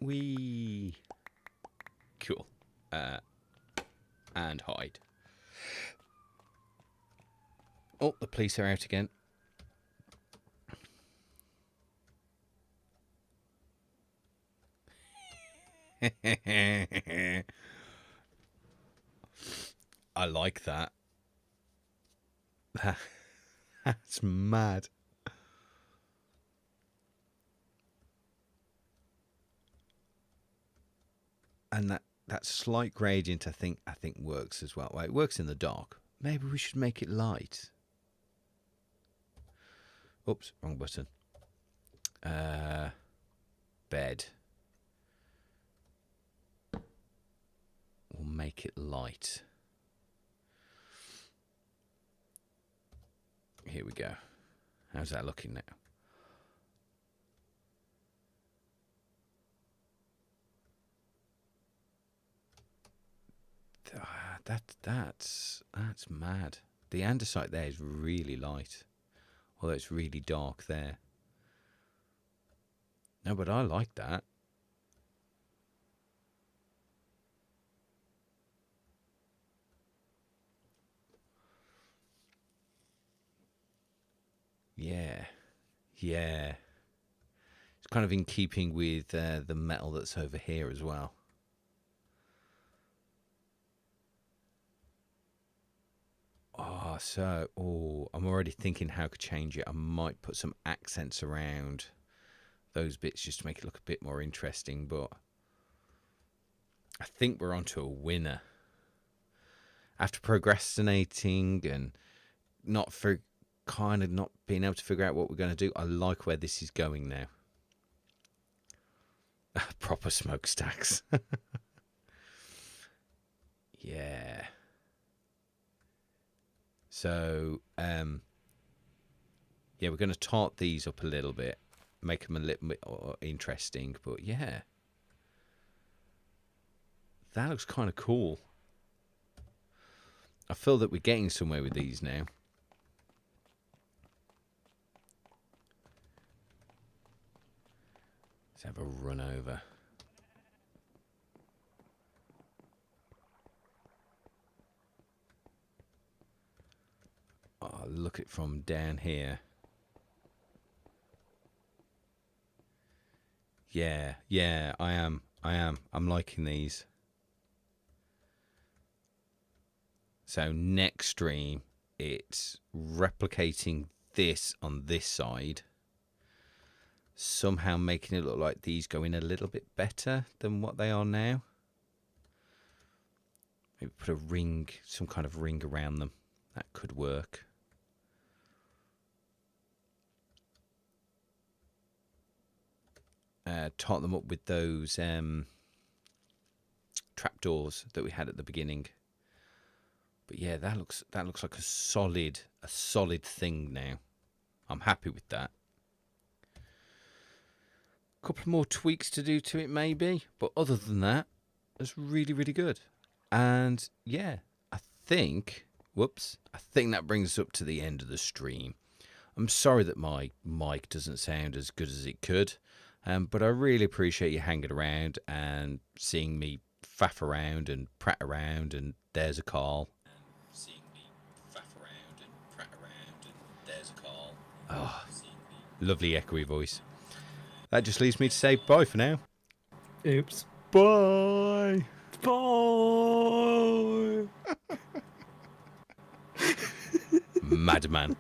Speaker 1: Whee! Cool. And hide. Oh, the police are out again. I like that. That's mad. And that slight gradient, I think works as well. Well, it works in the dark. Maybe we should make it light. Oops, wrong button. Bed. We'll make it light. Here we go. How's that looking now? That's mad. The andesite there is really light, although it's really dark there. No, but I like that. Yeah, yeah. It's kind of in keeping with the metal that's over here as well. I'm already thinking how I could change it. I might put some accents around those bits just to make it look a bit more interesting, but I think we're onto a winner. After procrastinating and not being able to figure out what we're going to do, I like where this is going now. Proper smokestacks. Yeah. So, yeah, we're going to tart these up a little bit, make them a little bit interesting. But yeah, that looks kind of cool. I feel that we're getting somewhere with these now. Let's have a run over. Oh, look at it from down here. Yeah, I am. I'm liking these. So next stream, it's replicating this on this side. Somehow making it look like these go in a little bit better than what they are now. Maybe put a ring, some kind of ring around them. That could work. Top them up with those trapdoors that we had at the beginning. But yeah, that looks like a solid thing now. I'm happy with that. A couple more tweaks to do to it maybe, but other than that, it's really, really good. And yeah, I think that brings us up to the end of the stream. I'm sorry that my mic doesn't sound as good as it could, but I really appreciate you hanging around and seeing me faff around and prat around, and there's a call. Oh, lovely echoey voice. That just leaves me to say bye for now.
Speaker 2: Oops.
Speaker 1: Bye.
Speaker 2: Bye.
Speaker 1: Madman.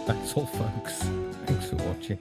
Speaker 1: That's all, folks. Thanks for watching.